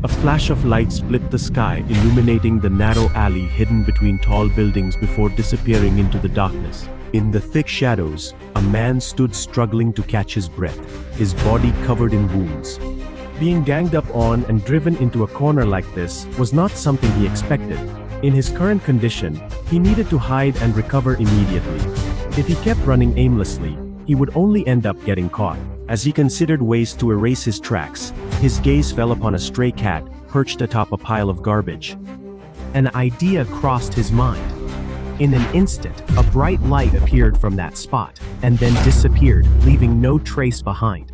A flash of light split the sky, illuminating the narrow alley hidden between tall buildings before disappearing into the darkness. In the thick shadows, a man stood struggling to catch his breath, his body covered in wounds. Being ganged up on and driven into a corner like this was not something he expected. In his current condition, he needed to hide and recover immediately. If he kept running aimlessly, he would only end up getting caught. As he considered ways to erase his tracks, his gaze fell upon a stray cat perched atop a pile of garbage. An idea crossed his mind. In an instant, a bright light appeared from that spot, and then disappeared, leaving no trace behind.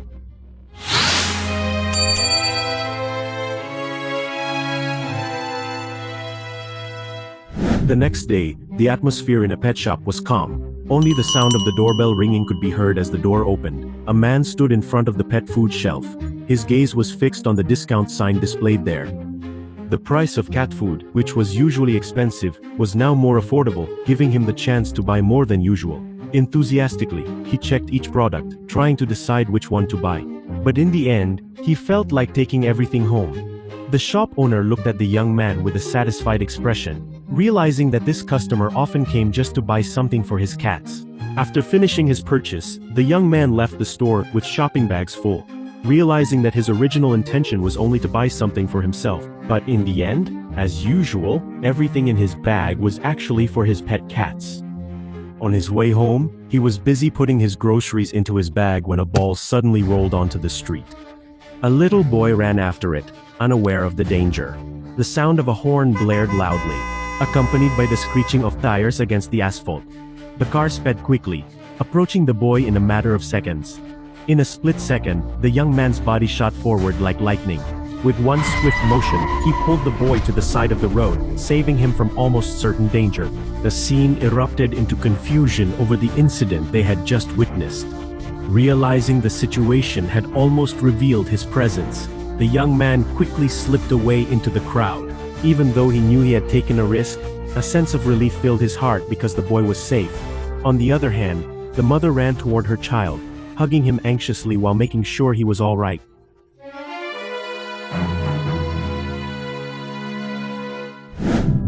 The next day, the atmosphere in a pet shop was calm. Only the sound of the doorbell ringing could be heard as the door opened. A man stood in front of the pet food shelf. His gaze was fixed on the discount sign displayed there. The price of cat food, which was usually expensive, was now more affordable, giving him the chance to buy more than usual. Enthusiastically, he checked each product, trying to decide which one to buy. But in the end, he felt like taking everything home. The shop owner looked at the young man with a satisfied expression, realizing that this customer often came just to buy something for his cats. After finishing his purchase, the young man left the store with shopping bags full, realizing that his original intention was only to buy something for himself. But in the end, as usual, everything in his bag was actually for his pet cats. On his way home, he was busy putting his groceries into his bag when a ball suddenly rolled onto the street. A little boy ran after it, unaware of the danger. The sound of a horn blared loudly, accompanied by the screeching of tires against the asphalt. The car sped quickly, approaching the boy in a matter of seconds. In a split second, the young man's body shot forward like lightning. With one swift motion, he pulled the boy to the side of the road, saving him from almost certain danger. The scene erupted into confusion over the incident they had just witnessed. Realizing the situation had almost revealed his presence, the young man quickly slipped away into the crowd. Even though he knew he had taken a risk, a sense of relief filled his heart because the boy was safe. On the other hand, the mother ran toward her child, hugging him anxiously while making sure he was all right.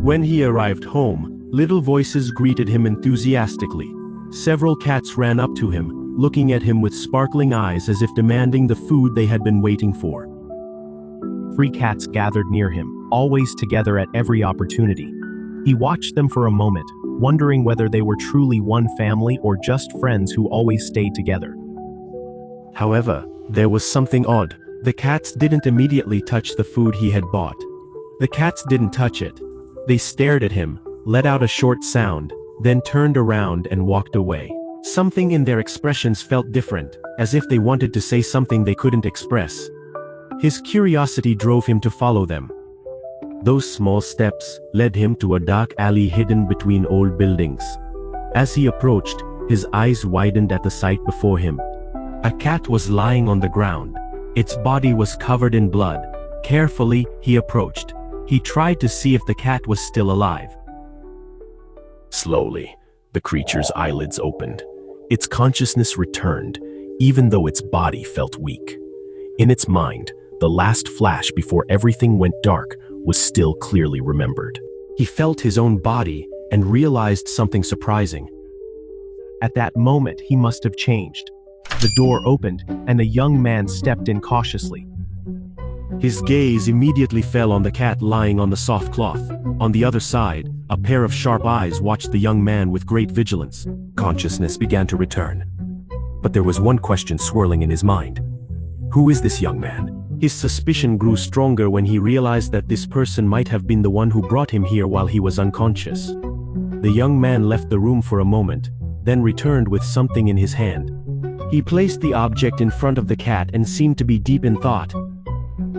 When he arrived home, little voices greeted him enthusiastically. Several cats ran up to him, looking at him with sparkling eyes as if demanding the food they had been waiting for. 3 cats gathered near him, always together at every opportunity. He watched them for a moment, wondering whether they were truly one family or just friends who always stayed together. However, there was something odd. The cats didn't immediately touch the food he had bought. The cats didn't touch it. They stared at him, let out a short sound, then turned around and walked away. Something in their expressions felt different, as if they wanted to say something they couldn't express. His curiosity drove him to follow them. Those small steps led him to a dark alley hidden between old buildings. As he approached, his eyes widened at the sight before him. A cat was lying on the ground. Its body was covered in blood. Carefully, he approached. He tried to see if the cat was still alive. Slowly, the creature's eyelids opened. Its consciousness returned, even though its body felt weak. In its mind, the last flash before everything went dark was still clearly remembered. He felt his own body and realized something surprising. At that moment, he must have changed. The door opened, and a young man stepped in cautiously. His gaze immediately fell on the cat lying on the soft cloth. On the other side, a pair of sharp eyes watched the young man with great vigilance. Consciousness began to return. But there was one question swirling in his mind. Who is this young man? His suspicion grew stronger when he realized that this person might have been the one who brought him here while he was unconscious. The young man left the room for a moment, then returned with something in his hand. He placed the object in front of the cat and seemed to be deep in thought.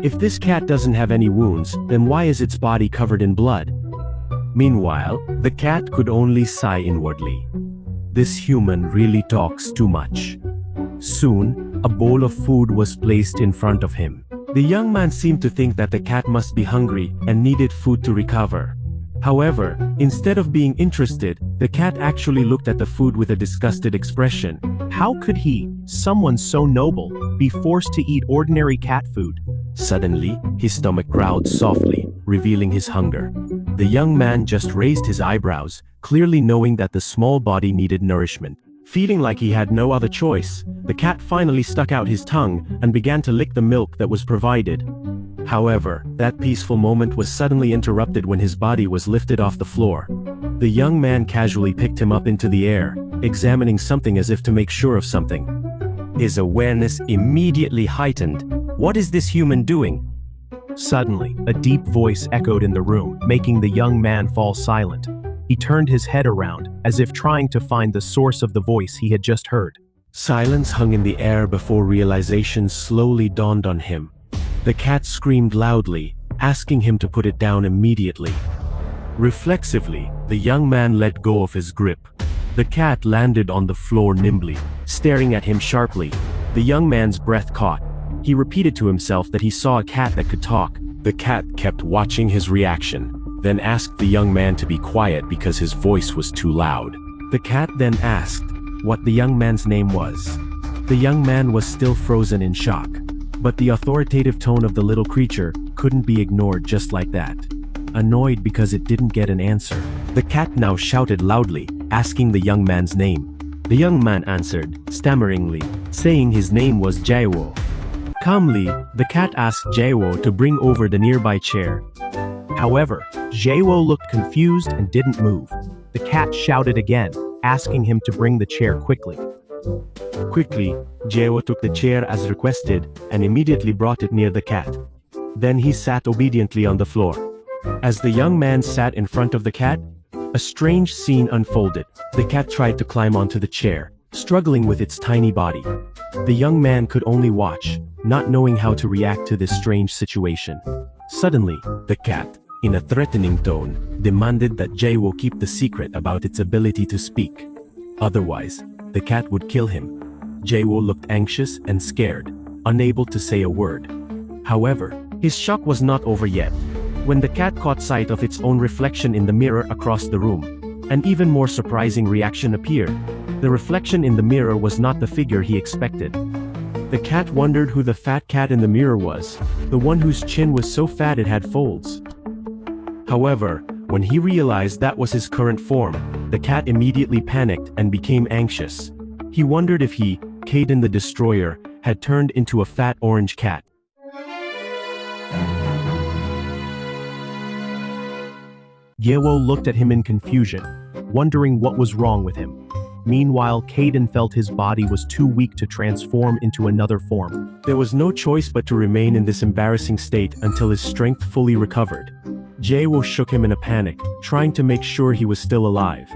If this cat doesn't have any wounds, then why is its body covered in blood? Meanwhile, the cat could only sigh inwardly. This human really talks too much. Soon, a bowl of food was placed in front of him. The young man seemed to think that the cat must be hungry and needed food to recover. However, instead of being interested, the cat actually looked at the food with a disgusted expression. How could he, someone so noble, be forced to eat ordinary cat food? Suddenly, his stomach growled softly, revealing his hunger. The young man just raised his eyebrows, clearly knowing that the small body needed nourishment. Feeling like he had no other choice, the cat finally stuck out his tongue and began to lick the milk that was provided. However, that peaceful moment was suddenly interrupted when his body was lifted off the floor. The young man casually picked him up into the air, examining something as if to make sure of something. His awareness immediately heightened. What is this human doing? Suddenly, a deep voice echoed in the room, making the young man fall silent. He turned his head around, as if trying to find the source of the voice he had just heard. Silence hung in the air before realization slowly dawned on him. The cat screamed loudly, asking him to put it down immediately. Reflexively, the young man let go of his grip. The cat landed on the floor nimbly, staring at him sharply. The young man's breath caught. He repeated to himself that he saw a cat that could talk. The cat kept watching his reaction, then asked the young man to be quiet because his voice was too loud. The cat then asked what the young man's name was. The young man was still frozen in shock, but the authoritative tone of the little creature couldn't be ignored just like that. Annoyed because it didn't get an answer, the cat now shouted loudly, asking the young man's name. The young man answered, stammeringly, saying his name was Jaewo. Calmly, the cat asked Jaewo to bring over the nearby chair. However, Jaewo looked confused and didn't move. The cat shouted again, asking him to bring the chair quickly. Quickly, Jaewo took the chair as requested and immediately brought it near the cat. Then he sat obediently on the floor. As the young man sat in front of the cat, a strange scene unfolded. The cat tried to climb onto the chair, struggling with its tiny body. The young man could only watch, not knowing how to react to this strange situation. Suddenly, the cat, in a threatening tone, demanded that Jaewo keep the secret about its ability to speak. Otherwise, the cat would kill him. Jaewo looked anxious and scared, unable to say a word. However, his shock was not over yet. When the cat caught sight of its own reflection in the mirror across the room, an even more surprising reaction appeared. The reflection in the mirror was not the figure he expected. The cat wondered who the fat cat in the mirror was, the one whose chin was so fat it had folds. However, when he realized that was his current form, the cat immediately panicked and became anxious. He wondered if he, Kaden the Destroyer, had turned into a fat orange cat. Jaewo looked at him in confusion, wondering what was wrong with him. Meanwhile, Kaden felt his body was too weak to transform into another form. There was no choice but to remain in this embarrassing state until his strength fully recovered. Jaewo shook him in a panic, trying to make sure he was still alive.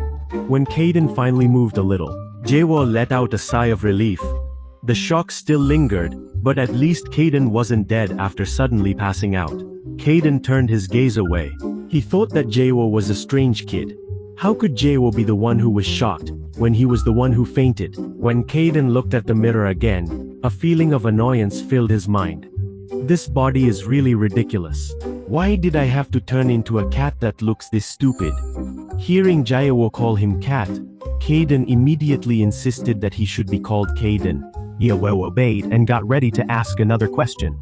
When Kaden finally moved a little, Jaewo let out a sigh of relief. The shock still lingered, but at least Kaden wasn't dead after suddenly passing out. Kaden turned his gaze away. He thought that Jaewo was a strange kid. How could Jaewo be the one who was shocked, when he was the one who fainted? When Kaden looked at the mirror again, a feeling of annoyance filled his mind. This body is really ridiculous. Why did I have to turn into a cat that looks this stupid? Hearing Jaewo call him cat, Kaden immediately insisted that he should be called Kaden. Jaewo obeyed and got ready to ask another question.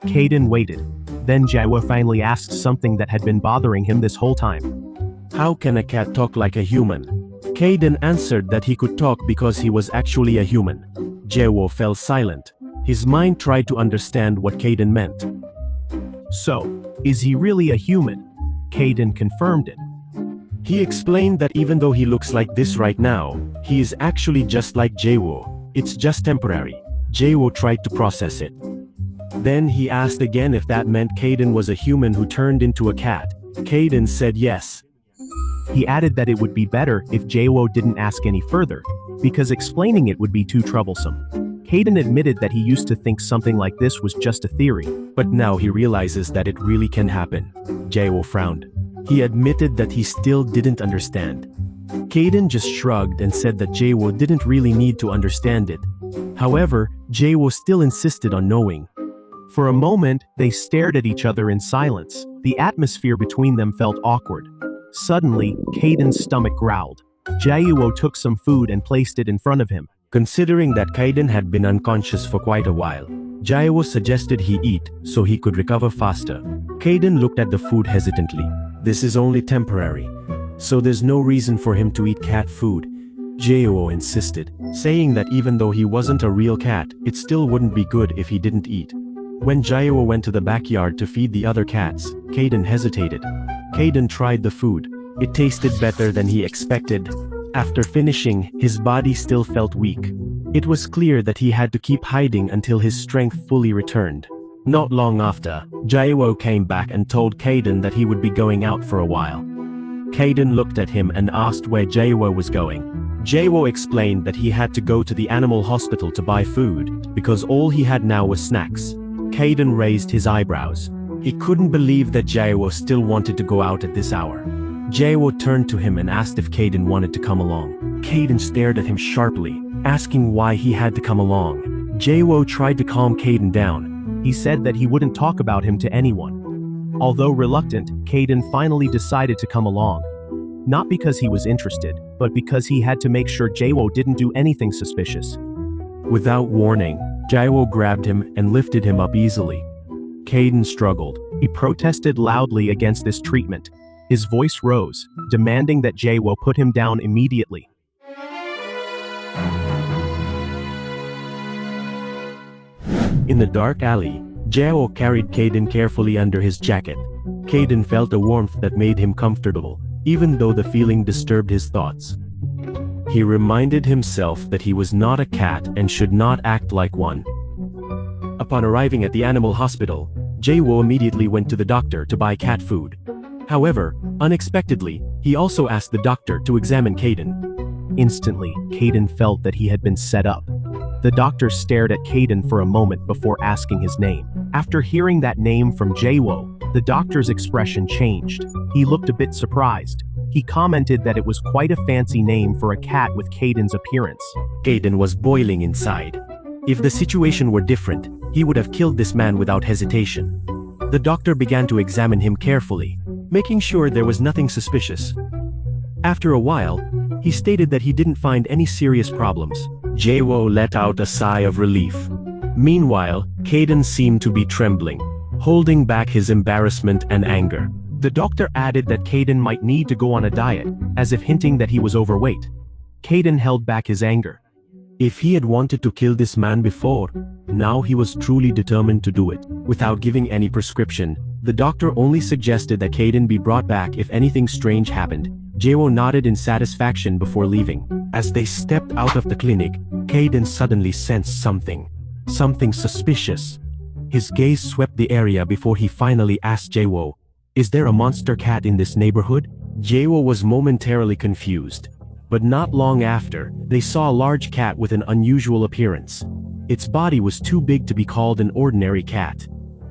Kaden waited. Then Jaewo finally asked something that had been bothering him this whole time. How can a cat talk like a human? Kaden answered that he could talk because he was actually a human. Jaewo fell silent. His mind tried to understand what Kaden meant. So, is he really a human? Kaden confirmed it. He explained that even though he looks like this right now, he is actually just like Jaewo. It's just temporary. Jaewo tried to process it. Then he asked again if that meant Kaden was a human who turned into a cat. Kaden said yes. He added that it would be better if Jaewo didn't ask any further, because explaining it would be too troublesome. Kaden admitted that he used to think something like this was just a theory, but now he realizes that it really can happen. Jaewo frowned. He admitted that he still didn't understand. Kaden just shrugged and said that Jaewo didn't really need to understand it. However, Jaewo still insisted on knowing. For a moment, they stared at each other in silence. The atmosphere between them felt awkward. Suddenly, Kaden's stomach growled. Jaewo took some food and placed it in front of him. Considering that Kaden had been unconscious for quite a while, Jaewo suggested he eat so he could recover faster. Kaden looked at the food hesitantly. This is only temporary, so there's no reason for him to eat cat food, Jaewo insisted, saying that even though he wasn't a real cat, it still wouldn't be good if he didn't eat. When Jaewo went to the backyard to feed the other cats, Kaden hesitated. Kaden tried the food. It tasted better than he expected. After finishing, his body still felt weak. It was clear that he had to keep hiding until his strength fully returned. Not long after, Jaewo came back and told Kaden that he would be going out for a while. Kaden looked at him and asked where Jaewo was going. Jaewo explained that he had to go to the animal hospital to buy food, because all he had now was snacks. Kaden raised his eyebrows. He couldn't believe that Jaewo still wanted to go out at this hour. Jaewo turned to him and asked if Kaden wanted to come along. Kaden stared at him sharply, asking why he had to come along. Jaewo tried to calm Kaden down. He said that he wouldn't talk about him to anyone. Although reluctant, Kaden finally decided to come along. Not because he was interested, but because he had to make sure Jaewo didn't do anything suspicious. Without warning, Jaewo grabbed him and lifted him up easily. Kaden struggled. He protested loudly against this treatment. His voice rose, demanding that Jaewo put him down immediately. In the dark alley, Jaewo carried Kaden carefully under his jacket. Kaden felt a warmth that made him comfortable, even though the feeling disturbed his thoughts. He reminded himself that he was not a cat and should not act like one. Upon arriving at the animal hospital, Jaewo immediately went to the doctor to buy cat food. However, unexpectedly, he also asked the doctor to examine Kaden. Instantly, Kaden felt that he had been set up. The doctor stared at Kaden for a moment before asking his name. After hearing that name from Jaewo, the doctor's expression changed. He looked a bit surprised. He commented that it was quite a fancy name for a cat with Kaden's appearance. Kaden was boiling inside. If the situation were different, he would have killed this man without hesitation. The doctor began to examine him carefully, making sure there was nothing suspicious. After a while, he stated that he didn't find any serious problems. Jaewo let out a sigh of relief. Meanwhile, Kaden seemed to be trembling, holding back his embarrassment and anger. The doctor added that Kaden might need to go on a diet, as if hinting that he was overweight. Kaden held back his anger. If he had wanted to kill this man before, now he was truly determined to do it. Without giving any prescription, the doctor only suggested that Kaden be brought back if anything strange happened. Jaewo nodded in satisfaction before leaving. As they stepped out of the clinic, Kaden suddenly sensed something suspicious. His gaze swept the area before he finally asked Jaewo, "Is there a monster cat in this neighborhood?" Jaewo was momentarily confused. But not long after, they saw a large cat with an unusual appearance. Its body was too big to be called an ordinary cat.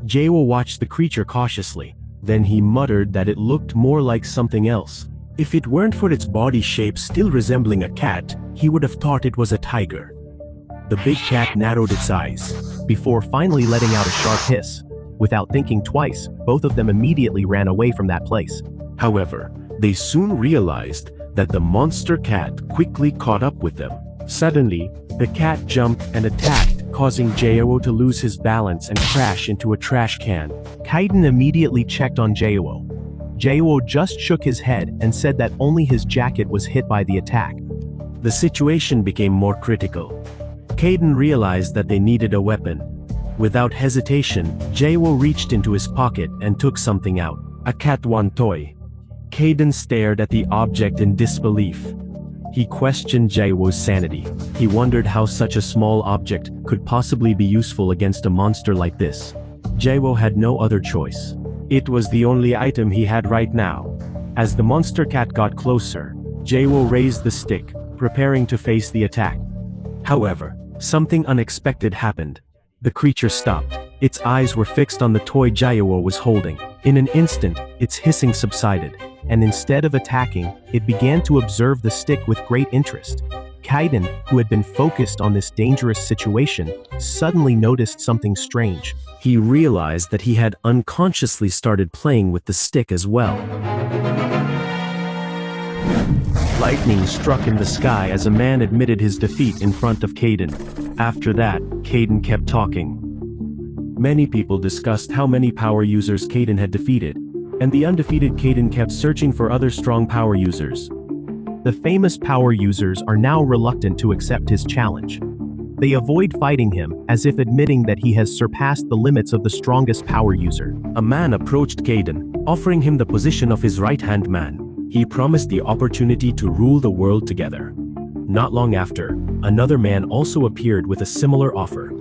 Jaewo watched the creature cautiously. Then he muttered that it looked more like something else. If it weren't for its body shape still resembling a cat, he would have thought it was a tiger. The big cat narrowed its eyes, before finally letting out a sharp hiss. Without thinking twice, both of them immediately ran away from that place. However, they soon realized that the monster cat quickly caught up with them. Suddenly, the cat jumped and attacked, causing Jaewo to lose his balance and crash into a trash can. Kaden immediately checked on Jaewo. Jaewo just shook his head and said that only his jacket was hit by the attack. The situation became more critical. Kaden realized that they needed a weapon. Without hesitation, Jaewo reached into his pocket and took something out. A Cat-1 toy. Kaden stared at the object in disbelief. He questioned Jaewo's sanity. He wondered how such a small object could possibly be useful against a monster like this. Jaewo had no other choice. It was the only item he had right now. As the monster cat got closer, Jaewo raised the stick, preparing to face the attack. However, something unexpected happened. The creature stopped. Its eyes were fixed on the toy Jaewo was holding. In an instant, its hissing subsided, and instead of attacking, it began to observe the stick with great interest. Kaden, who had been focused on this dangerous situation, suddenly noticed something strange. He realized that he had unconsciously started playing with the stick as well. Lightning struck in the sky as a man admitted his defeat in front of Kaden. After that, Kaden kept talking. Many people discussed how many power users Caden had defeated, and the undefeated Caden kept searching for other strong power users. The famous power users are now reluctant to accept his challenge. They avoid fighting him, as if admitting that he has surpassed the limits of the strongest power user. A man approached Caden, offering him the position of his right-hand man. He promised the opportunity to rule the world together. Not long after, another man also appeared with a similar offer.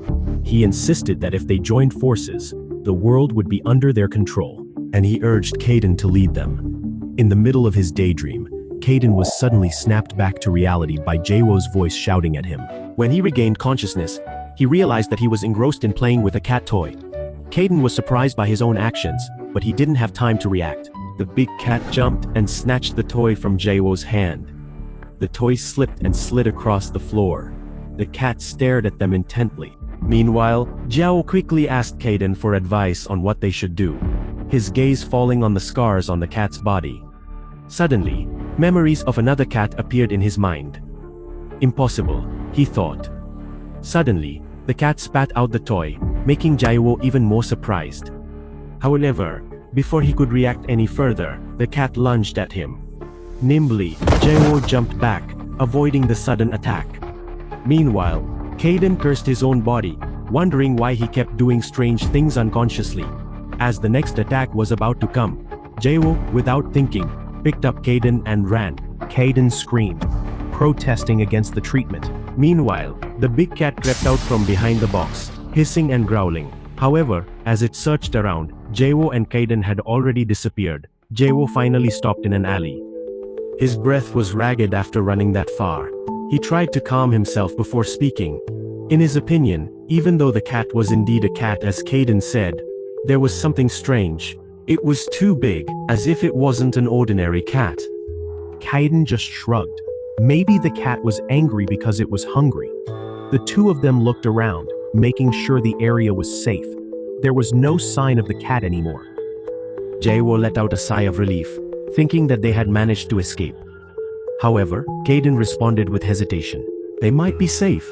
He insisted that if they joined forces, the world would be under their control, and he urged Caden to lead them. In the middle of his daydream, Caden was suddenly snapped back to reality by Jaewo's voice shouting at him. When he regained consciousness, he realized that he was engrossed in playing with a cat toy. Caden was surprised by his own actions, but he didn't have time to react. The big cat jumped and snatched the toy from Jaewo's hand. The toy slipped and slid across the floor. The cat stared at them intently. Meanwhile, Jiao quickly asked Caden for advice on what they should do, his gaze falling on the scars on the cat's body. Suddenly, memories of another cat appeared in his mind. Impossible, he thought. Suddenly, the cat spat out the toy, making Jiao even more surprised. However, before he could react any further, the cat lunged at him. Nimbly, Jiao jumped back, avoiding the sudden attack. Meanwhile, Caden cursed his own body, wondering why he kept doing strange things unconsciously. As the next attack was about to come, Jiao, without thinking, picked up Caden and ran. Caden screamed, protesting against the treatment. Meanwhile, the big cat crept out from behind the box, hissing and growling. However, as it searched around, Jiao and Caden had already disappeared. Jiao finally stopped in an alley. His breath was ragged after running that far. He tried to calm himself before speaking. In his opinion, even though the cat was indeed a cat as Caden said, there was something strange. It was too big, as if it wasn't an ordinary cat. Caden just shrugged. Maybe the cat was angry because it was hungry. The two of them looked around, making sure the area was safe. There was no sign of the cat anymore. Jiao let out a sigh of relief, thinking that they had managed to escape. However, Caden responded with hesitation. They might be safe.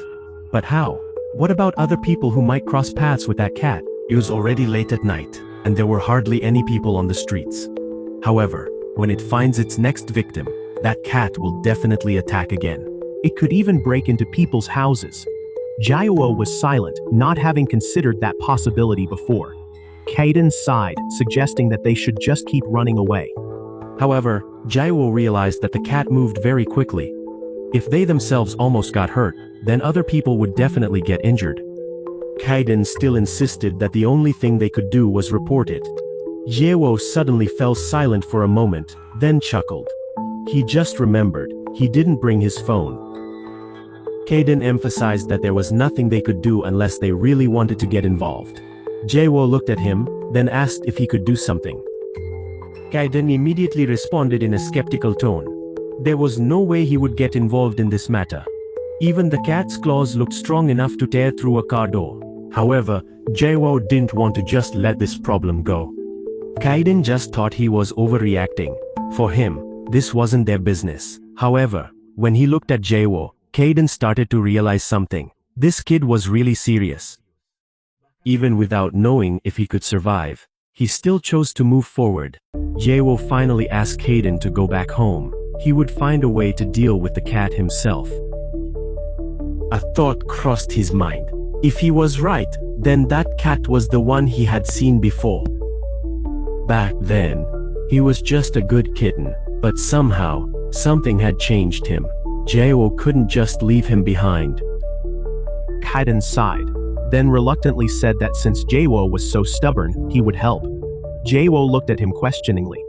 But how? What about other people who might cross paths with that cat? It was already late at night, and there were hardly any people on the streets. However, when it finds its next victim, that cat will definitely attack again. It could even break into people's houses. Jiao was silent, not having considered that possibility before. Caden sighed, suggesting that they should just keep running away. However, Jiao realized that the cat moved very quickly. If they themselves almost got hurt, then other people would definitely get injured. Caden still insisted that the only thing they could do was report it. Jiao suddenly fell silent for a moment, then chuckled. He just remembered, he didn't bring his phone. Caden emphasized that there was nothing they could do unless they really wanted to get involved. Jiao looked at him, then asked if he could do something. Caden immediately responded in a skeptical tone. There was no way he would get involved in this matter. Even the cat's claws looked strong enough to tear through a car door. However, Jiao didn't want to just let this problem go. Caden just thought he was overreacting. For him, this wasn't their business. However, when he looked at Jiao, Caden started to realize something. This kid was really serious. Even without knowing if he could survive, he still chose to move forward. Jiao finally asked Caden to go back home. He would find a way to deal with the cat himself. A thought crossed his mind. If he was right, then that cat was the one he had seen before. Back then, he was just a good kitten, but somehow, something had changed him. Jiao couldn't just leave him behind. Caden sighed, then reluctantly said that since Jiao was so stubborn, he would help. Jiao looked at him questioningly.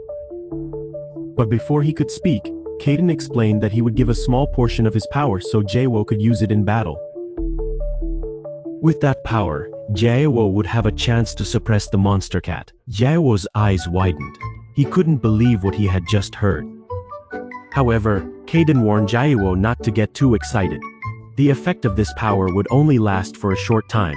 But before he could speak, Caden explained that he would give a small portion of his power so Jiao could use it in battle. With that power, Jiao would have a chance to suppress the monster cat. Jiao's eyes widened. He couldn't believe what he had just heard. However, Caden warned Jiao not to get too excited. The effect of this power would only last for a short time,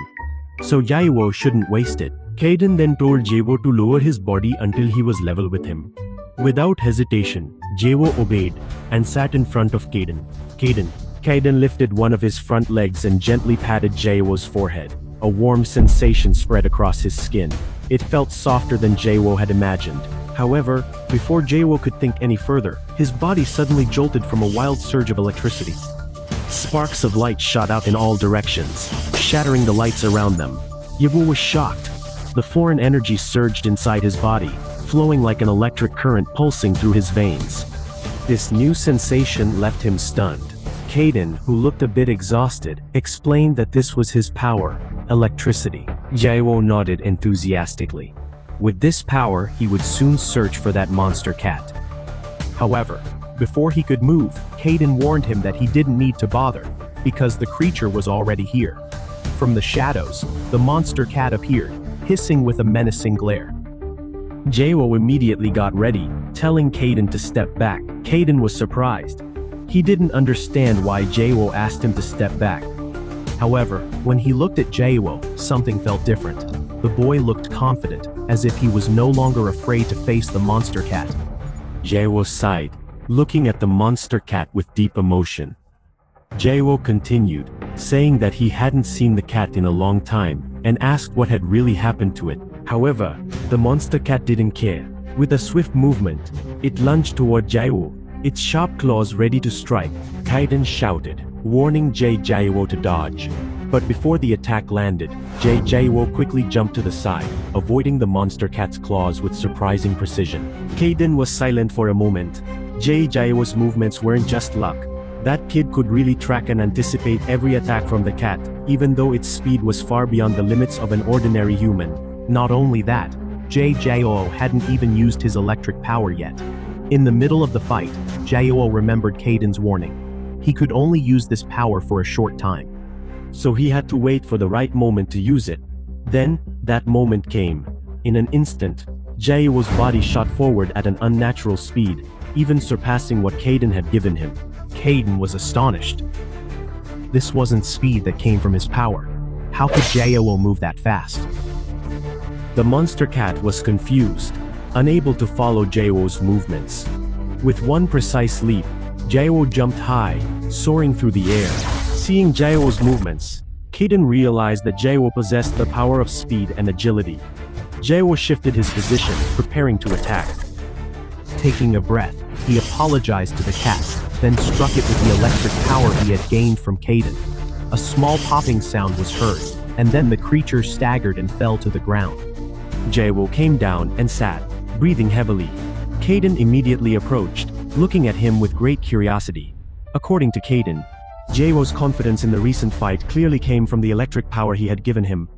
so Jiao shouldn't waste it. Caden then told Jiao to lower his body until he was level with him. Without hesitation, Jiao obeyed and sat in front of Caden. Caden lifted one of his front legs and gently patted Jiao's forehead. a warm sensation spread across his skin. It felt softer than Jae-woo had imagined. However, before Jae-woo could think any further, his body suddenly jolted from a wild surge of electricity. Sparks of light shot out in all directions, shattering the lights around them. Jae-woo was shocked. The foreign energy surged inside his body, flowing like an electric current pulsing through his veins. This new sensation left him stunned. Kaden, who looked a bit exhausted, explained that this was his power, electricity. Jae-woo nodded enthusiastically. With this power, he would soon search for that monster cat. However, before he could move, Kaden warned him that he didn't need to bother, because the creature was already here. From the shadows, the monster cat appeared, hissing with a menacing glare. Jae-woo immediately got ready, telling Kaden to step back. Kaden was surprised. He didn't understand why Jae-woo asked him to step back. However, when he looked at Jae-woo, something felt different. The boy looked confident, as if he was no longer afraid to face the monster cat. Jae-woo sighed, looking at the monster cat with deep emotion. Jae-woo continued, saying that he hadn't seen the cat in a long time, and asked what had really happened to it. However, the monster cat didn't care. With a swift movement, it lunged toward Jae-woo, its sharp claws ready to strike. Kaiden shouted, warning Jae-woo to dodge. But before the attack landed, Jae-woo quickly jumped to the side, avoiding the monster cat's claws with surprising precision. Kaiden was silent for a moment. Jae-woo's movements weren't just luck. That kid could really track and anticipate every attack from the cat, even though its speed was far beyond the limits of an ordinary human. Not only that, Jae-woo hadn't even used his electric power yet. In the middle of the fight, Jae-woo remembered Kaiden's warning. He could only use this power for a short time. So he had to wait for the right moment to use it. Then, that moment came. In an instant, Jae-woo's body shot forward at an unnatural speed, even surpassing what Kaiden had given him. Kaiden was astonished. This wasn't speed that came from his power. How could Jae-woo move that fast? The monster cat was confused, unable to follow Jae-woo's movements. With one precise leap, Jae-woo jumped high, soaring through the air. Seeing Jae-woo's movements, Kaiden realized that Jae-woo possessed the power of speed and agility. Jae-woo shifted his position, preparing to attack. Taking a breath, he apologized to the cat, then struck it with the electric power he had gained from Kaiden. A small popping sound was heard, and then the creature staggered and fell to the ground. Jae-woo came down and sat, breathing heavily. Kaiden immediately approached, looking at him with great curiosity. According to Kaiden, Jae-woo's confidence in the recent fight clearly came from the electric power he had given him.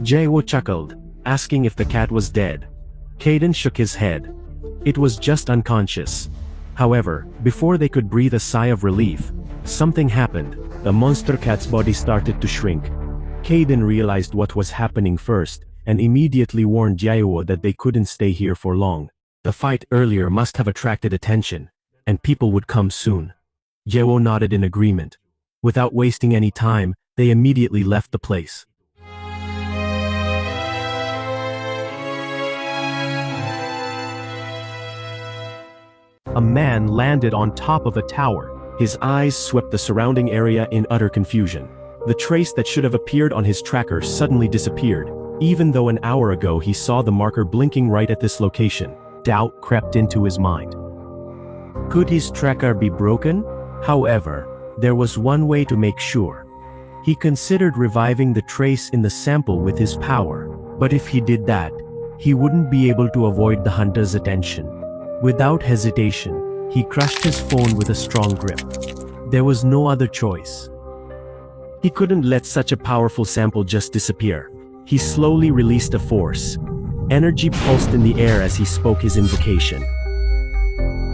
Jae-woo chuckled, asking if the cat was dead. Kaiden shook his head. It was just unconscious. However, before they could breathe a sigh of relief, something happened. The monster cat's body started to shrink. Kaiden realized what was happening first, and immediately warned Jae-woo that they couldn't stay here for long. The fight earlier must have attracted attention, and people would come soon. Jae-woo nodded in agreement. Without wasting any time, they immediately left the place. A man landed on top of a tower. His eyes swept the surrounding area in utter confusion. The trace that should have appeared on his tracker suddenly disappeared, even though an hour ago he saw the marker blinking right at this location. Doubt crept into his mind. Could his tracker be broken? However, there was one way to make sure. He considered reviving the trace in the sample with his power, but if he did that, he wouldn't be able to avoid the hunter's attention. Without hesitation, he crushed his phone with a strong grip. There was no other choice. He couldn't let such a powerful sample just disappear. He slowly released a force. Energy pulsed in the air as he spoke his invocation.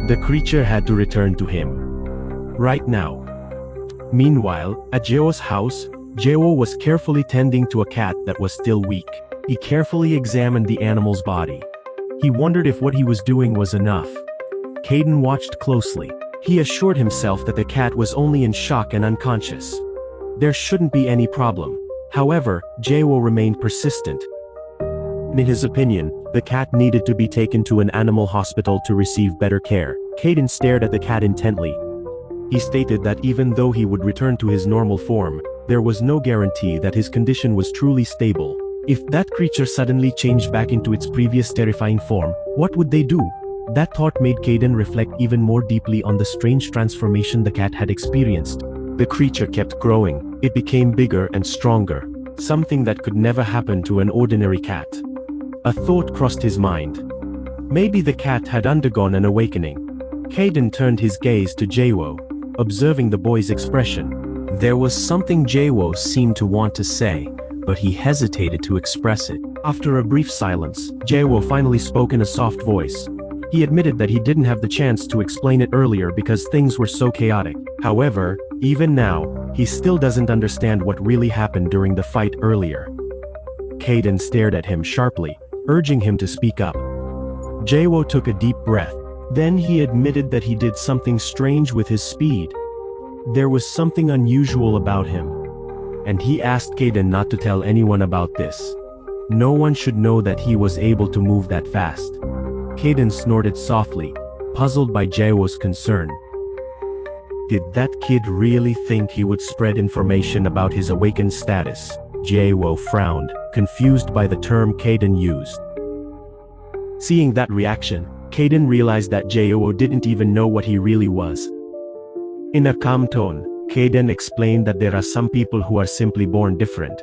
The creature had to return to him. Right now. Meanwhile, at Jae-woo's house, Jae-woo was carefully tending to a cat that was still weak. He carefully examined the animal's body. He wondered if what he was doing was enough. Kaiden watched closely. He assured himself that the cat was only in shock and unconscious. There shouldn't be any problem. However, Jae-woo remained persistent. In his opinion, the cat needed to be taken to an animal hospital to receive better care. Kaiden stared at the cat intently. He stated that even though he would return to his normal form, there was no guarantee that his condition was truly stable. If that creature suddenly changed back into its previous terrifying form, what would they do? That thought made Caden reflect even more deeply on the strange transformation the cat had experienced. The creature kept growing. It became bigger and stronger, something that could never happen to an ordinary cat. A thought crossed his mind. Maybe the cat had undergone an awakening. Caden turned his gaze to Jaewo, observing the boy's expression. There was something Jaewo seemed to want to say, but he hesitated to express it. After a brief silence, Jaewo finally spoke in a soft voice. He admitted that he didn't have the chance to explain it earlier because things were so chaotic. However, even now, he still doesn't understand what really happened during the fight earlier. Caden stared at him sharply, urging him to speak up. Jaewo took a deep breath. Then he admitted that he did something strange with his speed. There was something unusual about him, and he asked Caden not to tell anyone about this. No one should know that he was able to move that fast. Caden snorted softly, puzzled by Jaewo's concern. Did that kid really think he would spread information about his awakened status? Jaewo frowned, confused by the term Caden used. Seeing that reaction, Caden realized that Jaewo didn't even know what he really was. In a calm tone, Caden explained that there are some people who are simply born different.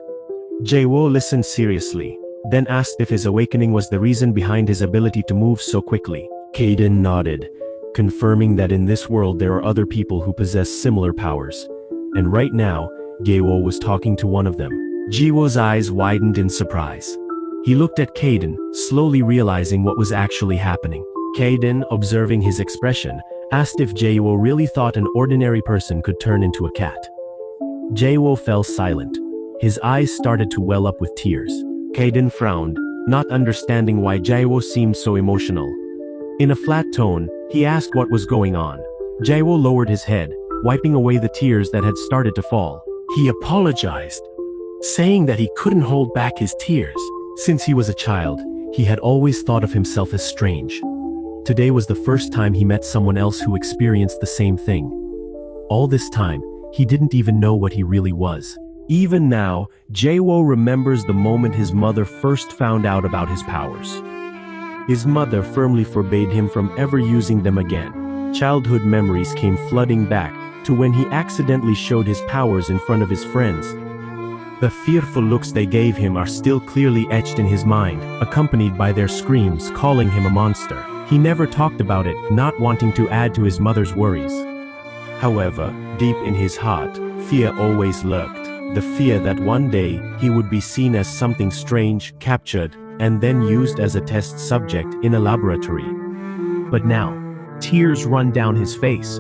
Jaewo listened seriously, then asked if his awakening was the reason behind his ability to move so quickly. Caden nodded, confirming that in this world there are other people who possess similar powers. And right now, Jaewo was talking to one of them. Jaewo's eyes widened in surprise. He looked at Caden, slowly realizing what was actually happening. Caden, observing his expression, asked if Jaewo really thought an ordinary person could turn into a cat. Jaewo fell silent. His eyes started to well up with tears. Caden frowned, not understanding why Jaewo seemed so emotional. In a flat tone, he asked what was going on. Jaewo lowered his head, wiping away the tears that had started to fall. He apologized, saying that he couldn't hold back his tears. Since he was a child, he had always thought of himself as strange. Today was the first time he met someone else who experienced the same thing. All this time, he didn't even know what he really was. Even now, Jaewo remembers the moment his mother first found out about his powers. His mother firmly forbade him from ever using them again. Childhood memories came flooding back to when he accidentally showed his powers in front of his friends. The fearful looks they gave him are still clearly etched in his mind, accompanied by their screams calling him a monster. He never talked about it, not wanting to add to his mother's worries. However, deep in his heart, fear always lurked. The fear that one day he would be seen as something strange, captured, and then used as a test subject in a laboratory. But now, tears run down his face,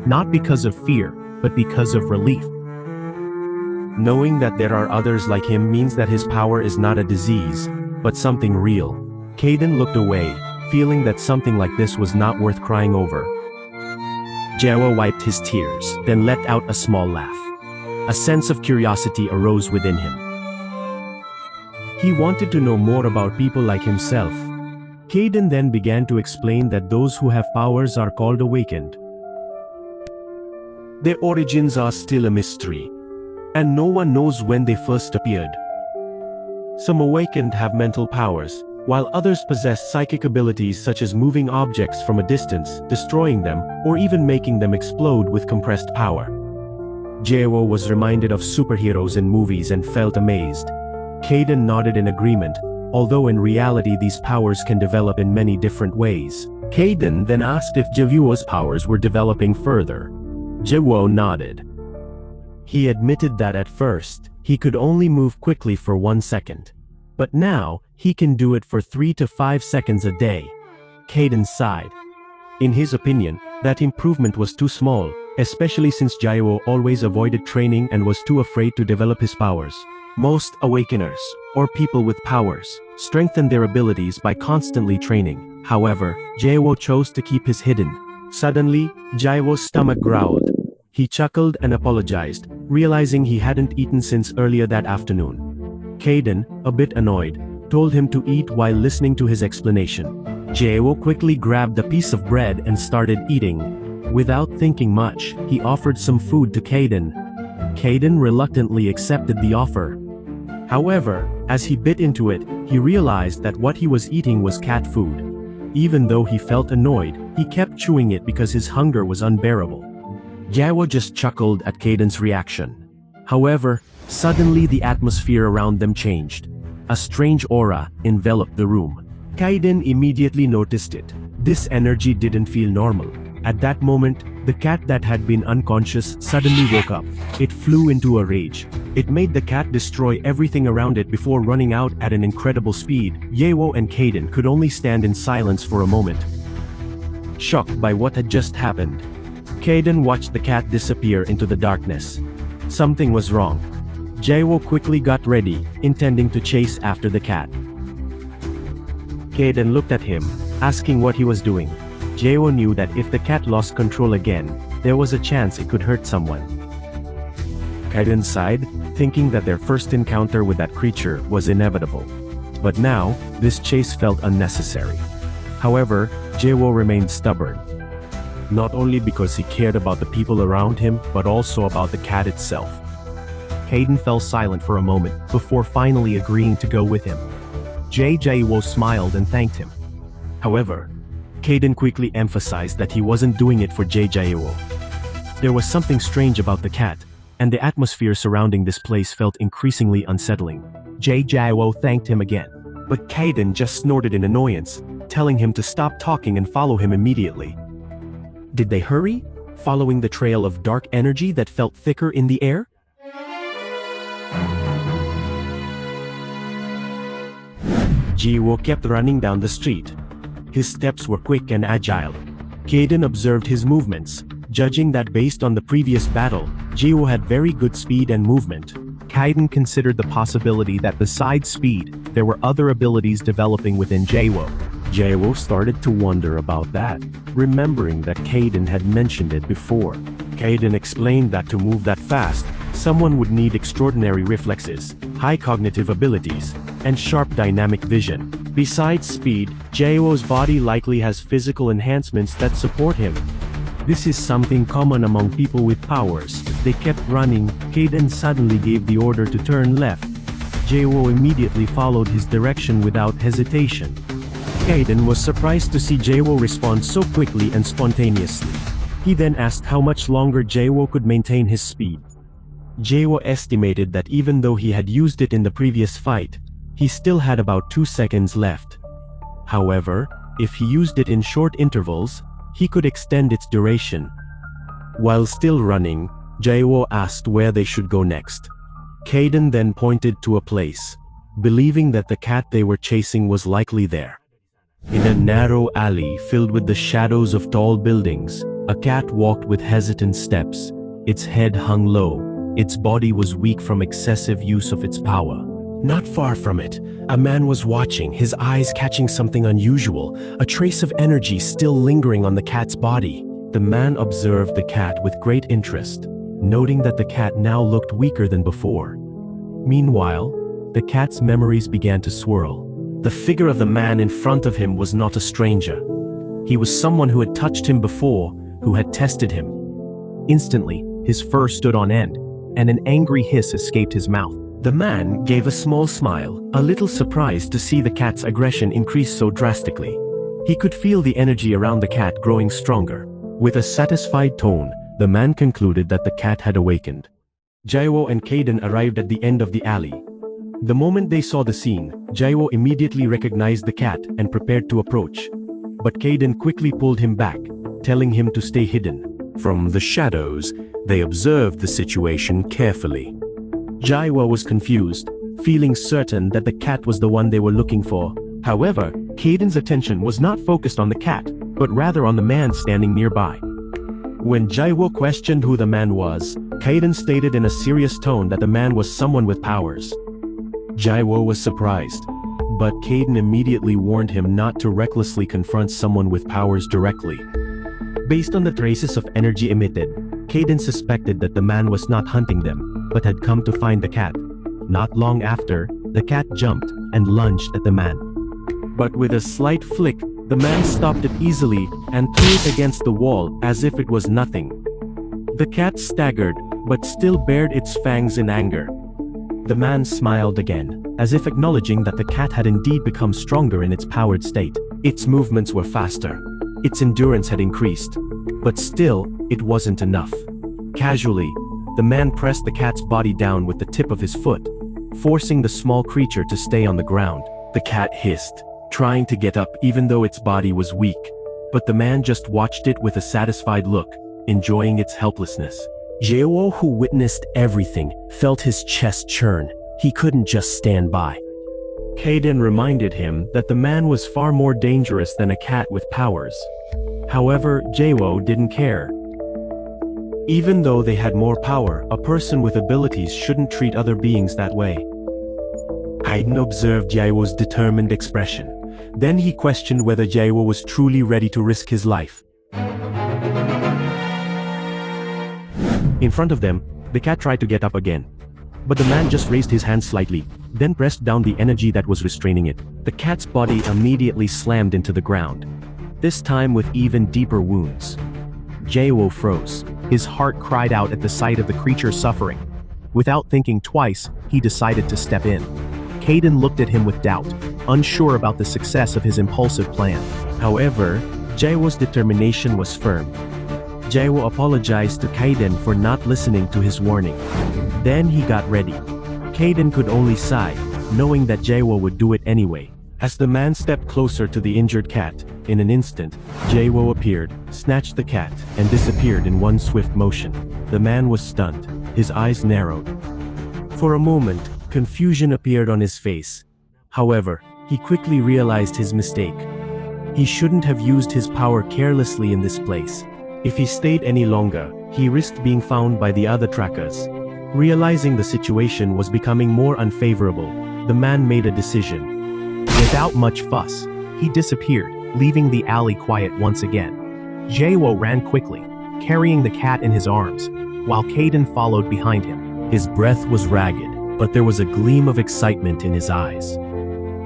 not because of fear, but because of relief. Knowing that there are others like him means that his power is not a disease, but something real. Caden looked away, feeling that something like this was not worth crying over. Jaewo wiped his tears, then let out a small laugh. A sense of curiosity arose within him. He wanted to know more about people like himself. Caden then began to explain that those who have powers are called awakened. Their origins are still a mystery, and no one knows when they first appeared. Some awakened have mental powers, while others possess psychic abilities such as moving objects from a distance, destroying them, or even making them explode with compressed power. Jaewo was reminded of superheroes in movies and felt amazed. Caden nodded in agreement, although in reality these powers can develop in many different ways. Caden then asked if Jaewo's powers were developing further. Jaewo nodded. He admitted that at first, he could only move quickly for 1 second. But now, he can do it for 3 to 5 seconds a day. Caden sighed. In his opinion, that improvement was too small, especially since Jaewo always avoided training and was too afraid to develop his powers. Most awakeners, or people with powers, strengthen their abilities by constantly training. However, Jaewo chose to keep his hidden. Suddenly, Jaewo's stomach growled. He chuckled and apologized, realizing he hadn't eaten since earlier that afternoon. Caden, a bit annoyed, told him to eat while listening to his explanation. Jaewo quickly grabbed a piece of bread and started eating. Without thinking much, he offered some food to Caden. Caden reluctantly accepted the offer. However, as he bit into it, he realized that what he was eating was cat food. Even though he felt annoyed, he kept chewing it because his hunger was unbearable. Jaewo just chuckled at Caden's reaction. However, suddenly the atmosphere around them changed. A strange aura enveloped the room. Kaiden immediately noticed it. This energy didn't feel normal. At that moment, the cat that had been unconscious suddenly woke up. It flew into a rage. It made the cat destroy everything around it before running out at an incredible speed. Jaewo and Caden could only stand in silence for a moment, shocked by what had just happened. Caden watched the cat disappear into the darkness. Something was wrong. Jaewo quickly got ready, intending to chase after the cat. Caden looked at him, asking what he was doing. Jaewo knew that if the cat lost control again, there was a chance it could hurt someone. Caden sighed, thinking that their first encounter with that creature was inevitable. But now, this chase felt unnecessary. However, Jaewo remained stubborn. Not only because he cared about the people around him, but also about the cat itself. Caden fell silent for a moment before finally agreeing to go with him. Jaewo smiled and thanked him. However, Caden quickly emphasized that he wasn't doing it for Jaewo. There was something strange about the cat, and the atmosphere surrounding this place felt increasingly unsettling. Jaewo thanked him again. But Caden just snorted in annoyance, telling him to stop talking and follow him immediately. Did they hurry, following the trail of dark energy that felt thicker in the air? Jaewo kept running down the street. His steps were quick and agile. Caden observed his movements, judging that based on the previous battle, Jaewo had very good speed and movement. Caden considered the possibility that besides speed, there were other abilities developing within Jaewo. Jaewo started to wonder about that, remembering that Caden had mentioned it before. Caden explained that to move that fast, someone would need extraordinary reflexes, high cognitive abilities, and sharp dynamic vision. Besides speed, Jaewo's body likely has physical enhancements that support him. This is something common among people with powers. They kept running. Caden suddenly gave the order to turn left. Jaewo immediately followed his direction without hesitation. Caden was surprised to see Jaewo respond so quickly and spontaneously. He then asked how much longer Jaewo could maintain his speed. Jaewo estimated that even though he had used it in the previous fight, he still had about 2 seconds left. However, if he used it in short intervals, he could extend its duration. While still running, Jaewo asked where they should go next. Caden then pointed to a place, believing that the cat they were chasing was likely there. In a narrow alley filled with the shadows of tall buildings, a cat walked with hesitant steps. Its head hung low. Its body was weak from excessive use of its power. Not far from it, a man was watching, his eyes catching something unusual, a trace of energy still lingering on the cat's body. The man observed the cat with great interest, noting that the cat now looked weaker than before. Meanwhile, the cat's memories began to swirl. The figure of the man in front of him was not a stranger. He was someone who had touched him before, who had tested him. Instantly, his fur stood on end, and an angry hiss escaped his mouth. The man gave a small smile, a little surprised to see the cat's aggression increase so drastically. He could feel the energy around the cat growing stronger. With a satisfied tone, the man concluded that the cat had awakened. Jaewo and Caden arrived at the end of the alley. The moment they saw the scene, Jaewo immediately recognized the cat and prepared to approach. But Caden quickly pulled him back, telling him to stay hidden. From the shadows, they observed the situation carefully. Jaewo was confused, feeling certain that the cat was the one they were looking for. However, Caden's attention was not focused on the cat, but rather on the man standing nearby. When Jaewo questioned who the man was, Caden stated in a serious tone that the man was someone with powers. Jaewo was surprised, but Caden immediately warned him not to recklessly confront someone with powers directly. Based on the traces of energy emitted, Caden suspected that the man was not hunting them, but had come to find the cat. Not long after, the cat jumped and lunged at the man. But with a slight flick, the man stopped it easily and threw it against the wall as if it was nothing. The cat staggered, but still bared its fangs in anger. The man smiled again, as if acknowledging that the cat had indeed become stronger in its powered state. Its movements were faster. Its endurance had increased. But still, it wasn't enough. Casually, the man pressed the cat's body down with the tip of his foot, forcing the small creature to stay on the ground. The cat hissed, trying to get up even though its body was weak. But the man just watched it with a satisfied look, enjoying its helplessness. Jaewo, who witnessed everything, felt his chest churn. He couldn't just stand by. Kaden reminded him that the man was far more dangerous than a cat with powers. However, Jaewo didn't care. Even though they had more power, a person with abilities shouldn't treat other beings that way. Kaden observed Jaewo's determined expression. Then he questioned whether Jaewo was truly ready to risk his life. In front of them, the cat tried to get up again. But the man just raised his hand slightly, then pressed down the energy that was restraining it. The cat's body immediately slammed into the ground, this time with even deeper wounds. Jaewo froze. His heart cried out at the sight of the creature suffering. Without thinking twice, he decided to step in. Kaden looked at him with doubt, unsure about the success of his impulsive plan. However, Jaewo's determination was firm. Jaewo apologized to Kaden for not listening to his warning. Then he got ready. Kaden could only sigh, knowing that Jaewo would do it anyway. As the man stepped closer to the injured cat, in an instant, Jaewo appeared, snatched the cat, and disappeared in one swift motion. The man was stunned, his eyes narrowed. For a moment, confusion appeared on his face. However, he quickly realized his mistake. He shouldn't have used his power carelessly in this place. If he stayed any longer, he risked being found by the other trackers. Realizing the situation was becoming more unfavorable, the man made a decision. Without much fuss, he disappeared, leaving the alley quiet once again. Jaewo ran quickly, carrying the cat in his arms, while Kaden followed behind him. His breath was ragged, but there was a gleam of excitement in his eyes.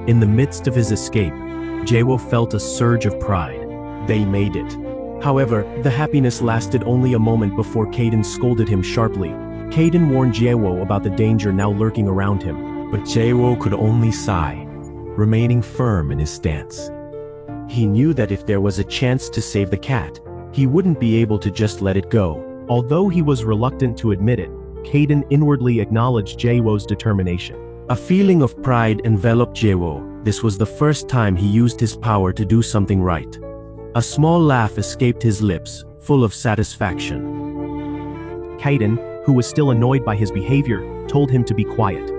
In the midst of his escape, Jaewo felt a surge of pride. They made it. However, the happiness lasted only a moment before Kaden scolded him sharply. Kaden warned Jaewo about the danger now lurking around him, but Jaewo could only sigh, remaining firm in his stance. He knew that if there was a chance to save the cat, he wouldn't be able to just let it go. Although he was reluctant to admit it, Kaden inwardly acknowledged Jaewo's determination. A feeling of pride enveloped Jaewo. This was the first time he used his power to do something right. A small laugh escaped his lips, full of satisfaction. Kaden, who was still annoyed by his behavior, told him to be quiet.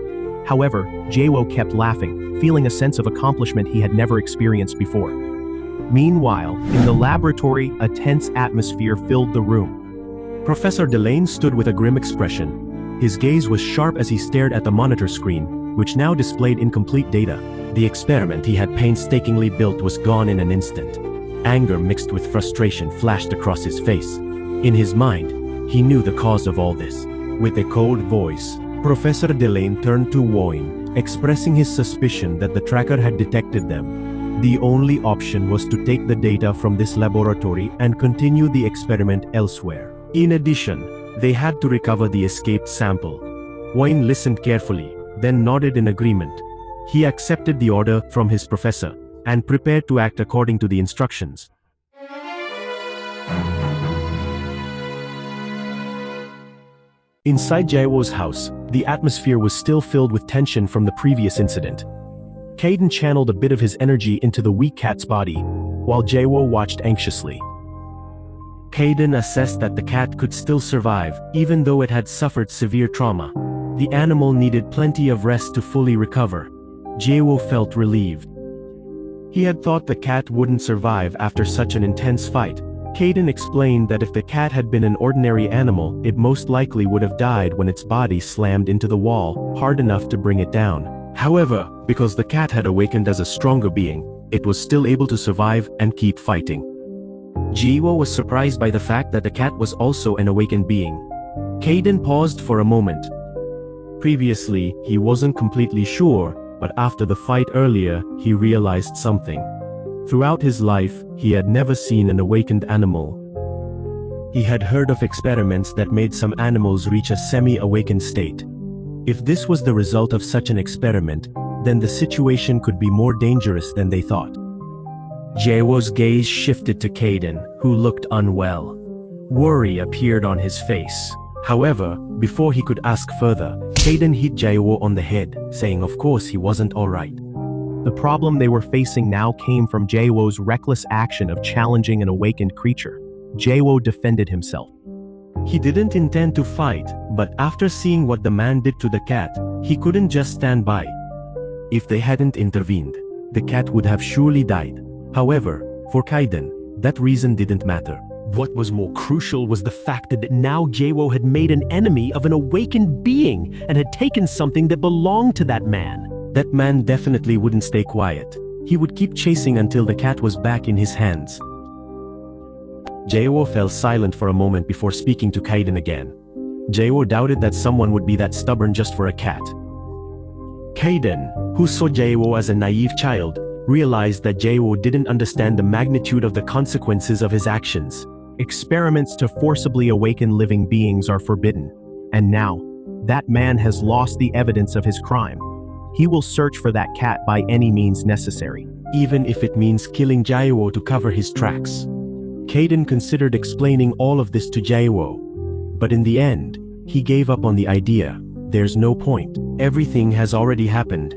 However, Jaewo kept laughing, feeling a sense of accomplishment he had never experienced before. Meanwhile, in the laboratory, a tense atmosphere filled the room. Professor Delane stood with a grim expression. His gaze was sharp as he stared at the monitor screen, which now displayed incomplete data. The experiment he had painstakingly built was gone in an instant. Anger mixed with frustration flashed across his face. In his mind, he knew the cause of all this. With a cold voice, Professor Delane turned to Woin, expressing his suspicion that the tracker had detected them. The only option was to take the data from this laboratory and continue the experiment elsewhere. In addition, they had to recover the escaped sample. Woin listened carefully, then nodded in agreement. He accepted the order from his professor and prepared to act according to the instructions. Inside Jaewo's house, the atmosphere was still filled with tension from the previous incident. Kaden channeled a bit of his energy into the weak cat's body, while Jaewo watched anxiously. Kaden assessed that the cat could still survive, even though it had suffered severe trauma. The animal needed plenty of rest to fully recover. Jaewo felt relieved. He had thought the cat wouldn't survive after such an intense fight. Kaden explained that if the cat had been an ordinary animal, it most likely would have died when its body slammed into the wall, hard enough to bring it down. However, because the cat had awakened as a stronger being, it was still able to survive and keep fighting. Jaewo was surprised by the fact that the cat was also an awakened being. Kaden paused for a moment. Previously, he wasn't completely sure, but after the fight earlier, he realized something. Throughout his life, he had never seen an awakened animal. He had heard of experiments that made some animals reach a semi-awakened state. If this was the result of such an experiment, then the situation could be more dangerous than they thought. Jaewo's gaze shifted to Kaden, who looked unwell. Worry appeared on his face. However, before he could ask further, Kaden hit Jaewo on the head, saying of course he wasn't alright. The problem they were facing now came from Jaewo's reckless action of challenging an awakened creature. Jaewo defended himself. He didn't intend to fight, but after seeing what the man did to the cat, he couldn't just stand by. If they hadn't intervened, the cat would have surely died. However, for Kaiden, that reason didn't matter. What was more crucial was the fact that now Jaewo had made an enemy of an awakened being and had taken something that belonged to that man. That man definitely wouldn't stay quiet. He would keep chasing until the cat was back in his hands. Jaewo fell silent for a moment before speaking to Kaiden again. Jaewo doubted that someone would be that stubborn just for a cat. Kaiden, who saw Jaewo as a naive child, realized that Jaewo didn't understand the magnitude of the consequences of his actions. Experiments to forcibly awaken living beings are forbidden. And now, that man has lost the evidence of his crime. He will search for that cat by any means necessary, even if it means killing Jaewo to cover his tracks. Kaiden considered explaining all of this to Jaewo, but in the end, he gave up on the idea. There's no point. Everything has already happened,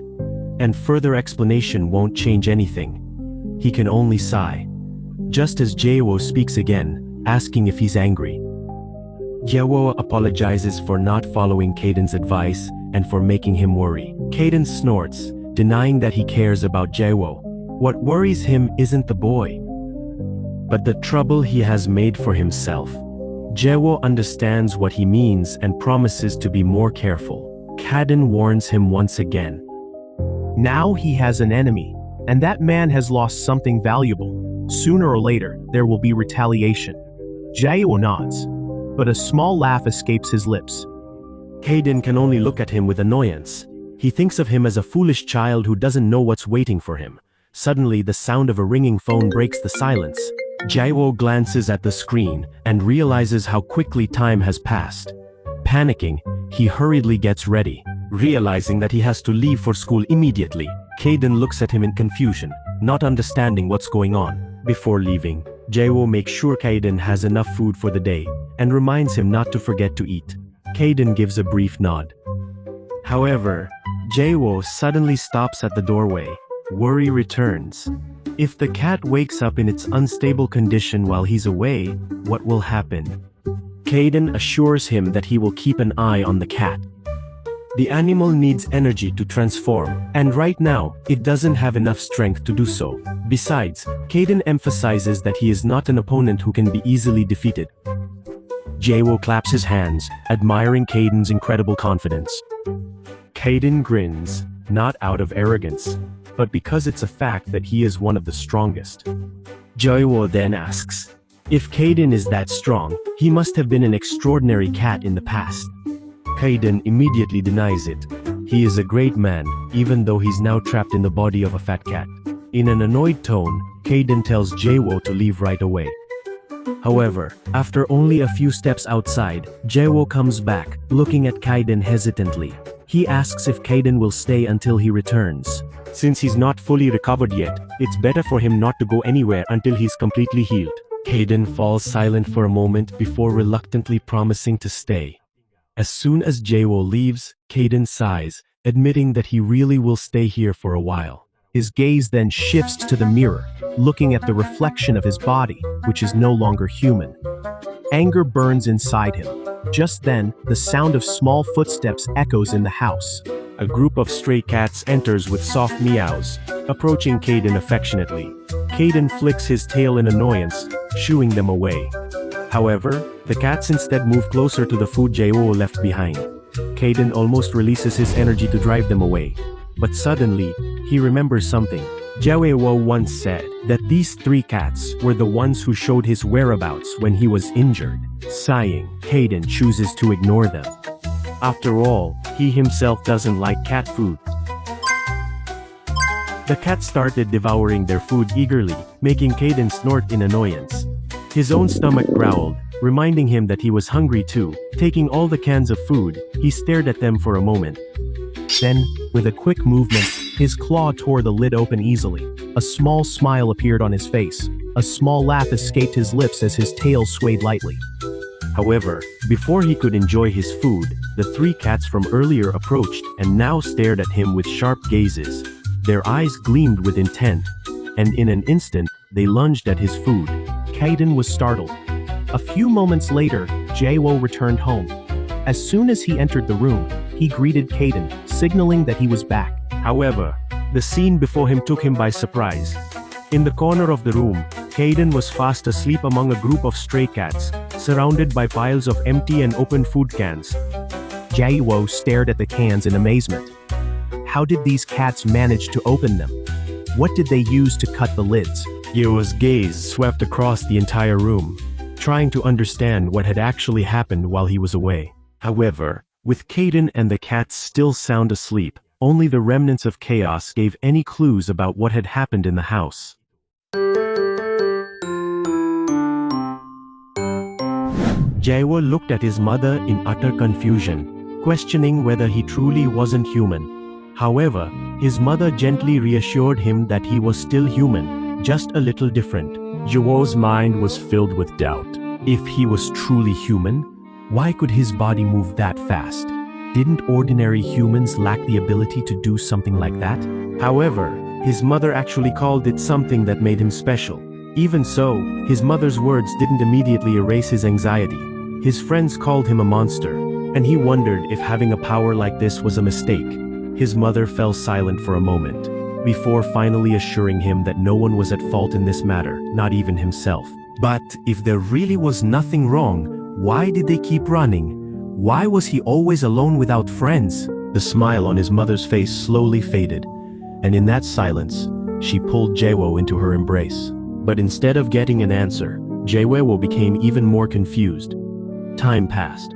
and further explanation won't change anything. He can only sigh. Just as Jaewo speaks again, asking if he's angry. Jaewo apologizes for not following Kaiden's advice and for making him worry. Kaiden snorts, denying that he cares about Jaewo. What worries him isn't the boy, but the trouble he has made for himself. Jaewo understands what he means and promises to be more careful. Kaiden warns him once again. Now he has an enemy, and that man has lost something valuable. Sooner or later, there will be retaliation. Jaewo nods, but a small laugh escapes his lips. Kaiden can only look at him with annoyance. He thinks of him as a foolish child who doesn't know what's waiting for him. Suddenly, the sound of a ringing phone breaks the silence. Jaewo glances at the screen and realizes how quickly time has passed. Panicking, he hurriedly gets ready. Realizing that he has to leave for school immediately, Kaiden looks at him in confusion, not understanding what's going on. Before leaving, Jaewo makes sure Kaiden has enough food for the day and reminds him not to forget to eat. Kaiden gives a brief nod. However, Jaewo suddenly stops at the doorway. Worry returns. If the cat wakes up in its unstable condition while he's away, what will happen? Kaiden assures him that he will keep an eye on the cat. The animal needs energy to transform, and right now, it doesn't have enough strength to do so. Besides, Kaiden emphasizes that he is not an opponent who can be easily defeated. Jaewo claps his hands, admiring Kaiden's incredible confidence. Kaiden grins, not out of arrogance, but because it's a fact that he is one of the strongest. Jaewo then asks, if Kaiden is that strong, he must have been an extraordinary cat in the past. Kaiden immediately denies it. He is a great man, even though he's now trapped in the body of a fat cat. In an annoyed tone, Kaiden tells Jaewo to leave right away. However, after only a few steps outside, Jaewo comes back, looking at Kaiden hesitantly. He asks if Kaiden will stay until he returns. Since he's not fully recovered yet, it's better for him not to go anywhere until he's completely healed. Kaiden falls silent for a moment before reluctantly promising to stay. As soon as Jaewo leaves, Kaiden sighs, admitting that he really will stay here for a while. His gaze then shifts to the mirror, looking at the reflection of his body, which is no longer human. Anger burns inside him. Just then, the sound of small footsteps echoes in the house. A group of stray cats enters with soft meows, approaching Kaiden affectionately. Kaiden flicks his tail in annoyance, shooing them away. However, the cats instead move closer to the food Jaewo left behind. Kaiden almost releases his energy to drive them away. But suddenly, he remembers something. Jaewo once said that these 3 cats were the ones who showed his whereabouts when he was injured. Sighing, Kaiden chooses to ignore them. After all, he himself doesn't like cat food. The cats started devouring their food eagerly, making Kaiden snort in annoyance. His own stomach growled, reminding him that he was hungry too. Taking all the cans of food, he stared at them for a moment. Then, with a quick movement, his claw tore the lid open easily. A small smile appeared on his face. A small laugh escaped his lips as his tail swayed lightly. However, before he could enjoy his food, the three cats from earlier approached and now stared at him with sharp gazes. Their eyes gleamed with intent, and in an instant, they lunged at his food. Kaiden was startled. A few moments later, Jaewo returned home. As soon as he entered the room, he greeted Kaiden, signaling that he was back. However, the scene before him took him by surprise. In the corner of the room, Kaiden was fast asleep among a group of stray cats, surrounded by piles of empty and open food cans. Jaewo stared at the cans in amazement. How did these cats manage to open them? What did they use to cut the lids? Jaewo's gaze swept across the entire room, trying to understand what had actually happened while he was away. However, with Kaiden and the cats still sound asleep, only the remnants of chaos gave any clues about what had happened in the house. Jaewo looked at his mother in utter confusion, questioning whether he truly wasn't human. However, his mother gently reassured him that he was still human, just a little different. Jaewo's mind was filled with doubt. If he was truly human, why could his body move that fast? Didn't ordinary humans lack the ability to do something like that? However, his mother actually called it something that made him special. Even so, his mother's words didn't immediately erase his anxiety. His friends called him a monster, and he wondered if having a power like this was a mistake. His mother fell silent for a moment, before finally assuring him that no one was at fault in this matter, not even himself. But if there really was nothing wrong, why did they keep running? Why was he always alone without friends? The smile on his mother's face slowly faded, and in that silence, she pulled Jaewo into her embrace. But instead of getting an answer, Jaewo became even more confused. Time passed.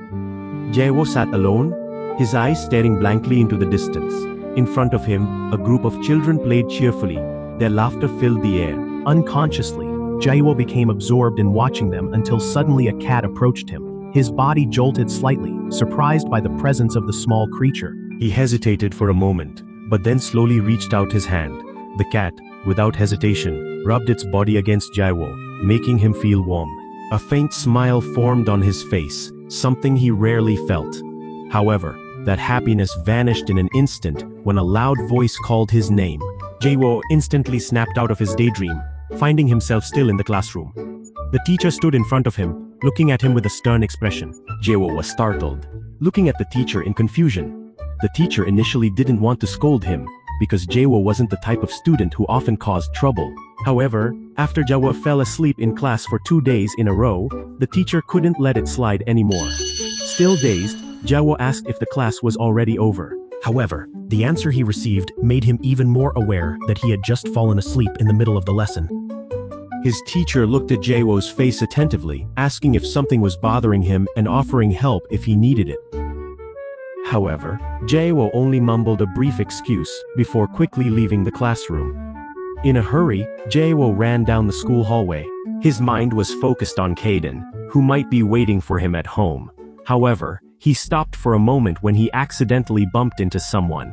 Jaewo sat alone, his eyes staring blankly into the distance. In front of him, a group of children played cheerfully. Their laughter filled the air. Unconsciously, Jaewo became absorbed in watching them until suddenly a cat approached him. His body jolted slightly, surprised by the presence of the small creature. He hesitated for a moment, but then slowly reached out his hand. The cat, without hesitation, rubbed its body against Jaewo, making him feel warm. A faint smile formed on his face, something he rarely felt. However, that happiness vanished in an instant when a loud voice called his name. Jaewo instantly snapped out of his daydream, finding himself still in the classroom. The teacher stood in front of him, looking at him with a stern expression. Jaewo was startled, looking at the teacher in confusion. The teacher initially didn't want to scold him, because Jaewo wasn't the type of student who often caused trouble. However, after Jaewo fell asleep in class for 2 days in a row, the teacher couldn't let it slide anymore. Still dazed, Jaewo asked if the class was already over. However, the answer he received made him even more aware that he had just fallen asleep in the middle of the lesson. His teacher looked at Jaewo's face attentively, asking if something was bothering him and offering help if he needed it. However, Jaewo only mumbled a brief excuse before quickly leaving the classroom. In a hurry, Jaewo ran down the school hallway. His mind was focused on Kaiden, who might be waiting for him at home. However, he stopped for a moment when he accidentally bumped into someone.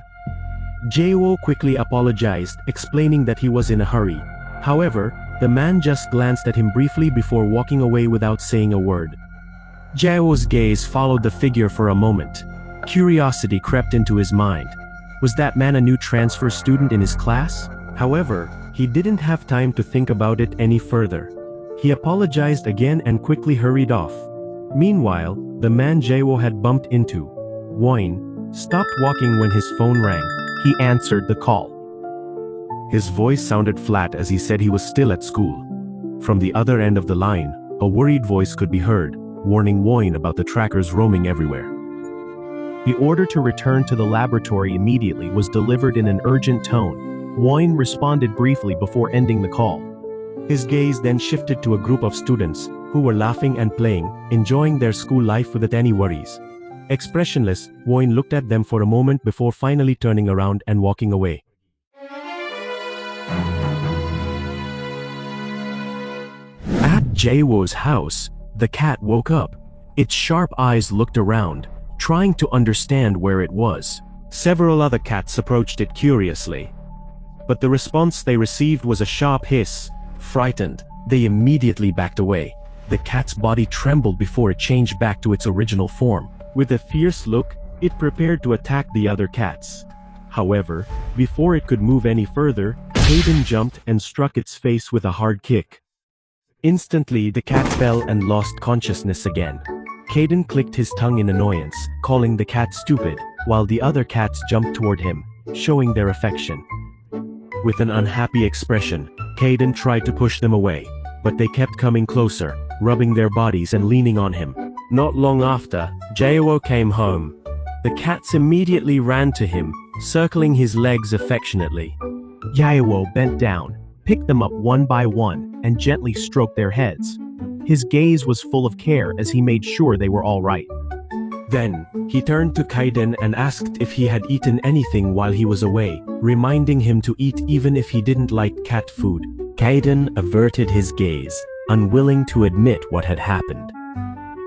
Jaewo quickly apologized, explaining that he was in a hurry. However, the man just glanced at him briefly before walking away without saying a word. Jaewo's gaze followed the figure for a moment. Curiosity crept into his mind. Was that man a new transfer student in his class? However, he didn't have time to think about it any further. He apologized again and quickly hurried off. Meanwhile, the man Jaewo had bumped into, Woin, stopped walking when his phone rang. He answered the call. His voice sounded flat as he said he was still at school. From the other end of the line, a worried voice could be heard, warning Woin about the trackers roaming everywhere. The order to return to the laboratory immediately was delivered in an urgent tone. Woin responded briefly before ending the call. His gaze then shifted to a group of students who were laughing and playing, enjoying their school life without any worries. Expressionless, Woin looked at them for a moment before finally turning around and walking away. At Jaewo's house, The cat woke up. Its sharp eyes looked around, trying to understand where it was. Several other cats approached it curiously, but the response they received was a sharp hiss. Frightened, they immediately backed away. The cat's body trembled before it changed back to its original form. With a fierce look, it prepared to attack the other cats. However, before it could move any further, Caden jumped and struck its face with a hard kick. Instantly, the cat fell and lost consciousness again. Caden clicked his tongue in annoyance, calling the cat stupid, while the other cats jumped toward him, showing their affection. With an unhappy expression, Caden tried to push them away, but they kept coming closer, rubbing their bodies and leaning on him. Not long after, Jaewo came home. The cats immediately ran to him, circling his legs affectionately. Jaewo bent down, picked them up one by one, and gently stroked their heads. His gaze was full of care as he made sure they were all right. Then, he turned to Kaiden and asked if he had eaten anything while he was away, reminding him to eat even if he didn't like cat food. Kaiden averted his gaze, unwilling to admit what had happened.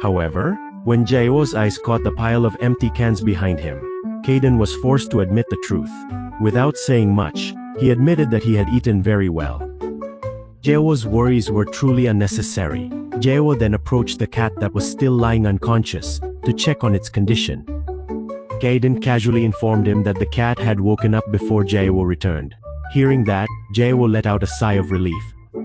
However, when Jaewo's eyes caught the pile of empty cans behind him, Kaiden was forced to admit the truth. Without saying much, he admitted that he had eaten very well. Jaewo's worries were truly unnecessary. Jaewo then approached the cat that was still lying unconscious to check on its condition. Kaiden casually informed him that the cat had woken up before Jaewo returned. Hearing that, Jaewo let out a sigh of relief.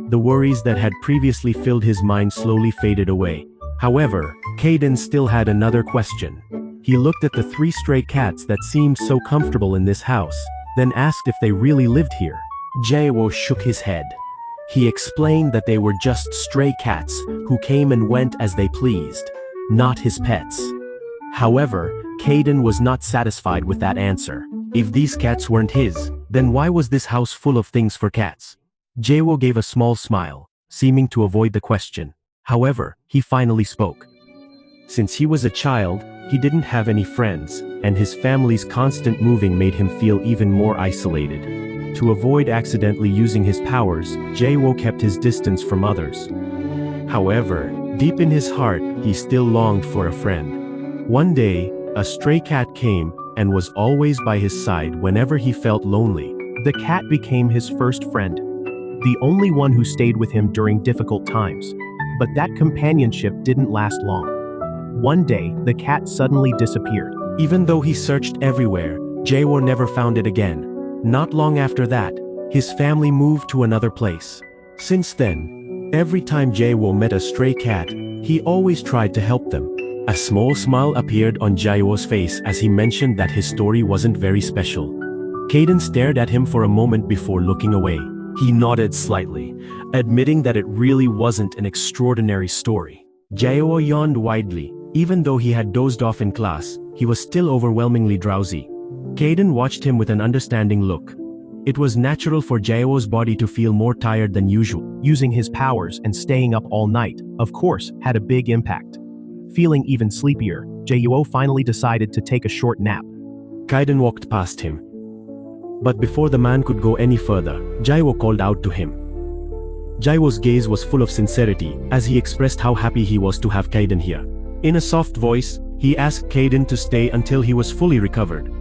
The worries that had previously filled his mind slowly faded away. However, Kaiden still had another question. He looked at the 3 stray cats that seemed so comfortable in this house, then asked if they really lived here. Jaewo shook his head. He explained that they were just stray cats who came and went as they pleased, not his pets. However, Kaiden was not satisfied with that answer. If these cats weren't his, then why was this house full of things for cats? Jaewo gave a small smile, seeming to avoid the question. However, he finally spoke. Since he was a child, he didn't have any friends, and his family's constant moving made him feel even more isolated. To avoid accidentally using his powers, Jaewo kept his distance from others. However, deep in his heart, he still longed for a friend. One day, a stray cat came and was always by his side whenever he felt lonely. The cat became his first friend, the only one who stayed with him during difficult times. But that companionship didn't last long. One day, the cat suddenly disappeared. Even though he searched everywhere, Jaewo never found it again. Not long after that, his family moved to another place. Since then, every time Jaewo met a stray cat, he always tried to help them. A small smile appeared on Jaewo's face as he mentioned that his story wasn't very special. Kaiden stared at him for a moment before looking away. He nodded slightly, admitting that it really wasn't an extraordinary story. Jaewo yawned widely. Even though he had dozed off in class, he was still overwhelmingly drowsy. Kaiden watched him with an understanding look. It was natural for Jaewo's body to feel more tired than usual. Using his powers and staying up all night, of course, had a big impact. Feeling even sleepier, Jaewo finally decided to take a short nap. Kaiden walked past him. But before the man could go any further, Jaewo called out to him. Jaewo's gaze was full of sincerity as he expressed how happy he was to have Kaiden here. In a soft voice, he asked Kaiden to stay until he was fully recovered.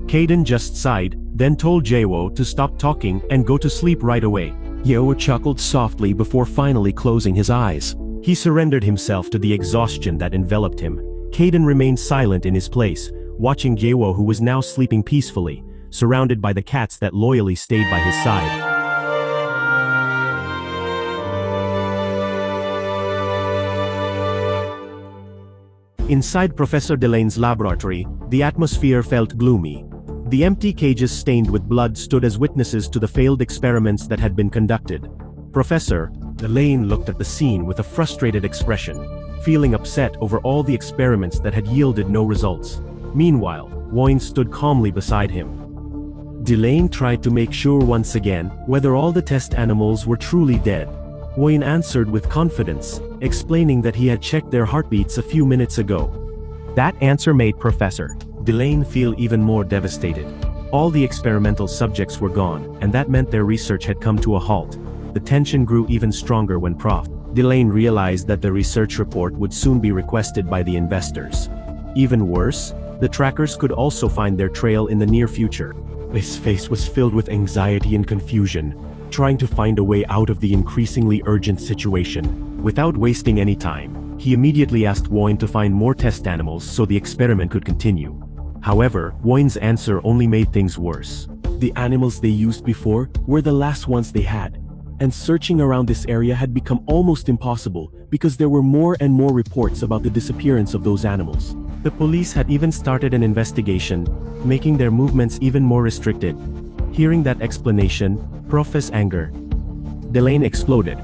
Kaiden just sighed, then told Jaewo to stop talking and go to sleep right away. Jaewo chuckled softly before finally closing his eyes. He surrendered himself to the exhaustion that enveloped him. Kaiden remained silent in his place, watching Jaewo, who was now sleeping peacefully, surrounded by the cats that loyally stayed by his side. Inside Professor Delane's laboratory, the atmosphere felt gloomy. The empty cages stained with blood stood as witnesses to the failed experiments that had been conducted. Professor Delane looked at the scene with a frustrated expression, feeling upset over all the experiments that had yielded no results. Meanwhile, Woin stood calmly beside him. Delane tried to make sure once again whether all the test animals were truly dead. Woin answered with confidence, explaining that he had checked their heartbeats a few minutes ago. That answer made Professor Delane feel even more devastated. All the experimental subjects were gone, and that meant their research had come to a halt. The tension grew even stronger when Prof. Delane realized that the research report would soon be requested by the investors. Even worse, the trackers could also find their trail in the near future. His face was filled with anxiety and confusion, trying to find a way out of the increasingly urgent situation. Without wasting any time, he immediately asked Woyn to find more test animals so the experiment could continue. However, Woyn's answer only made things worse. The animals they used before were the last ones they had, and searching around this area had become almost impossible because there were more and more reports about the disappearance of those animals. The police had even started an investigation, making their movements even more restricted. Hearing that explanation, Prof's anger. Delane exploded.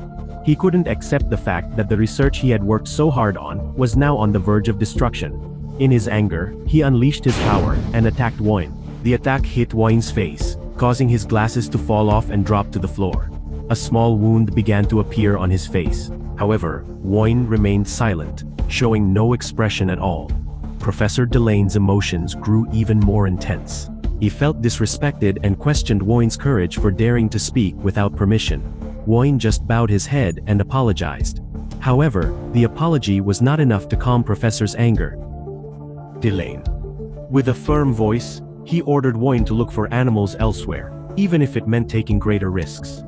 He couldn't accept the fact that the research he had worked so hard on was now on the verge of destruction. In his anger, he unleashed his power and attacked Woyn. The attack hit Woyn's face, causing his glasses to fall off and drop to the floor. A small wound began to appear on his face. However, Woyn remained silent, showing no expression at all. Professor Delane's emotions grew even more intense. He felt disrespected and questioned Woyn's courage for daring to speak without permission. Woyn just bowed his head and apologized. However, the apology was not enough to calm Professor's anger. Delane. With a firm voice, he ordered Woyn to look for animals elsewhere, even if it meant taking greater risks.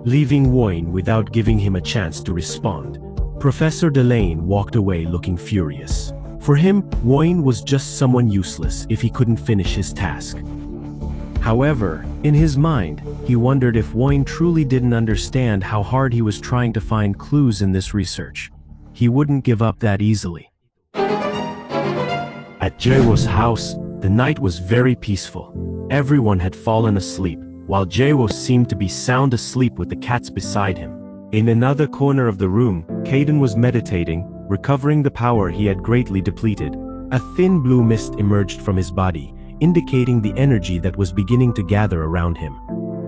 Leaving Woyn without giving him a chance to respond, Professor Delane walked away looking furious. For him, Woyn was just someone useless if he couldn't finish his task. However, in his mind, he wondered if Woyn truly didn't understand how hard he was trying to find clues in this research. He wouldn't give up that easily. At Jaewo's house, the night was very peaceful. Everyone had fallen asleep, while Jaewo seemed to be sound asleep with the cats beside him. In another corner of the room, Caden was meditating, recovering the power he had greatly depleted. A thin blue mist emerged from his body, indicating the energy that was beginning to gather around him.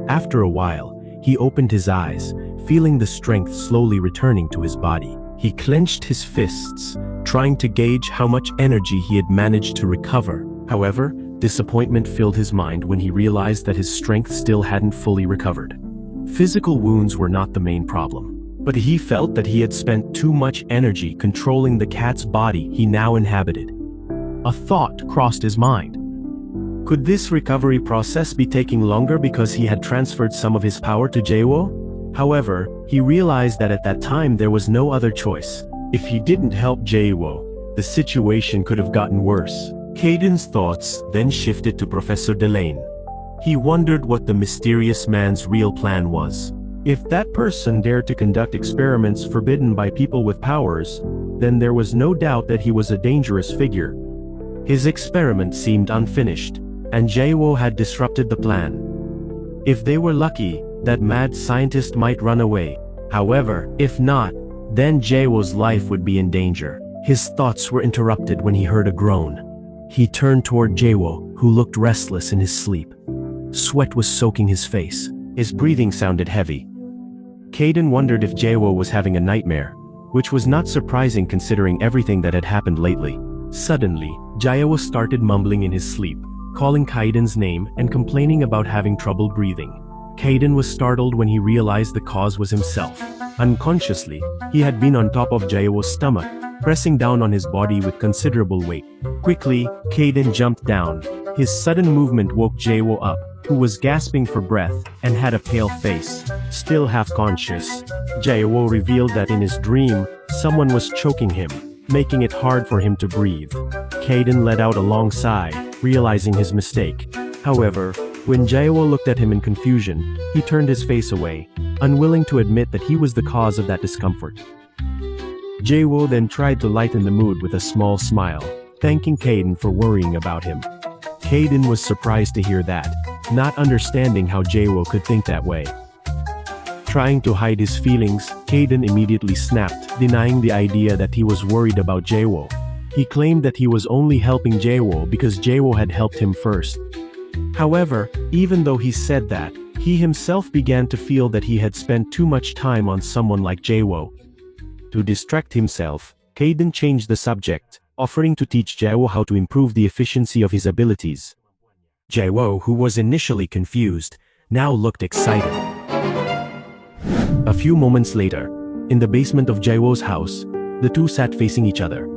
After a while, he opened his eyes, feeling the strength slowly returning to his body. He clenched his fists, trying to gauge how much energy he had managed to recover. However, disappointment filled his mind when he realized that his strength still hadn't fully recovered. Physical wounds were not the main problem, but he felt that he had spent too much energy controlling the cat's body he now inhabited. A thought crossed his mind. Could this recovery process be taking longer because he had transferred some of his power to Jaewo? However, he realized that at that time there was no other choice. If he didn't help Jaewo, the situation could have gotten worse. Caden's thoughts then shifted to Professor Delane. He wondered what the mysterious man's real plan was. If that person dared to conduct experiments forbidden by people with powers, then there was no doubt that he was a dangerous figure. His experiment seemed unfinished, and Jaewo had disrupted the plan. If they were lucky, that mad scientist might run away. However, if not, then Jaewo's life would be in danger. His thoughts were interrupted when he heard a groan. He turned toward Jaewo, who looked restless in his sleep. Sweat was soaking his face. His breathing sounded heavy. Caden wondered if Jaewo was having a nightmare, which was not surprising considering everything that had happened lately. Suddenly, Jaewo started mumbling in his sleep, calling Caden's name and complaining about having trouble breathing. Caden was startled when he realized the cause was himself. Unconsciously, he had been on top of Jaewo's stomach, pressing down on his body with considerable weight. Quickly, Caden jumped down. His sudden movement woke Jaewo up, who was gasping for breath and had a pale face. Still half conscious, Jaewo revealed that in his dream, someone was choking him, making it hard for him to breathe. Caden let out a long sigh, realizing his mistake. However, when Jaewo looked at him in confusion, he turned his face away, unwilling to admit that he was the cause of that discomfort. Jaewo then tried to lighten the mood with a small smile, thanking Caden for worrying about him. Caden was surprised to hear that, not understanding how Jaewo could think that way. Trying to hide his feelings, Caden immediately snapped, denying the idea that he was worried about Jaewo. He claimed that he was only helping Jaewo because Jaewo had helped him first. However, even though he said that, he himself began to feel that he had spent too much time on someone like Jaewo. To distract himself, Caden changed the subject, offering to teach Jaewo how to improve the efficiency of his abilities. Jaewo, who was initially confused, now looked excited. A few moments later, In the basement of Jaewo's house, the two sat facing each other.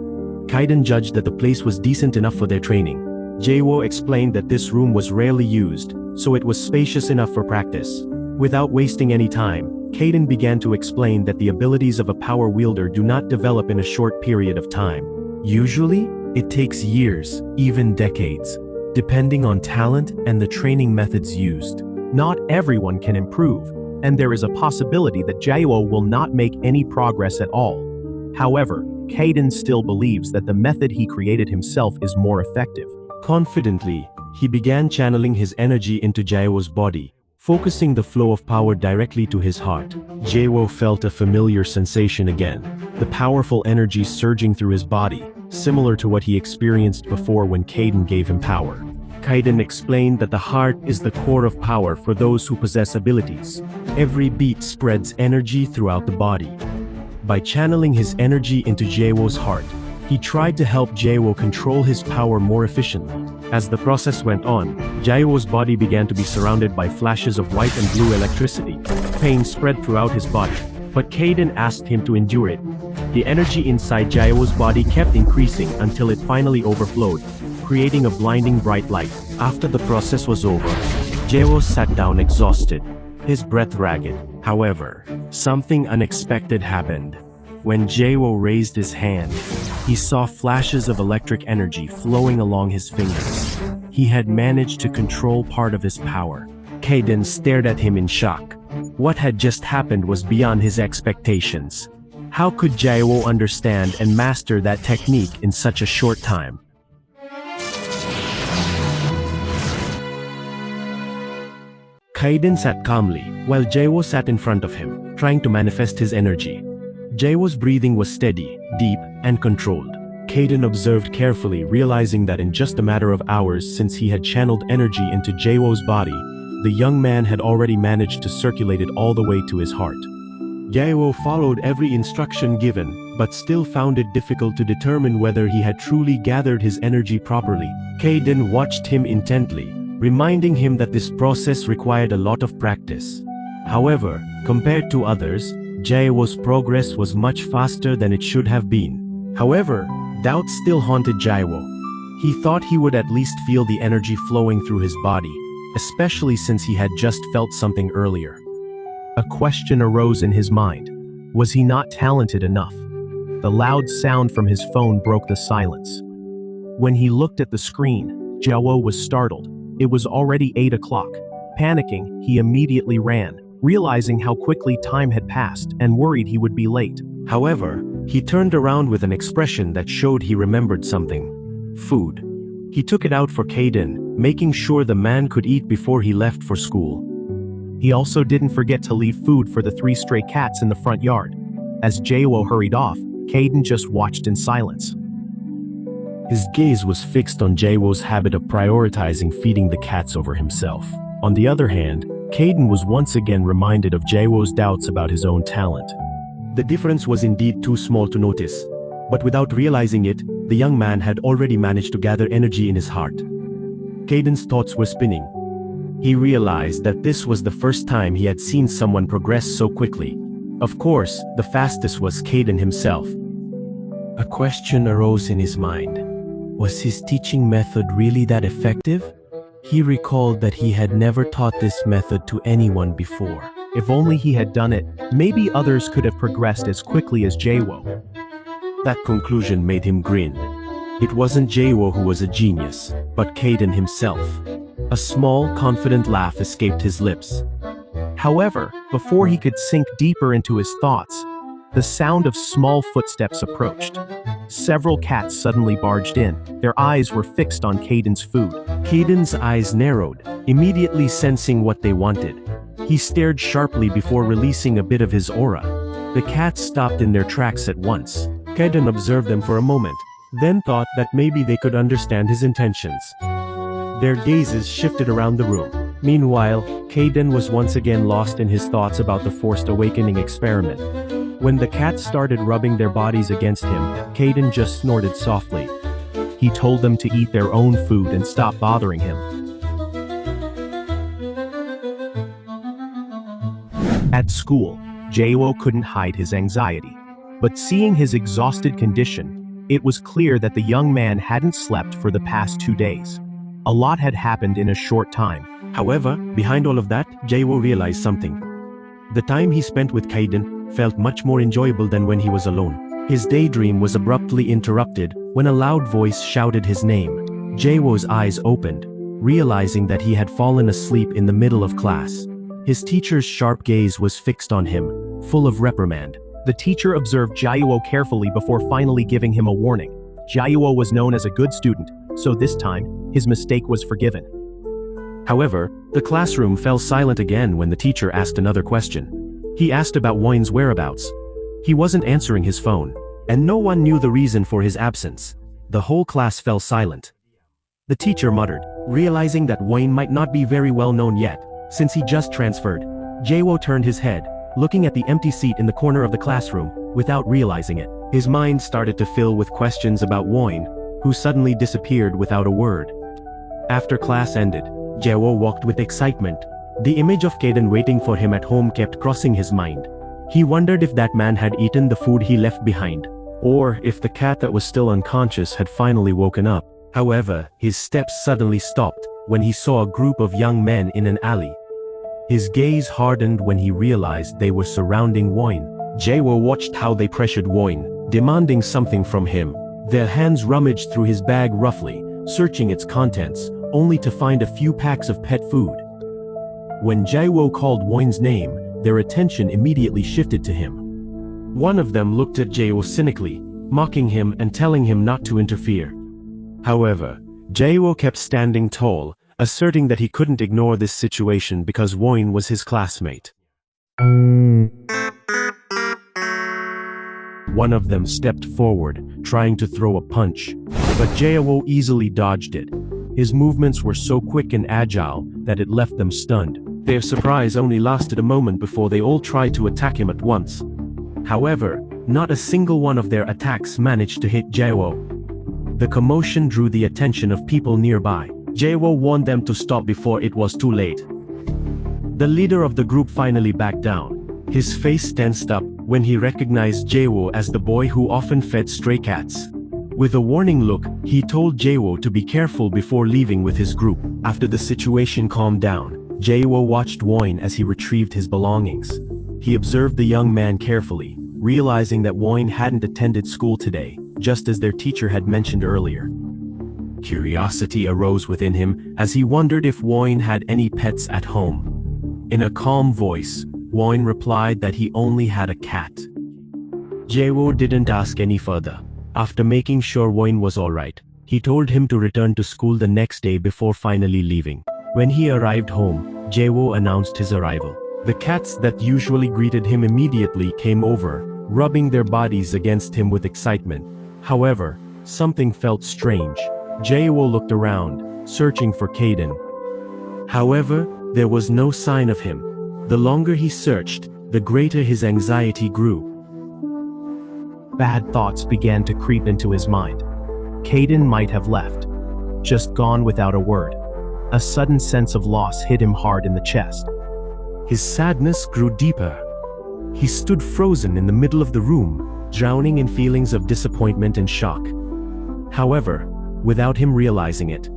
Kaiden judged that the place was decent enough for their training. Jaewo explained that this room was rarely used, so it was spacious enough for practice. Without wasting any time, Kaiden began to explain that the abilities of a power wielder do not develop in a short period of time. Usually, it takes years, even decades, depending on talent and the training methods used. Not everyone can improve, and there is a possibility that Jaewo will not make any progress at all. However, Kaiden still believes that the method he created himself is more effective. Confidently, he began channeling his energy into Jaewo's body, focusing the flow of power directly to his heart. Jaewo felt a familiar sensation again, the powerful energy surging through his body, similar to what he experienced before when Kaiden gave him power. Kaiden explained that the heart is the core of power for those who possess abilities. Every beat spreads energy throughout the body. By channeling his energy into Jaewo's heart, he tried to help Jaewo control his power more efficiently. As the process went on, Jaewo's body began to be surrounded by flashes of white and blue electricity. Pain spread throughout his body, but Kaiden asked him to endure it. The energy inside Jaewo's body kept increasing until it finally overflowed, creating a blinding bright light. After the process was over, Jaewo sat down exhausted, his breath ragged. However, something unexpected happened. When Jaewo raised his hand, he saw flashes of electric energy flowing along his fingers. He had managed to control part of his power. Kaiden stared at him in shock. What had just happened was beyond his expectations. How could Jaewo understand and master that technique in such a short time? Kaiden sat calmly, while Jaewo sat in front of him, trying to manifest his energy. Jaewo's breathing was steady, deep, and controlled. Kaiden observed carefully, realizing that in just a matter of hours since he had channeled energy into Jaewo's body, the young man had already managed to circulate it all the way to his heart. Jaewo followed every instruction given, but still found it difficult to determine whether he had truly gathered his energy properly. Kaiden watched him intently, reminding him that this process required a lot of practice. However, compared to others, Jaewo's progress was much faster than it should have been. However, doubt still haunted Jaewo. He thought he would at least feel the energy flowing through his body, especially since he had just felt something earlier. A question arose in his mind. Was he not talented enough? The loud sound from his phone broke the silence. When he looked at the screen, Jaewo was startled. It was already 8 o'clock. Panicking, he immediately ran, realizing how quickly time had passed and worried he would be late. However, he turned around with an expression that showed he remembered something. Food. He took it out for Kaiden, making sure the man could eat before he left for school. He also didn't forget to leave food for the 3 stray cats in the front yard. As Jaewo hurried off, Kaiden just watched in silence. His gaze was fixed on Jaewo's habit of prioritizing feeding the cats over himself. On the other hand, Kaiden was once again reminded of Jaewo's doubts about his own talent. The difference was indeed too small to notice, but without realizing it, the young man had already managed to gather energy in his heart. Kaiden's thoughts were spinning. He realized that this was the first time he had seen someone progress so quickly. Of course, the fastest was Kaiden himself. A question arose in his mind. Was his teaching method really that effective? He recalled that he had never taught this method to anyone before. If only he had done it, maybe others could have progressed as quickly as Jaewo. That conclusion made him grin. It wasn't Jaewo who was a genius, but Kaiden himself. A small, confident laugh escaped his lips. However, before he could sink deeper into his thoughts, the sound of small footsteps approached. Several cats suddenly barged in. Their eyes were fixed on Kaiden's food. Kaiden's eyes narrowed, immediately sensing what they wanted. He stared sharply before releasing a bit of his aura. The cats stopped in their tracks at once. Kaiden observed them for a moment, then thought that maybe they could understand his intentions. Their gazes shifted around the room. Meanwhile, Kaiden was once again lost in his thoughts about the forced awakening experiment. When the cats started rubbing their bodies against him, Kaiden just snorted softly. He told them to eat their own food and stop bothering him. At school, Jaewo couldn't hide his anxiety. But seeing his exhausted condition, it was clear that the young man hadn't slept for the past 2 days. A lot had happened in a short time. However, behind all of that, Jaewo realized something. The time he spent with Kaiden felt much more enjoyable than when he was alone. His daydream was abruptly interrupted when a loud voice shouted his name. Jaewo's eyes opened, realizing that he had fallen asleep in the middle of class. His teacher's sharp gaze was fixed on him, full of reprimand. The teacher observed Jaewo carefully before finally giving him a warning. Jaewo was known as a good student, so this time, his mistake was forgiven. However, the classroom fell silent again when the teacher asked another question. He asked about Woin's whereabouts. He wasn't answering his phone, and no one knew the reason for his absence. The whole class fell silent. The teacher muttered, realizing that Woin might not be very well known yet, since he just transferred. Jaewo turned his head, looking at the empty seat in the corner of the classroom, without realizing it. His mind started to fill with questions about Woin, who suddenly disappeared without a word. After class ended, Jaewo walked with excitement. The image of Kaiden waiting for him at home kept crossing his mind. He wondered if that man had eaten the food he left behind, or if the cat that was still unconscious had finally woken up. However, his steps suddenly stopped when he saw a group of young men in an alley. His gaze hardened when he realized they were surrounding Woin. Jaewo watched how they pressured Woin, demanding something from him. Their hands rummaged through his bag roughly, searching its contents, only to find a few packs of pet food. When Jaewo called Woin's name, their attention immediately shifted to him. One of them looked at Jaewo cynically, mocking him and telling him not to interfere. However, Jaewo kept standing tall, asserting that he couldn't ignore this situation because Woin was his classmate. One of them stepped forward, trying to throw a punch, but Jaewo easily dodged it. His movements were so quick and agile that it left them stunned. Their surprise only lasted a moment before they all tried to attack him at once. However, not a single one of their attacks managed to hit Jaewo. The commotion drew the attention of people nearby. Jaewo warned them to stop before it was too late. The leader of the group finally backed down. His face tensed up when he recognized Jaewo as the boy who often fed stray cats. With a warning look, he told Jaewo to be careful before leaving with his group. After the situation calmed down, Jaewo watched Woin as he retrieved his belongings. He observed the young man carefully, realizing that Woin hadn't attended school today, just as their teacher had mentioned earlier. Curiosity arose within him as he wondered if Woin had any pets at home. In a calm voice, Woin replied that he only had a cat. Jaewo didn't ask any further. After making sure Woin was alright, he told him to return to school the next day before finally leaving. When he arrived home, Jaewo announced his arrival. The cats that usually greeted him immediately came over, rubbing their bodies against him with excitement. However, something felt strange. Jaewo looked around, searching for Kaiden. However, there was no sign of him. The longer he searched, the greater his anxiety grew. Bad thoughts began to creep into his mind. Kaiden might have left, just gone without a word. A sudden sense of loss hit him hard in the chest. His sadness grew deeper. He stood frozen in the middle of the room, drowning in feelings of disappointment and shock. However, without him realizing it,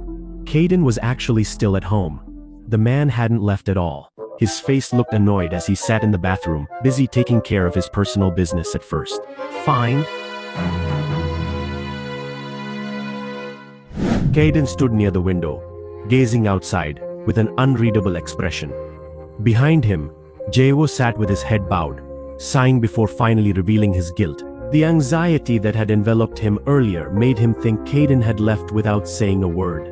Kaiden was actually still at home. The man hadn't left at all. His face looked annoyed as he sat in the bathroom, busy taking care of his personal business at first. Fine. Kaiden stood near the window, gazing outside with an unreadable expression. Behind him, Jaewo sat with his head bowed, sighing before finally revealing his guilt. The anxiety that had enveloped him earlier made him think Kaiden had left without saying a word.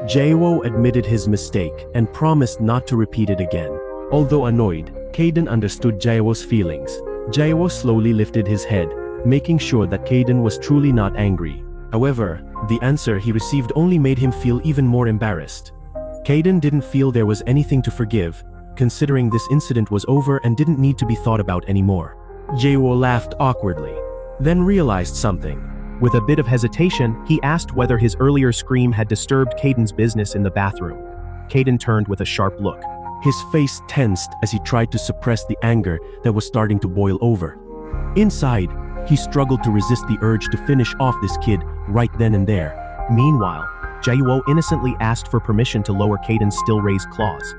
Jaewo admitted his mistake and promised not to repeat it again. Although annoyed, Kaiden understood Jaewo's feelings. Jaewo slowly lifted his head, making sure that Kaiden was truly not angry. However, the answer he received only made him feel even more embarrassed. Kaiden didn't feel there was anything to forgive, considering this incident was over and didn't need to be thought about anymore. Jaewo laughed awkwardly, then realized something. With a bit of hesitation, he asked whether his earlier scream had disturbed Kaiden's business in the bathroom. Kaiden turned with a sharp look. His face tensed as he tried to suppress the anger that was starting to boil over. Inside, he struggled to resist the urge to finish off this kid right then and there. Meanwhile, Jae-woo innocently asked for permission to lower Caden's still-raised claws.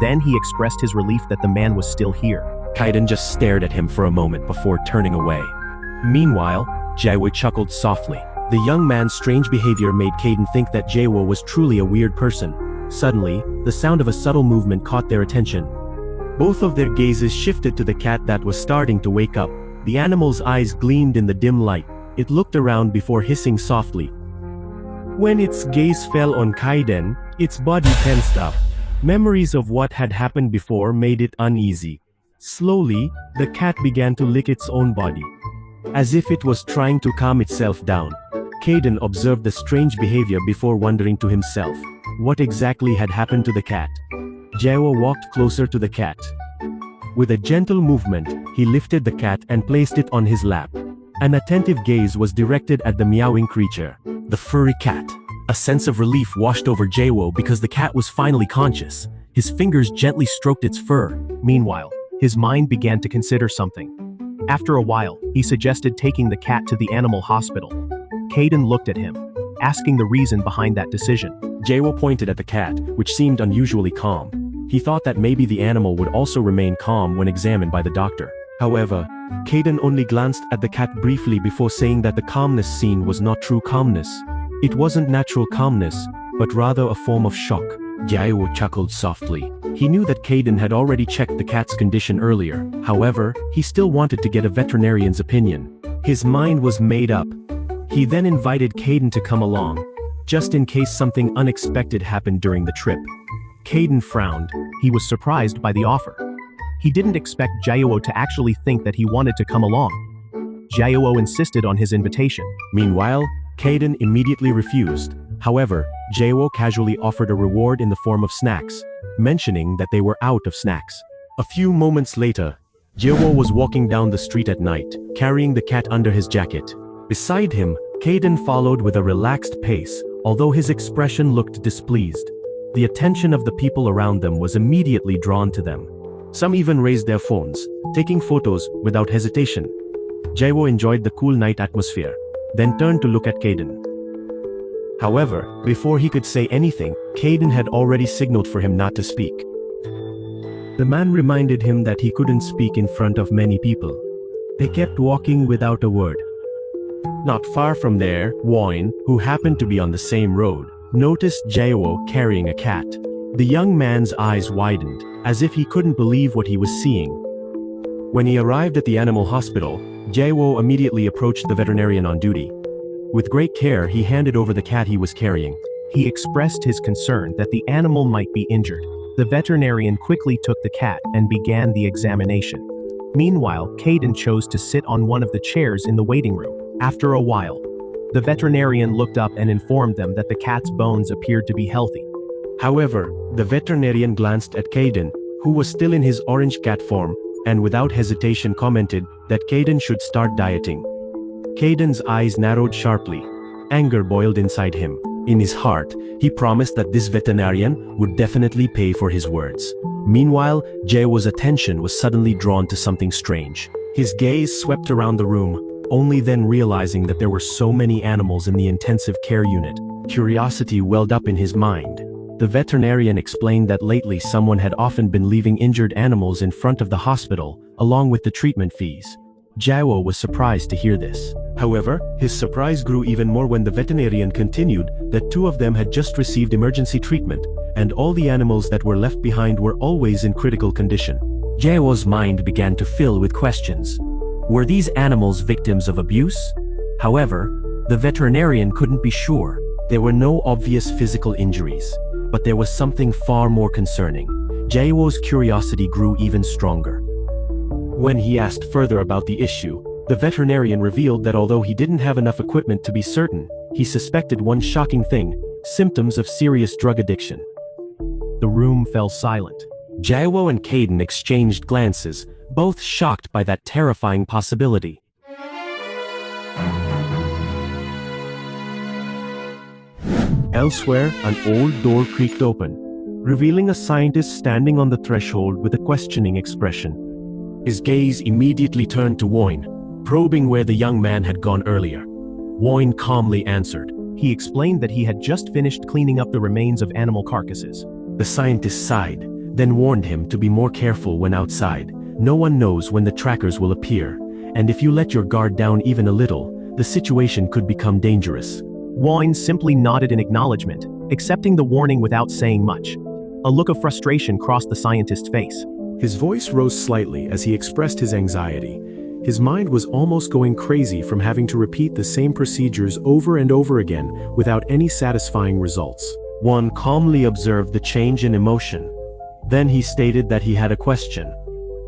Then he expressed his relief that the man was still here. Kaiden just stared at him for a moment before turning away. Meanwhile, Jae-woo chuckled softly. The young man's strange behavior made Caden think that Jae-woo was truly a weird person. Suddenly, the sound of a subtle movement caught their attention. Both of their gazes shifted to the cat that was starting to wake up. The animal's eyes gleamed in the dim light. It looked around before hissing softly. When its gaze fell on Kaiden, its body tensed up. Memories of what had happened before made it uneasy. Slowly, the cat began to lick its own body, as if it was trying to calm itself down. Caden observed the strange behavior before wondering to himself what exactly had happened to the cat. Jae-woo walked closer to the cat. With a gentle movement, he lifted the cat and placed it on his lap. An attentive gaze was directed at the meowing creature, the furry cat. A sense of relief washed over Jae-woo because the cat was finally conscious. His fingers gently stroked its fur. Meanwhile, his mind began to consider something. After a while, he suggested taking the cat to the animal hospital. Caden looked at him, asking the reason behind that decision. Jae-woo pointed at the cat, which seemed unusually calm. He thought that maybe the animal would also remain calm when examined by the doctor. However, Caden only glanced at the cat briefly before saying that the calmness seen was not true calmness. It wasn't natural calmness, but rather a form of shock. Jae-woo chuckled softly. He knew that Caden had already checked the cat's condition earlier. However, he still wanted to get a veterinarian's opinion. His mind was made up. He then invited Caden to come along, just in case something unexpected happened during the trip. Caden frowned. He was surprised by the offer. He didn't expect Jae-woo to actually think that he wanted to come along. Jae-woo insisted on his invitation. Meanwhile, Caden immediately refused. However, Jae-woo casually offered a reward in the form of snacks, mentioning that they were out of snacks. A few moments later, Jae-woo was walking down the street at night, carrying the cat under his jacket. Beside him, Caden followed with a relaxed pace, although his expression looked displeased. The attention of the people around them was immediately drawn to them. Some even raised their phones, taking photos without hesitation. Jae-woo enjoyed the cool night atmosphere, then turned to look at Caden. However, before he could say anything, Caden had already signaled for him not to speak. The man reminded him that he couldn't speak in front of many people. They kept walking without a word. Not far from there, Woin, who happened to be on the same road, noticed Jae-woo carrying a cat. The young man's eyes widened, as if he couldn't believe what he was seeing. When he arrived at the animal hospital, Jae-woo immediately approached the veterinarian on duty. With great care, he handed over the cat he was carrying. He expressed his concern that the animal might be injured. The veterinarian quickly took the cat and began the examination. Meanwhile, Caden chose to sit on one of the chairs in the waiting room. After a while, the veterinarian looked up and informed them that the cat's bones appeared to be healthy. However, the veterinarian glanced at Caden, who was still in his orange cat form, and without hesitation commented that Caden should start dieting. Caden's eyes narrowed sharply. Anger boiled inside him. In his heart, he promised that this veterinarian would definitely pay for his words. Meanwhile, Jae-woo's attention was suddenly drawn to something strange. His gaze swept around the room, only then realizing that there were so many animals in the intensive care unit. Curiosity welled up in his mind. The veterinarian explained that lately someone had often been leaving injured animals in front of the hospital, along with the treatment fees. Jae-woo was surprised to hear this. However, his surprise grew even more when the veterinarian continued that two of them had just received emergency treatment, and all the animals that were left behind were always in critical condition. Jae-woo's mind began to fill with questions. Were these animals victims of abuse? However, the veterinarian couldn't be sure. There were no obvious physical injuries, but there was something far more concerning. Jae-woo's curiosity grew even stronger. When he asked further about the issue, the veterinarian revealed that although he didn't have enough equipment to be certain, he suspected one shocking thing: symptoms of serious drug addiction. The room fell silent. Jae-woo and Caden exchanged glances, both shocked by that terrifying possibility. Elsewhere, an old door creaked open. revealing a scientist standing on the threshold with a questioning expression. His gaze immediately turned to Woin, probing where the young man had gone earlier. Woin calmly answered. He explained that he had just finished cleaning up the remains of animal carcasses. The scientist sighed, then warned him to be more careful when outside. No one knows when the trackers will appear, and if you let your guard down even a little, the situation could become dangerous. Woin simply nodded in acknowledgement, accepting the warning without saying much. A look of frustration crossed the scientist's face. His voice rose slightly as he expressed his anxiety. His mind was almost going crazy from having to repeat the same procedures over and over again without any satisfying results. One calmly observed the change in emotion. Then he stated that he had a question.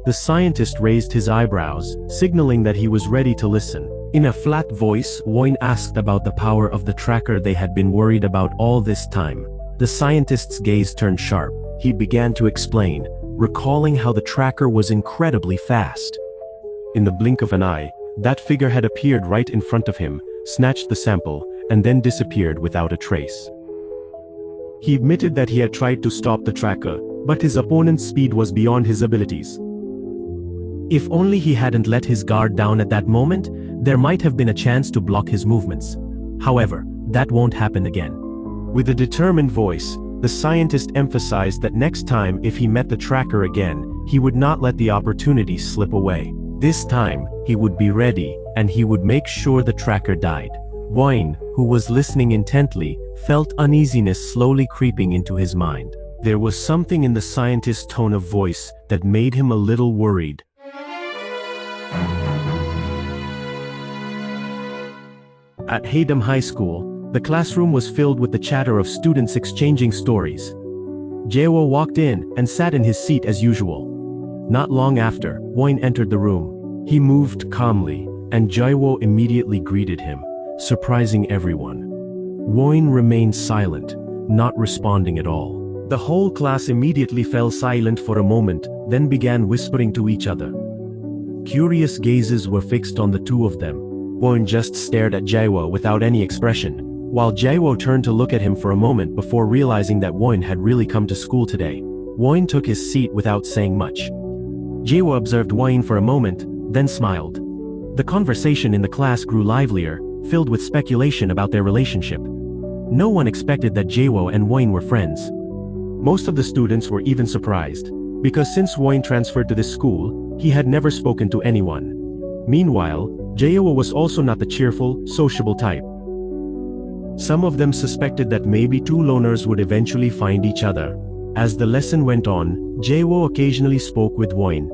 The scientist raised his eyebrows, signaling that he was ready to listen. In a flat voice, Woin asked about the power of the tracker they had been worried about all this time. The scientist's gaze turned sharp. He began to explain, recalling how the tracker was incredibly fast. In the blink of an eye, that figure had appeared right in front of him, snatched the sample, and then disappeared without a trace. He admitted that he had tried to stop the tracker, but his opponent's speed was beyond his abilities. If only he hadn't let his guard down at that moment, there might have been a chance to block his movements. However, that won't happen again. With a determined voice, the scientist emphasized that next time if he met the tracker again, he would not let the opportunity slip away. This time, he would be ready, and he would make sure the tracker died. Woin, who was listening intently, felt uneasiness slowly creeping into his mind. There was something in the scientist's tone of voice that made him a little worried. At Haydam High School, the classroom was filled with the chatter of students exchanging stories. Jaewo walked in and sat in his seat as usual. Not long after, Woin entered the room. He moved calmly, and Jaewo immediately greeted him, surprising everyone. Woin remained silent, not responding at all. The whole class immediately fell silent for a moment, then began whispering to each other. Curious gazes were fixed on the two of them. Woin just stared at Jaewo without any expression, while Jaewo turned to look at him for a moment before realizing that Woin had really come to school today. Woin took his seat without saying much. Jaewo observed Woin for a moment, then smiled. The conversation in the class grew livelier, filled with speculation about their relationship. No one expected that Jaewo and Woin were friends. Most of the students were even surprised, because since Woin transferred to this school, he had never spoken to anyone. Meanwhile, Jaewo was also not the cheerful, sociable type. Some of them suspected that maybe two loners would eventually find each other. As the lesson went on, Jaewo occasionally spoke with Woin.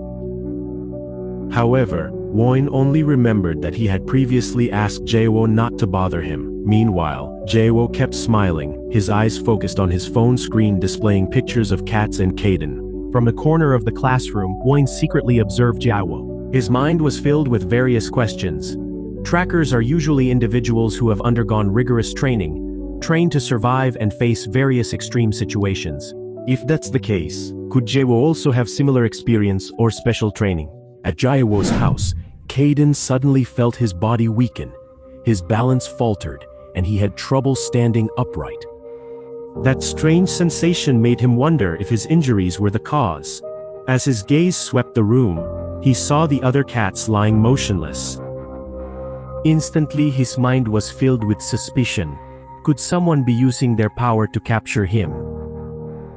However, Woin only remembered that he had previously asked Jaewo not to bother him. Meanwhile, Jaewo kept smiling, his eyes focused on his phone screen displaying pictures of cats and Kaden. From the corner of the classroom, Woin secretly observed Jaewo. His mind was filled with various questions. Trackers are usually individuals who have undergone rigorous training, trained to survive and face various extreme situations. If that's the case, could Jaewo also have similar experience or special training? At Jaewo's house, Kaden suddenly felt his body weaken. His balance faltered, and he had trouble standing upright. That strange sensation made him wonder if his injuries were the cause. As his gaze swept the room, he saw the other cats lying motionless. Instantly, his mind was filled with suspicion. Could someone be using their power to capture him?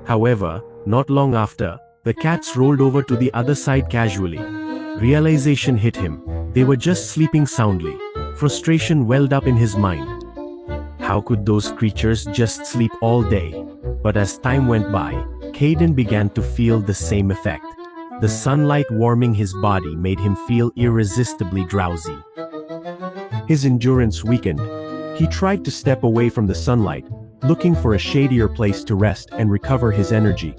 However, not long after, the cats rolled over to the other side casually. Realization hit him. They were just sleeping soundly. Frustration welled up in his mind. How could those creatures just sleep all day? But as time went by, Kaden began to feel the same effect. The sunlight warming his body made him feel irresistibly drowsy. His endurance weakened. He tried to step away from the sunlight, looking for a shadier place to rest and recover his energy.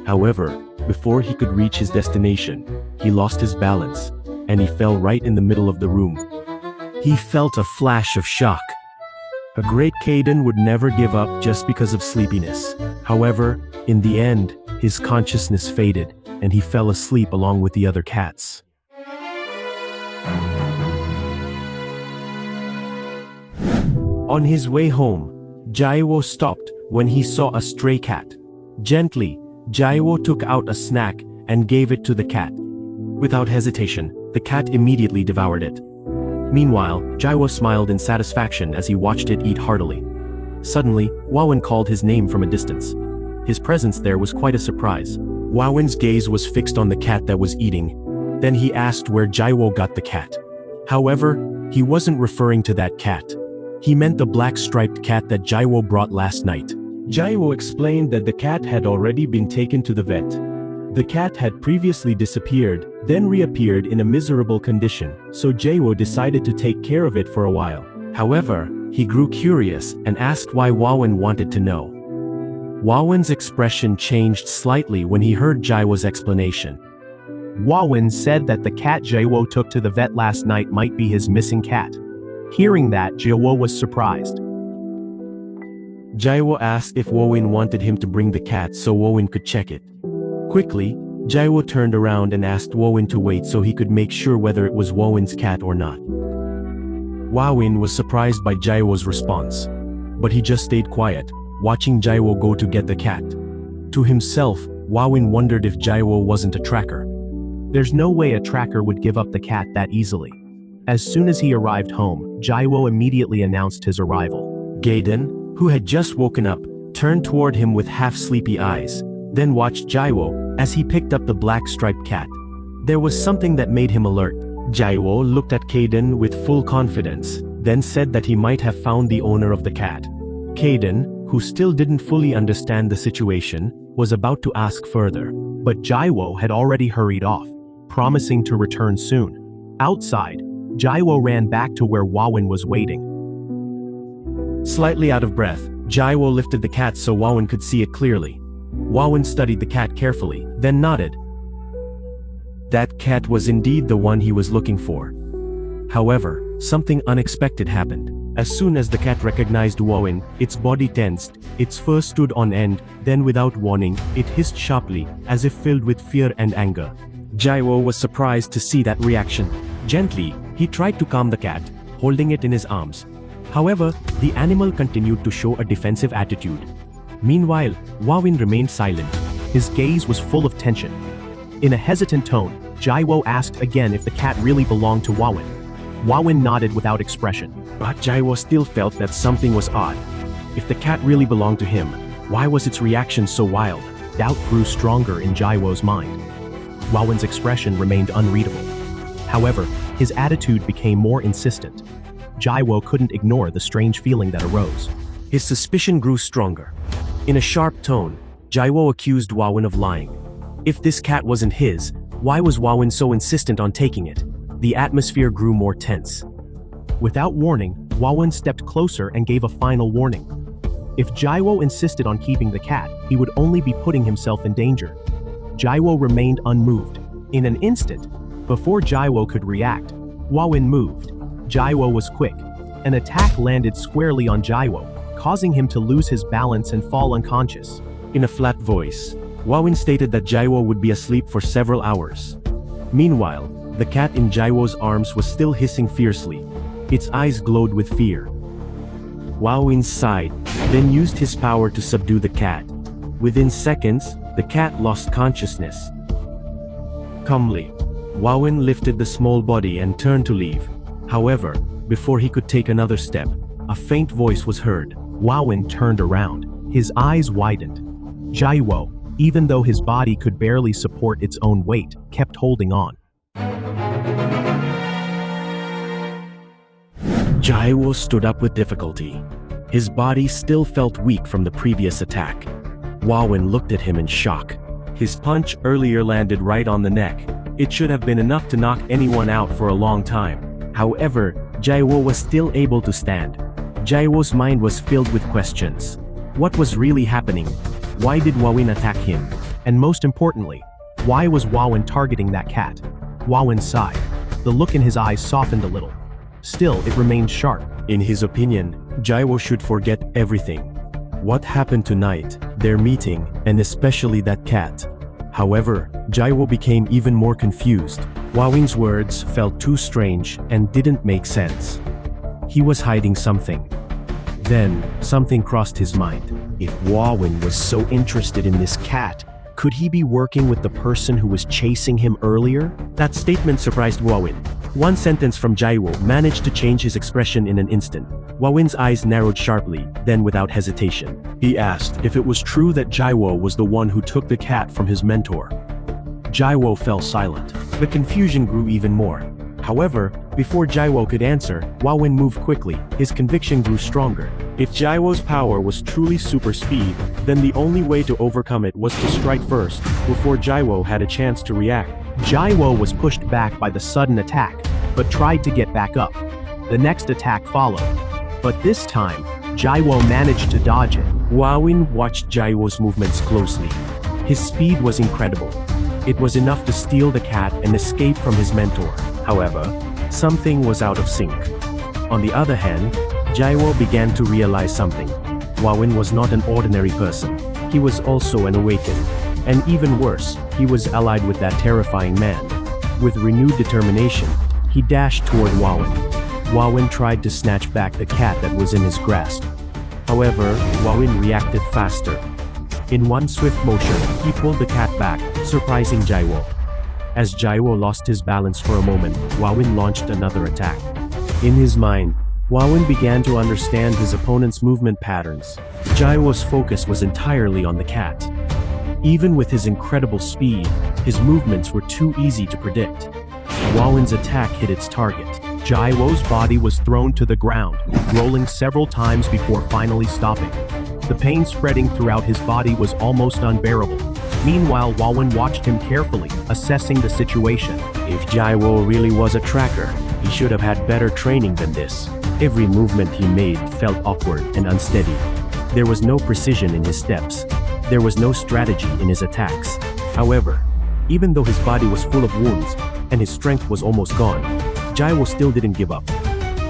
However, before he could reach his destination, he lost his balance, and he fell right in the middle of the room. He felt a flash of shock. A great Kaden would never give up just because of sleepiness. However, in the end, his consciousness faded, and he fell asleep along with the other cats. On his way home, Jaewo stopped when he saw a stray cat. Gently, Jaiwo took out a snack and gave it to the cat. Without hesitation, the cat immediately devoured it. Meanwhile, Jaiwo smiled in satisfaction as he watched it eat heartily. Suddenly, Wawin called his name from a distance. His presence there was quite a surprise. Wawin's gaze was fixed on the cat that was eating. Then he asked where Jaiwo got the cat. However, he wasn't referring to that cat. He meant the black-striped cat that Jaiwo brought last night. Jaiwo explained that the cat had already been taken to the vet. The cat had previously disappeared, then reappeared in a miserable condition, so Jaiwo decided to take care of it for a while. However, he grew curious and asked why Wawin wanted to know. Wawin's expression changed slightly when he heard Jaiwo's explanation. Wawin said that the cat Jaiwo took to the vet last night might be his missing cat. Hearing that, Jaiwo was surprised. Jaiwo asked if Wawin wanted him to bring the cat so Wawin could check it. Quickly, Jaiwo turned around and asked Wawin to wait so he could make sure whether it was Wawin's cat or not. Wawin was surprised by Jaiwo's response, but he just stayed quiet, watching Jaiwo go to get the cat. To himself, Wawin wondered if Jaiwo wasn't a tracker. There's no way a tracker would give up the cat that easily. As soon as he arrived home, Jaiwo immediately announced his arrival. Gaiden, who had just woken up, turned toward him with half-sleepy eyes, then watched Jaiwo as he picked up the black-striped cat. There was something that made him alert. Jaiwo looked at Gaiden with full confidence, then said that he might have found the owner of the cat. Gaiden, who still didn't fully understand the situation, was about to ask further, but Jaiwo had already hurried off, promising to return soon. Outside, Jaiwo ran back to where Wawin was waiting. Slightly out of breath, Jaiwo lifted the cat so Wawin could see it clearly. Wawin studied the cat carefully, then nodded. That cat was indeed the one he was looking for. However, something unexpected happened. As soon as the cat recognized Wawin, its body tensed, its fur stood on end, then without warning, it hissed sharply, as if filled with fear and anger. Jaiwo was surprised to see that reaction. Gently, he tried to calm the cat, holding it in his arms. However, the animal continued to show a defensive attitude. Meanwhile, Wawin remained silent. His gaze was full of tension. In a hesitant tone, Jaiwo asked again if the cat really belonged to Wawin. Wawin nodded without expression. But Jaiwo still felt that something was odd. If the cat really belonged to him, why was its reaction so wild? Doubt grew stronger in Jaiwo's mind. Wawin's expression remained unreadable. However, his attitude became more insistent. Jaiwo couldn't ignore the strange feeling that arose. His suspicion grew stronger. In a sharp tone, Jaiwo accused Wawin of lying. If this cat wasn't his, why was Wawin so insistent on taking it? The atmosphere grew more tense. Without warning, Wawin stepped closer and gave a final warning. If Jaiwo insisted on keeping the cat, he would only be putting himself in danger. Jaiwo remained unmoved. In an instant, before Jaiwo could react, Wawin moved. Jaiwo was quick. An attack landed squarely on Jaiwo, causing him to lose his balance and fall unconscious. In a flat voice, Wawin stated that Jaiwo would be asleep for several hours. Meanwhile, the cat in Jaiwo's arms was still hissing fiercely. Its eyes glowed with fear. Wawin sighed, then used his power to subdue the cat. Within seconds, the cat lost consciousness. Calmly, Wawin lifted the small body and turned to leave. However, before he could take another step, a faint voice was heard. Wawin turned around. His eyes widened. Jaiwo, even though his body could barely support its own weight, kept holding on. Jaiwo stood up with difficulty. His body still felt weak from the previous attack. Wawin looked at him in shock. His punch earlier landed right on the neck. It should have been enough to knock anyone out for a long time. However, Jaiwo was still able to stand. Jaiwo's mind was filled with questions. What was really happening? Why did Wawin attack him? And most importantly, why was Wawin targeting that cat? Wawin sighed. The look in his eyes softened a little. Still, it remained sharp. In his opinion, Jaiwo should forget everything. What happened tonight, their meeting, and especially that cat. However, Jaiwo became even more confused. Wawin's words felt too strange and didn't make sense. He was hiding something. Then, something crossed his mind. If Wawin was so interested in this cat, could he be working with the person who was chasing him earlier? That statement surprised Wawin. One sentence from Jaiwo managed to change his expression in an instant. Wawin's eyes narrowed sharply, then without hesitation. He asked if it was true that Jaiwo was the one who took the cat from his mentor. Jaiwo fell silent. The confusion grew even more. However, before Jaiwo could answer, Wawin moved quickly. His conviction grew stronger. If Jaiwo's power was truly super speed, then the only way to overcome it was to strike first, before Jaiwo had a chance to react. Jaiwo was pushed back by the sudden attack, but tried to get back up. The next attack followed. But this time, Jaiwo managed to dodge it. Wawin watched Jaiwo's movements closely. His speed was incredible. It was enough to steal the cat and escape from his mentor. However, something was out of sync. On the other hand, Jaiwo began to realize something. Wawin was not an ordinary person. He was also an awakened. And even worse, he was allied with that terrifying man. With renewed determination, he dashed toward Wawin. Wawin tried to snatch back the cat that was in his grasp. However, Wawin reacted faster. In one swift motion, he pulled the cat back, surprising Jaiwo. As Jaiwo lost his balance for a moment, Wawin launched another attack. In his mind, Wawin began to understand his opponent's movement patterns. Jaiwo's focus was entirely on the cat. Even with his incredible speed, his movements were too easy to predict. Wawin's attack hit its target. Jaiwo's body was thrown to the ground, rolling several times before finally stopping. The pain spreading throughout his body was almost unbearable. Meanwhile, Wawin watched him carefully, assessing the situation. If Jaiwo really was a tracker, he should have had better training than this. Every movement he made felt awkward and unsteady. There was no precision in his steps. There was no strategy in his attacks. However, even though his body was full of wounds and his strength was almost gone, Jaiwo still didn't give up.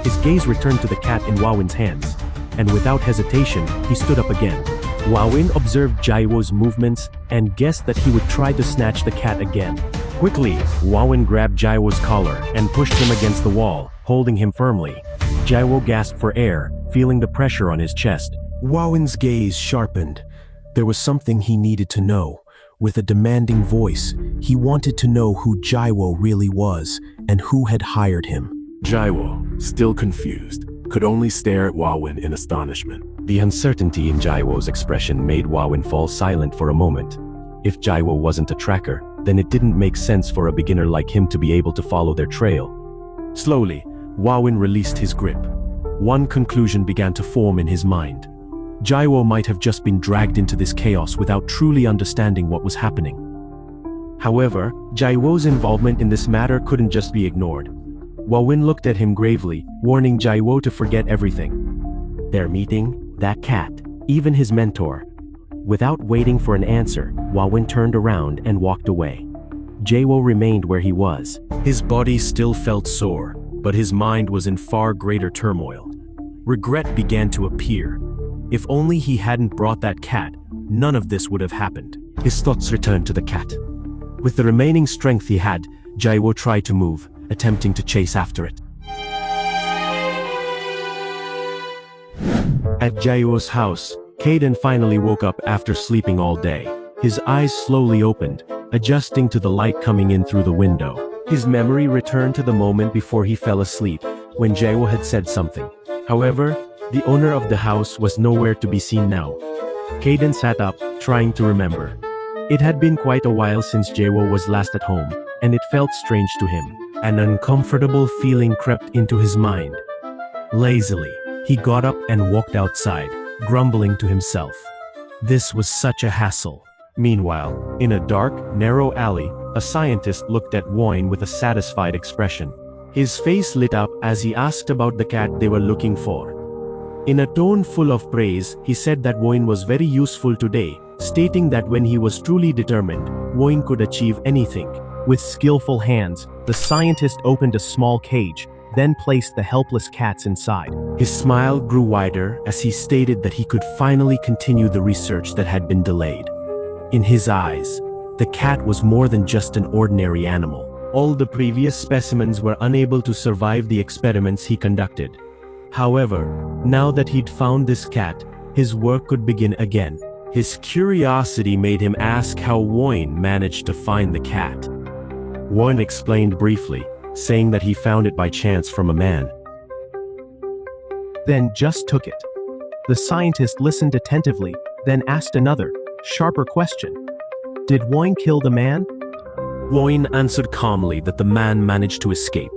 His gaze returned to the cat in Wawin's hands, and without hesitation, he stood up again. Wawin observed Jaiwo's movements and guessed that he would try to snatch the cat again. Quickly, Wawin grabbed Jaiwo's collar and pushed him against the wall, holding him firmly. Jaiwo gasped for air, feeling the pressure on his chest. Wawin's gaze sharpened. There was something he needed to know. With a demanding voice, he wanted to know who Jaiwo really was and who had hired him. Jaiwo, still confused, could only stare at Wawin in astonishment. The uncertainty in Jaiwo's expression made Wawin fall silent for a moment. If Jaiwo wasn't a tracker, then it didn't make sense for a beginner like him to be able to follow their trail. Slowly, Wawin released his grip. One conclusion began to form in his mind. Jaiwo might have just been dragged into this chaos without truly understanding what was happening. However, Jaiwo's involvement in this matter couldn't just be ignored. Wawin looked at him gravely, warning Jaiwo to forget everything. Their meeting, that cat, even his mentor. Without waiting for an answer, Wawin turned around and walked away. Jaiwo remained where he was. His body still felt sore, but his mind was in far greater turmoil. Regret began to appear. If only he hadn't brought that cat, none of this would have happened. His thoughts returned to the cat. With the remaining strength he had, Jaiwo tried to move, attempting to chase after it. At Jaiwo's house, Kaden finally woke up after sleeping all day. His eyes slowly opened, adjusting to the light coming in through the window. His memory returned to the moment before he fell asleep, when Jaiwo had said something. However, the owner of the house was nowhere to be seen now. Kaden sat up, trying to remember. It had been quite a while since Jaiwo was last at home, and it felt strange to him. An uncomfortable feeling crept into his mind. Lazily, he got up and walked outside, grumbling to himself. This was such a hassle. Meanwhile, in a dark, narrow alley, a scientist looked at Wayne with a satisfied expression. His face lit up as he asked about the cat they were looking for. In a tone full of praise, he said that Wayne was very useful today, stating that when he was truly determined, Wayne could achieve anything. With skillful hands, the scientist opened a small cage, then placed the helpless cats inside. His smile grew wider as he stated that he could finally continue the research that had been delayed. In his eyes, the cat was more than just an ordinary animal. All the previous specimens were unable to survive the experiments he conducted. However, now that he'd found this cat, his work could begin again. His curiosity made him ask how Wayne managed to find the cat. Wayne explained briefly, saying that he found it by chance from a man. Then just took it. The scientist listened attentively, then asked another, sharper question. Did Wayne kill the man? Wayne answered calmly that the man managed to escape.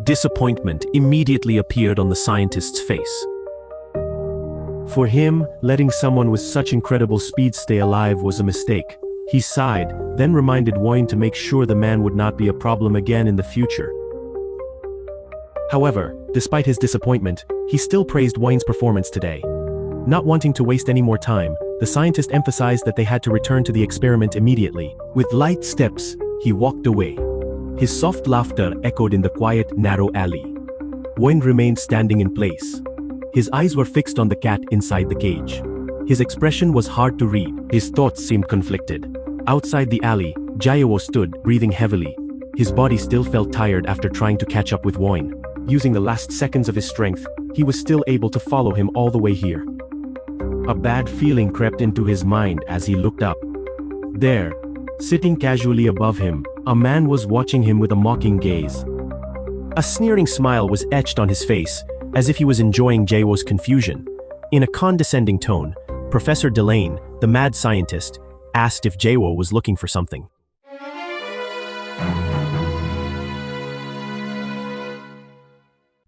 Disappointment immediately appeared on the scientist's face. For him, letting someone with such incredible speed stay alive was a mistake. He sighed, then reminded Wayne to make sure the man would not be a problem again in the future. However, despite his disappointment, he still praised Wayne's performance today. Not wanting to waste any more time, the scientist emphasized that they had to return to the experiment immediately. With light steps, he walked away. His soft laughter echoed in the quiet, narrow alley. Wayne remained standing in place. His eyes were fixed on the cat inside the cage. His expression was hard to read. His thoughts seemed conflicted. Outside the alley, Jaewo stood, breathing heavily. His body still felt tired after trying to catch up with Wayne. Using the last seconds of his strength, he was still able to follow him all the way here. A bad feeling crept into his mind as he looked up. There, sitting casually above him, a man was watching him with a mocking gaze. A sneering smile was etched on his face, as if he was enjoying Jaewo's confusion. In a condescending tone, Professor Delane, the mad scientist, asked if Jaewo was looking for something.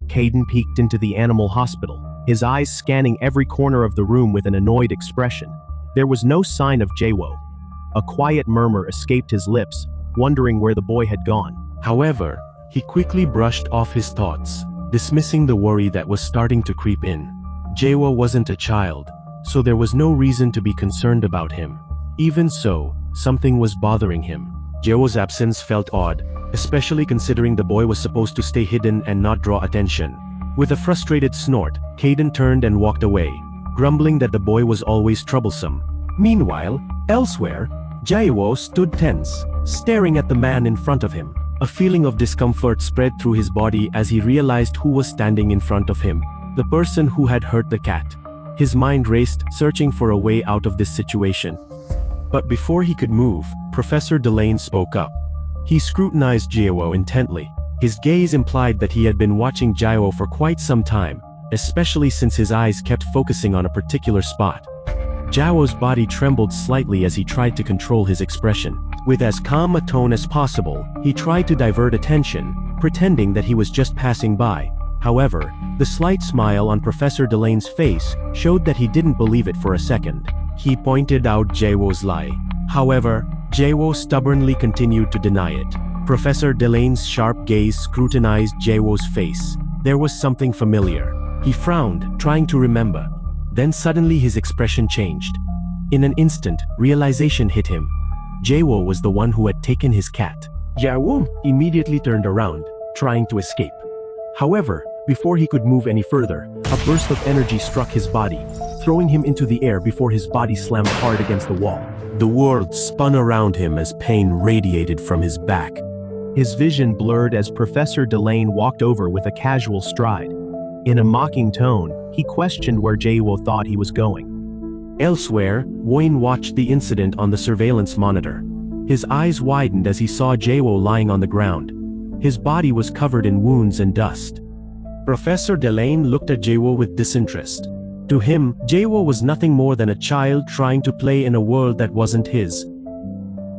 Caden peeked into the animal hospital, his eyes scanning every corner of the room with an annoyed expression. There was no sign of Jaewo. A quiet murmur escaped his lips, wondering where the boy had gone. However, he quickly brushed off his thoughts, dismissing the worry that was starting to creep in. Jaewo wasn't a child, so there was no reason to be concerned about him. Even so, something was bothering him. Jaewo's absence felt odd, especially considering the boy was supposed to stay hidden and not draw attention. With a frustrated snort, Caden turned and walked away, grumbling that the boy was always troublesome. Meanwhile, elsewhere, Jaewo stood tense, staring at the man in front of him. A feeling of discomfort spread through his body as he realized who was standing in front of him, the person who had hurt the cat. His mind raced, searching for a way out of this situation. But before he could move, Professor Delane spoke up. He scrutinized Jaewo intently. His gaze implied that he had been watching Jaewo for quite some time, especially since his eyes kept focusing on a particular spot. Jaewo's body trembled slightly as he tried to control his expression. With as calm a tone as possible, he tried to divert attention, pretending that he was just passing by. However, the slight smile on Professor Delane's face showed that he didn't believe it for a second. He pointed out Jaewo's lie. However, Jaewo stubbornly continued to deny it. Professor Delane's sharp gaze scrutinized Jaewo's face. There was something familiar. He frowned, trying to remember. Then suddenly his expression changed. In an instant, realization hit him. Jaewo was the one who had taken his cat. Jaewo immediately turned around, trying to escape. However, before he could move any further, a burst of energy struck his body, throwing him into the air before his body slammed hard against the wall. The world spun around him as pain radiated from his back. His vision blurred as Professor Delane walked over with a casual stride. In a mocking tone, he questioned where Jaewo thought he was going. Elsewhere, Wayne watched the incident on the surveillance monitor. His eyes widened as he saw Jaewo lying on the ground. His body was covered in wounds and dust. Professor Delane looked at Jaewo with disinterest. To him, Jaewo was nothing more than a child trying to play in a world that wasn't his.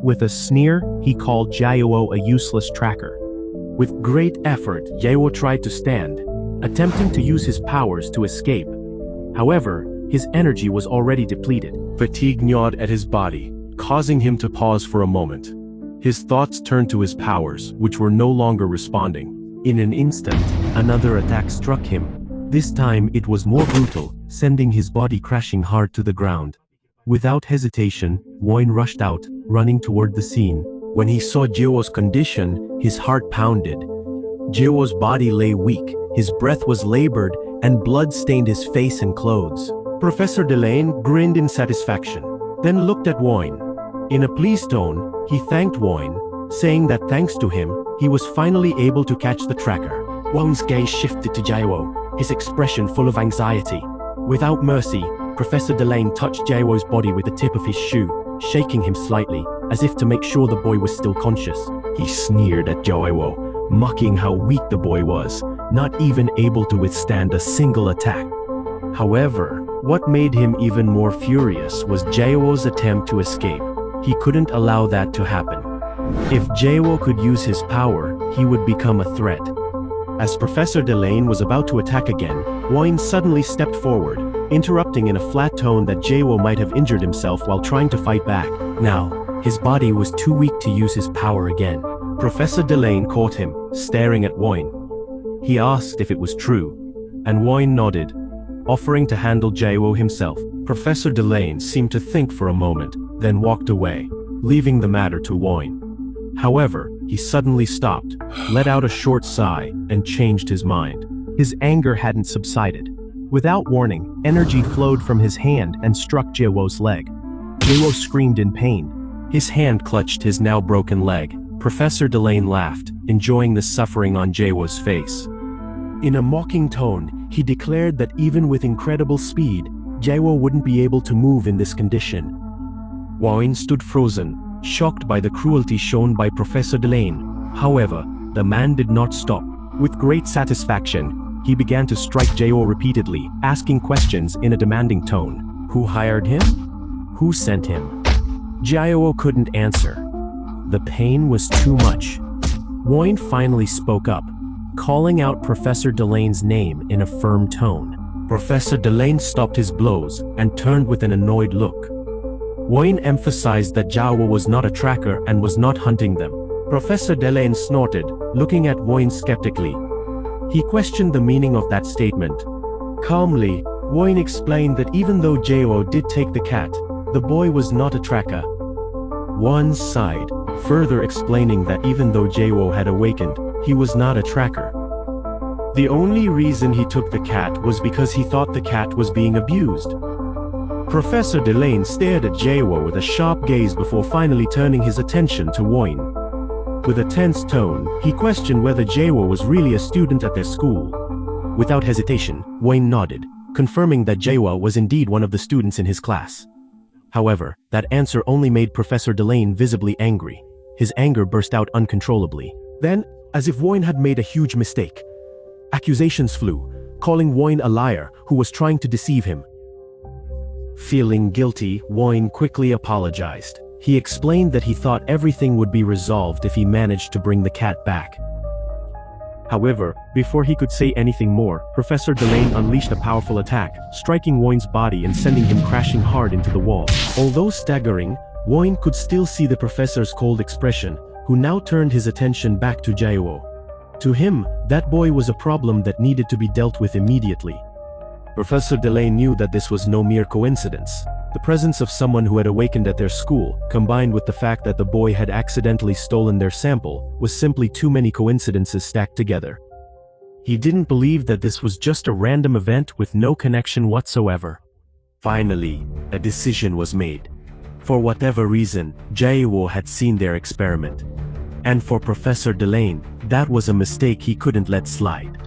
With a sneer, he called Jaewo a useless tracker. With great effort, Jaewo tried to stand, attempting to use his powers to escape. However, his energy was already depleted. Fatigue gnawed at his body, causing him to pause for a moment. His thoughts turned to his powers, which were no longer responding. In an instant, another attack struck him. This time it was more brutal, sending his body crashing hard to the ground. Without hesitation, Wayne rushed out, running toward the scene. When he saw Jaewo's condition, his heart pounded. Jaewo's body lay weak, his breath was labored, and blood stained his face and clothes. Professor Delane grinned in satisfaction, then looked at Wayne. In a pleased tone, he thanked Wayne, saying that thanks to him, he was finally able to catch the tracker. Wayne's gaze shifted to Jaewo, his expression full of anxiety. Without mercy, Professor Delane touched Jaewo's body with the tip of his shoe, shaking him slightly, as if to make sure the boy was still conscious. He sneered at Jaewo, mocking how weak the boy was, not even able to withstand a single attack. However, what made him even more furious was Jaewo's attempt to escape. He couldn't allow that to happen. If Jaewo could use his power, he would become a threat. As Professor Delane was about to attack again, Woin suddenly stepped forward, interrupting in a flat tone that Jaewo might have injured himself while trying to fight back. Now, his body was too weak to use his power again. Professor Delane caught him, staring at Woin. He asked if it was true, and Woin nodded, offering to handle Jaewo himself. Professor Delane seemed to think for a moment, then walked away, leaving the matter to Woin. However, he suddenly stopped, let out a short sigh, and changed his mind. His anger hadn't subsided. Without warning, energy flowed from his hand and struck Jaewo's leg. Jaewo screamed in pain. His hand clutched his now broken leg. Professor Delane laughed, enjoying the suffering on Jaewo's face. In a mocking tone, he declared that even with incredible speed, Jaewo wouldn't be able to move in this condition. Woin stood frozen, shocked by the cruelty shown by Professor Delane. However, the man did not stop. With great satisfaction, he began to strike Jaewo repeatedly, asking questions in a demanding tone. Who hired him? Who sent him? Jaewo couldn't answer. The pain was too much. Woin finally spoke up, calling out Professor Delane's name in a firm tone. Professor Delane stopped his blows and turned with an annoyed look. Woin emphasized that Jaewo was not a tracker and was not hunting them. Professor Delane snorted, looking at Woin skeptically. He questioned the meaning of that statement. Calmly, Woin explained that even though Jaewo did take the cat, the boy was not a tracker. Woin sighed, further explaining that even though Jaewo had awakened, he was not a tracker. The only reason he took the cat was because he thought the cat was being abused. Professor Delane stared at Jaewo with a sharp gaze before finally turning his attention to Woin. With a tense tone, he questioned whether Jaewo was really a student at their school. Without hesitation, Woin nodded, confirming that Jaewo was indeed one of the students in his class. However, that answer only made Professor Delane visibly angry. His anger burst out uncontrollably. Then, as if Woin had made a huge mistake, accusations flew, calling Woin a liar who was trying to deceive him. Feeling guilty, Woin quickly apologized. He explained that he thought everything would be resolved if he managed to bring the cat back. However, before he could say anything more, Professor Delane unleashed a powerful attack, striking Woin's body and sending him crashing hard into the wall. Although staggering, Woin could still see the professor's cold expression, who now turned his attention back to Jaewo. To him, that boy was a problem that needed to be dealt with immediately. Professor Delane knew that this was no mere coincidence. The presence of someone who had awakened at their school, combined with the fact that the boy had accidentally stolen their sample, was simply too many coincidences stacked together. He didn't believe that this was just a random event with no connection whatsoever. Finally, a decision was made. For whatever reason, Jaewo had seen their experiment. And for Professor Delane, that was a mistake he couldn't let slide.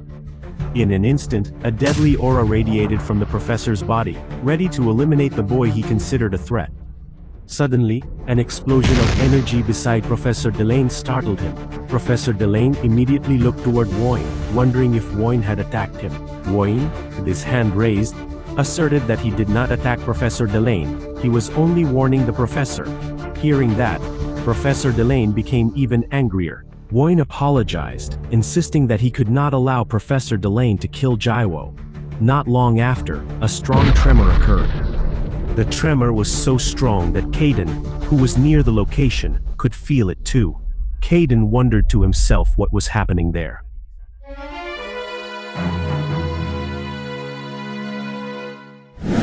In an instant, a deadly aura radiated from the professor's body, ready to eliminate the boy he considered a threat. Suddenly, an explosion of energy beside Professor Delane startled him. Professor Delane immediately looked toward Woin, wondering if Woin had attacked him. Woin, with his hand raised, asserted that he did not attack Professor Delane. He was only warning the professor. Hearing that, Professor Delane became even angrier. Woin apologized, insisting that he could not allow Professor Delane to kill Jaewo. Not long after, a strong tremor occurred. The tremor was so strong that Caden, who was near the location, could feel it too. Caden wondered to himself what was happening there.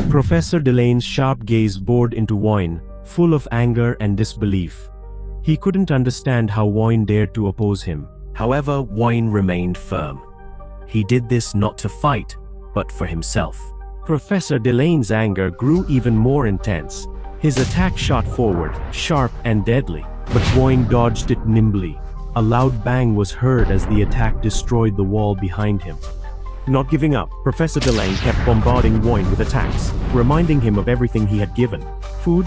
Professor Delane's sharp gaze bored into Woin, full of anger and disbelief. He couldn't understand how Woin dared to oppose him. However, Woin remained firm. He did this not to fight, but for himself. Professor Delane's anger grew even more intense. His attack shot forward, sharp and deadly, but Woin dodged it nimbly. A loud bang was heard as the attack destroyed the wall behind him. Not giving up, Professor Delane kept bombarding Woyne with attacks, reminding him of everything he had given. Food,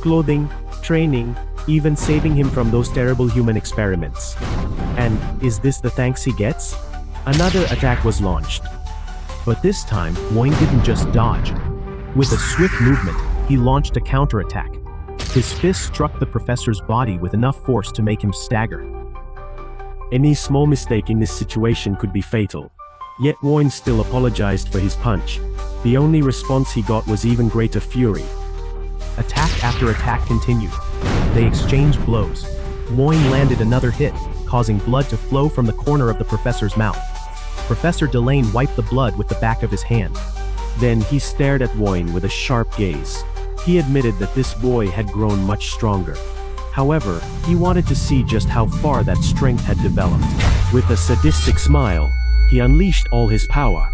clothing, training, even saving him from those terrible human experiments. And is this the thanks he gets? Another attack was launched. But this time, Woyne didn't just dodge. With a swift movement, he launched a counterattack. His fist struck the professor's body with enough force to make him stagger. Any small mistake in this situation could be fatal. Yet Woyne still apologized for his punch. The only response he got was even greater fury. Attack after attack continued. They exchanged blows. Woyne landed another hit, causing blood to flow from the corner of the professor's mouth. Professor Delane wiped the blood with the back of his hand. Then he stared at Woyne with a sharp gaze. He admitted that this boy had grown much stronger. However, he wanted to see just how far that strength had developed. With a sadistic smile, he unleashed all his power.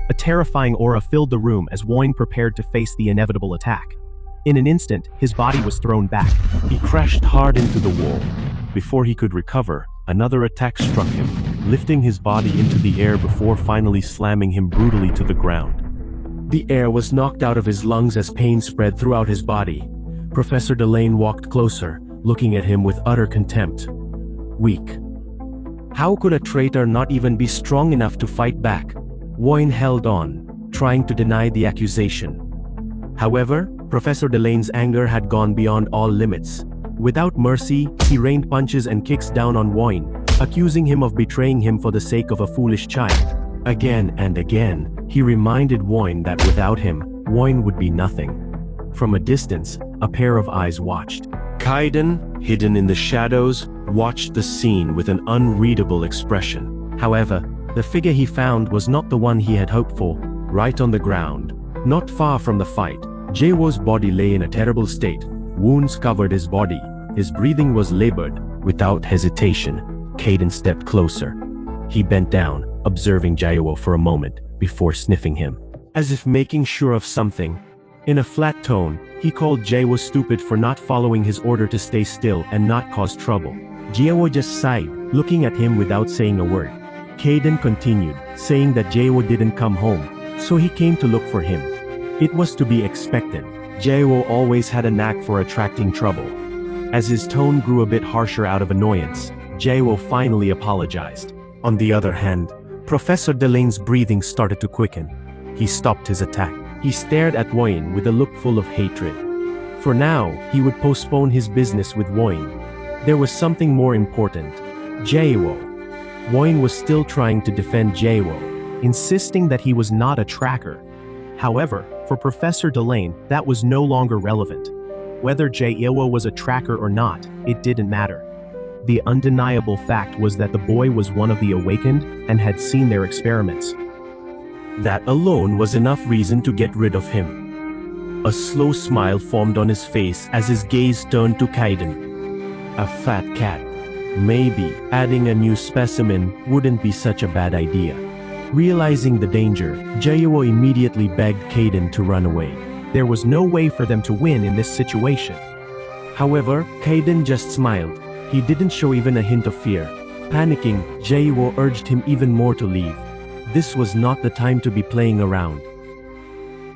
A terrifying aura filled the room as Woyne prepared to face the inevitable attack. In an instant, his body was thrown back. He crashed hard into the wall. Before he could recover, another attack struck him, lifting his body into the air before finally slamming him brutally to the ground. The air was knocked out of his lungs as pain spread throughout his body. Professor Delane walked closer, looking at him with utter contempt. Weak. How could a traitor not even be strong enough to fight back? Woyne held on, trying to deny the accusation. However, Professor Delane's anger had gone beyond all limits. Without mercy, he rained punches and kicks down on Woyne, accusing him of betraying him for the sake of a foolish child. Again and again, he reminded Woyne that without him, Woyne would be nothing. From a distance, a pair of eyes watched. Kaiden, hidden in the shadows, watched the scene with an unreadable expression. However, the figure he found was not the one he had hoped for. Right on the ground, not far from the fight, Jaewo's body lay in a terrible state. Wounds covered his body. His breathing was labored. Without hesitation, Kaiden stepped closer. He bent down, observing Jaewo for a moment before sniffing him, as if making sure of something. In a flat tone, he called Jaewo stupid for not following his order to stay still and not cause trouble. Jaewo just sighed, looking at him without saying a word. Kaiden continued, saying that Jaewo didn't come home, so he came to look for him. It was to be expected. Jaewo always had a knack for attracting trouble. As his tone grew a bit harsher out of annoyance, Jaewo finally apologized. On the other hand, Professor Delane's breathing started to quicken. He stopped his attack. He stared at Woyne with a look full of hatred. For now, he would postpone his business with Woyne. There was something more important. Jaewo. Woyne was still trying to defend Jaewo, insisting that he was not a tracker. However, for Professor Delane, that was no longer relevant. Whether Jaewo was a tracker or not, it didn't matter. The undeniable fact was that the boy was one of the awakened and had seen their experiments. That alone was enough reason to get rid of him. A slow smile formed on his face as his gaze turned to Kaiden. A fat cat. Maybe adding a new specimen wouldn't be such a bad idea. Realizing the danger, Jaewo immediately begged Kaiden to run away. There was no way for them to win in this situation. However, Kaiden just smiled. He didn't show even a hint of fear. Panicking, Jaewo urged him even more to leave. This was not the time to be playing around.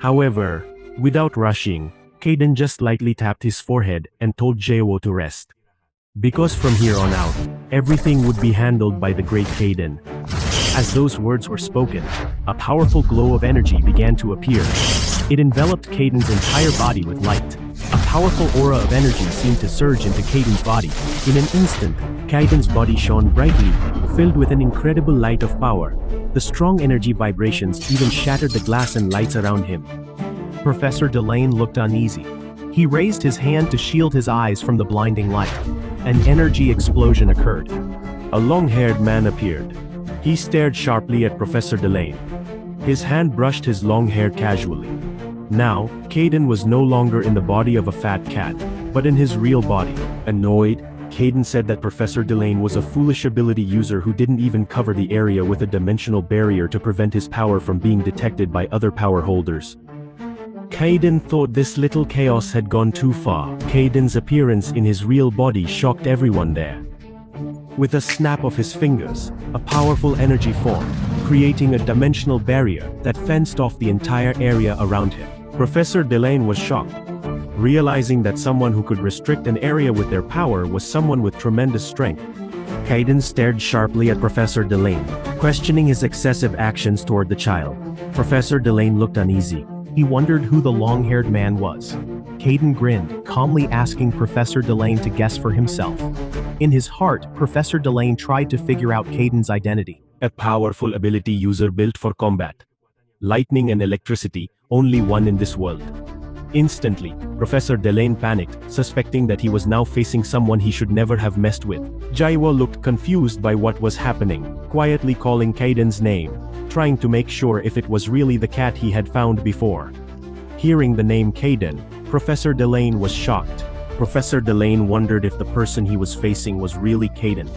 However, without rushing, Kaiden just lightly tapped his forehead and told Jaewo to rest. Because from here on out, everything would be handled by the great Kaiden. As those words were spoken, a powerful glow of energy began to appear. It enveloped Kaiden's entire body with light. A powerful aura of energy seemed to surge into Kaiden's body. In an instant, Kaiden's body shone brightly, filled with an incredible light of power. The strong energy vibrations even shattered the glass and lights around him. Professor Delane looked uneasy. He raised his hand to shield his eyes from the blinding light. An energy explosion occurred. A long-haired man appeared. He stared sharply at Professor Delane. His hand brushed his long hair casually. Now, Kaiden was no longer in the body of a fat cat, but in his real body. Annoyed, Kaiden said that Professor Delane was a foolish ability user who didn't even cover the area with a dimensional barrier to prevent his power from being detected by other power holders. Kaiden thought this little chaos had gone too far. Kaiden's appearance in his real body shocked everyone there. With a snap of his fingers, a powerful energy formed. creating a dimensional barrier that fenced off the entire area around him. Professor Delane was shocked, realizing that someone who could restrict an area with their power was someone with tremendous strength. Caden stared sharply at Professor Delane, questioning his excessive actions toward the child. Professor Delane looked uneasy. He wondered who the long-haired man was. Caden grinned, calmly asking Professor Delane to guess for himself. In his heart, Professor Delane tried to figure out Caden's identity. A powerful ability user built for combat. Lightning and electricity, only one in this world. Instantly, Professor Delane panicked, suspecting that he was now facing someone he should never have messed with. Jaiwo looked confused by what was happening, quietly calling Caden's name, trying to make sure if it was really the cat he had found before. Hearing the name Caden, Professor Delane was shocked. Professor Delane wondered if the person he was facing was really Caden.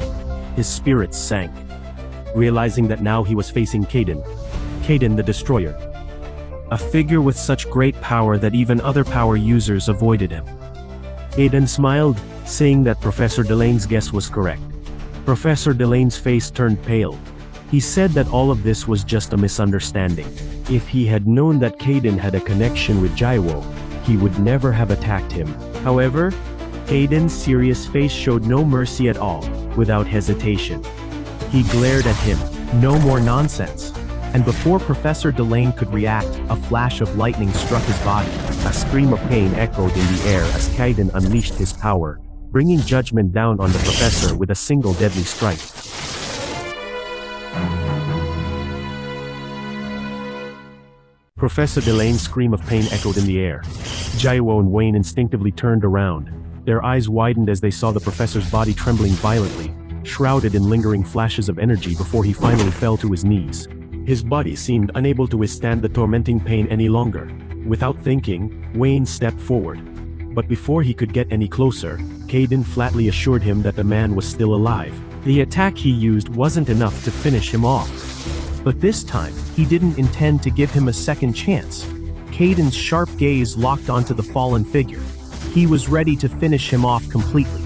His spirits sank, realizing that now he was facing Caden the Destroyer. A figure with such great power that even other power users avoided him. Caden smiled, saying that Professor Delane's guess was correct. Professor Delane's face turned pale. He said that all of this was just a misunderstanding. If he had known that Caden had a connection with Jaiwo, he would never have attacked him. However, Caden's serious face showed no mercy at all, without hesitation. He glared at him. No more nonsense. And before Professor Delane could react, a flash of lightning struck his body. A scream of pain echoed in the air as Caden unleashed his power, bringing judgment down on the professor with a single deadly strike. Professor Delane's scream of pain echoed in the air. Jaiwo and Wayne instinctively turned around. Their eyes widened as they saw the professor's body trembling violently, shrouded in lingering flashes of energy before he finally fell to his knees. His body seemed unable to withstand the tormenting pain any longer. Without thinking, Wayne stepped forward. But before he could get any closer, Caden flatly assured him that the man was still alive. The attack he used wasn't enough to finish him off. But this time, he didn't intend to give him a second chance. Caden's sharp gaze locked onto the fallen figure. He was ready to finish him off completely.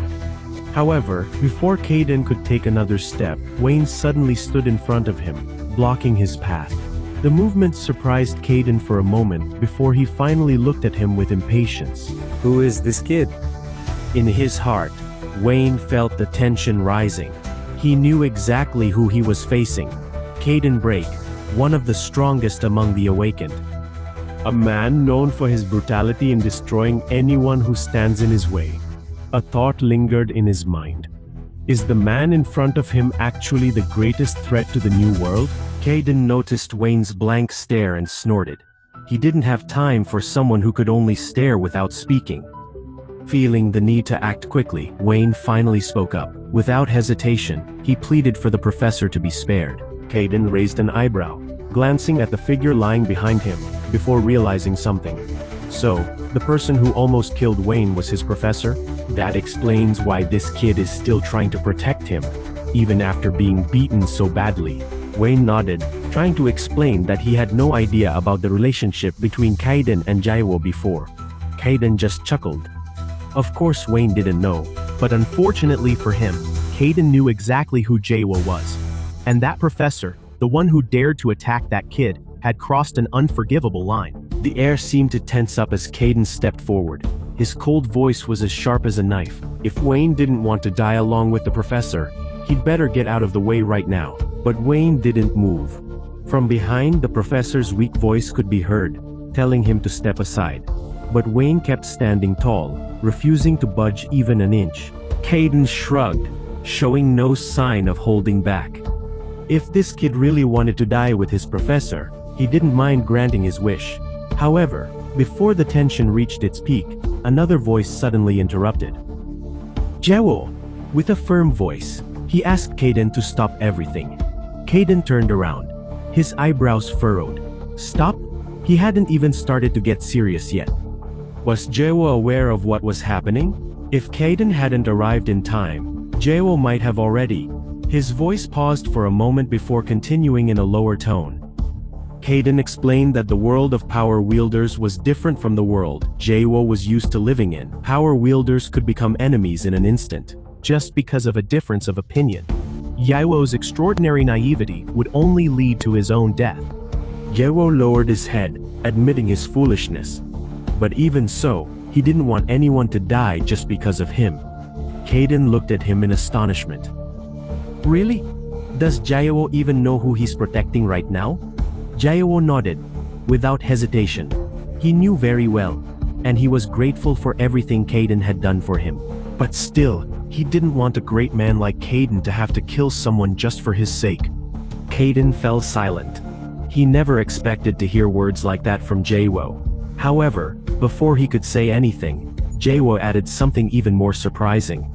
However, before Caden could take another step, Wayne suddenly stood in front of him, blocking his path. The movement surprised Caden for a moment before he finally looked at him with impatience. Who is this kid? In his heart, Wayne felt the tension rising. He knew exactly who he was facing. Caden Brake, one of the strongest among the awakened. A man known for his brutality in destroying anyone who stands in his way. A thought lingered in his mind. Is the man in front of him actually the greatest threat to the new world? Caden noticed Wayne's blank stare and snorted. He didn't have time for someone who could only stare without speaking. Feeling the need to act quickly, Wayne finally spoke up. Without hesitation, he pleaded for the professor to be spared. Caden raised an eyebrow, glancing at the figure lying behind him, before realizing something. So, the person who almost killed Wayne was his professor? That explains why this kid is still trying to protect him, even after being beaten so badly. Wayne nodded, trying to explain that he had no idea about the relationship between Caden and Jaiwo before. Caden just chuckled. Of course Wayne didn't know, but unfortunately for him, Caden knew exactly who Jaiwo was. And that professor, the one who dared to attack that kid, had crossed an unforgivable line. The air seemed to tense up as Caden stepped forward. His cold voice was as sharp as a knife. If Wayne didn't want to die along with the professor, he'd better get out of the way right now. But Wayne didn't move. From behind, the professor's weak voice could be heard, telling him to step aside. But Wayne kept standing tall, refusing to budge even an inch. Caden shrugged, showing no sign of holding back. If this kid really wanted to die with his professor, he didn't mind granting his wish. However, before the tension reached its peak, another voice suddenly interrupted. Jaiwo! With a firm voice, he asked Caden to stop everything. Caden turned around, his eyebrows furrowed. Stop? He hadn't even started to get serious yet. Was Jaiwo aware of what was happening? If Caden hadn't arrived in time, Jaiwo might have already. His voice paused for a moment before continuing in a lower tone. Caden explained that the world of power wielders was different from the world Jaiwo was used to living in. Power wielders could become enemies in an instant, just because of a difference of opinion. Yao's extraordinary naivety would only lead to his own death. Yao lowered his head, admitting his foolishness. But even so, he didn't want anyone to die just because of him. Kaden looked at him in astonishment. Really? Does Yao even know who he's protecting right now? Yao nodded, without hesitation. He knew very well, and he was grateful for everything Kaden had done for him. But still, he didn't want a great man like Kaden to have to kill someone just for his sake. Kaden fell silent. He never expected to hear words like that from Yao. However, before he could say anything, Yao added something even more surprising.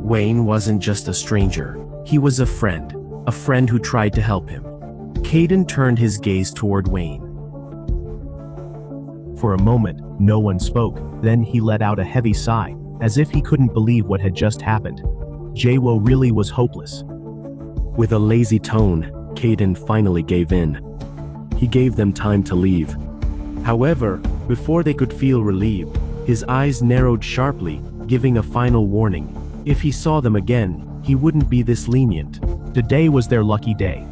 Wayne wasn't just a stranger. He was a friend who tried to help him. Kaden turned his gaze toward Wayne. For a moment, no one spoke. Then he let out a heavy sigh, as if he couldn't believe what had just happened. Yao really was hopeless. With a lazy tone, Kaden finally gave in. He gave them time to leave. However, before they could feel relieved, his eyes narrowed sharply, giving a final warning. If he saw them again, he wouldn't be this lenient. Today was their lucky day.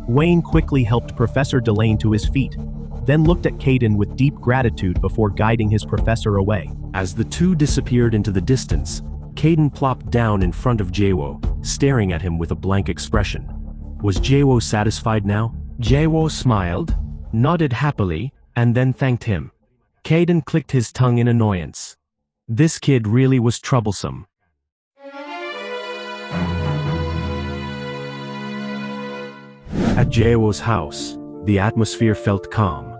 Wayne quickly helped Professor Delane to his feet, then looked at Kaden with deep gratitude before guiding his professor away. As the two disappeared into the distance, Kaden plopped down in front of Yao, staring at him with a blank expression. Was Yao satisfied now? Yao smiled, nodded happily, and then thanked him. Kaden clicked his tongue in annoyance. This kid really was troublesome. At Yao's house, the atmosphere felt calm.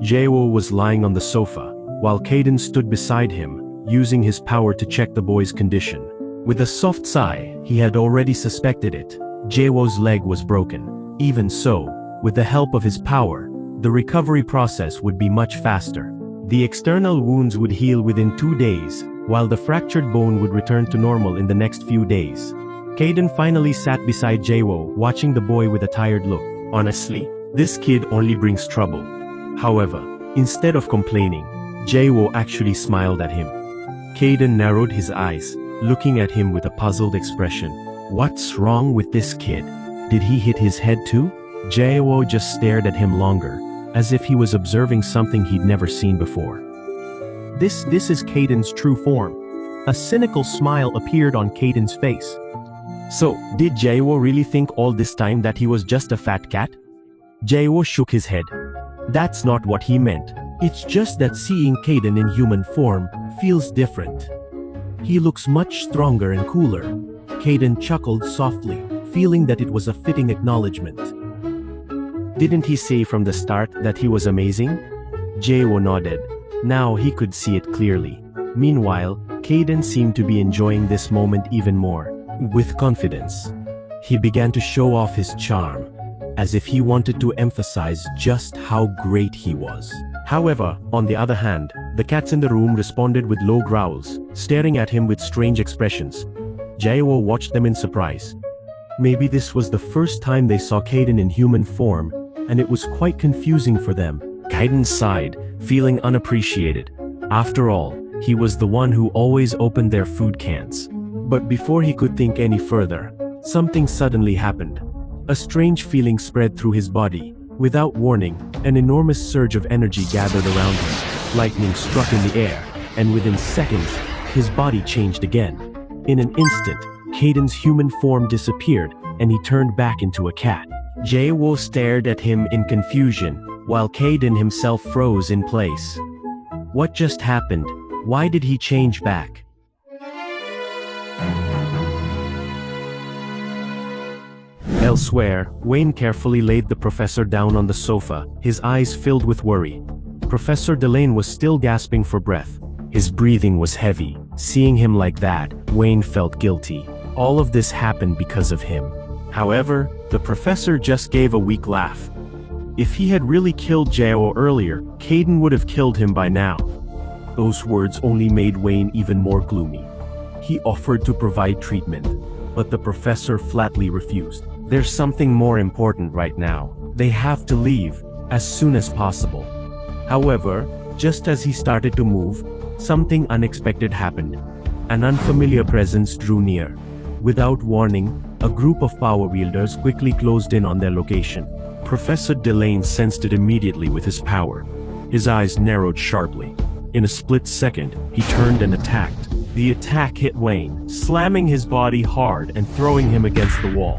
Yao was lying on the sofa, while Kaden stood beside him, using his power to check the boy's condition. With a soft sigh, he had already suspected it. Yao's leg was broken. Even so, with the help of his power, the recovery process would be much faster. The external wounds would heal within 2 days, while the fractured bone would return to normal in the next few days. Kaden finally sat beside Yao, watching the boy with a tired look. Honestly, this kid only brings trouble. However, instead of complaining, Yao actually smiled at him. Kaden narrowed his eyes, looking at him with a puzzled expression. What's wrong with this kid? Did he hit his head too? Yao just stared at him longer, as if he was observing something he'd never seen before. This is Kaden's true form. A cynical smile appeared on Kaden's face. So, did Yao really think all this time that he was just a fat cat? Yao shook his head. That's not what he meant. It's just that seeing Kaden in human form feels different. He looks much stronger and cooler. Kaden chuckled softly, feeling that it was a fitting acknowledgement. Didn't he say from the start that he was amazing? Yao nodded. Now he could see it clearly. Meanwhile, Kaden seemed to be enjoying this moment even more. With confidence, he began to show off his charm, as if he wanted to emphasize just how great he was. However, on the other hand, the cats in the room responded with low growls, staring at him with strange expressions. Yao watched them in surprise. Maybe this was the first time they saw Kaden in human form, and it was quite confusing for them. Kaden sighed, feeling unappreciated. After all, he was the one who always opened their food cans. But before he could think any further, something suddenly happened. A strange feeling spread through his body. Without warning, an enormous surge of energy gathered around him. Lightning struck in the air, and within seconds, his body changed again. In an instant, Kaden's human form disappeared, and he turned back into a cat. Yao stared at him in confusion, while Kaden himself froze in place. What just happened? Why did he change back? Elsewhere, Wayne carefully laid the professor down on the sofa, his eyes filled with worry. Professor Delane was still gasping for breath. His breathing was heavy. Seeing him like that, Wayne felt guilty. All of this happened because of him. However, the professor just gave a weak laugh. If he had really killed Yao earlier, Kaden would have killed him by now. Those words only made Wayne even more gloomy. He offered to provide treatment, but the professor flatly refused. There's something more important right now. They have to leave as soon as possible. However, just as he started to move, something unexpected happened. An unfamiliar presence drew near. Without warning, A group of power wielders quickly closed in on their location. Professor Delane sensed it immediately with his power. His eyes narrowed sharply. In a split second, he turned and attacked. The attack hit Wayne, slamming his body hard and throwing him against the wall.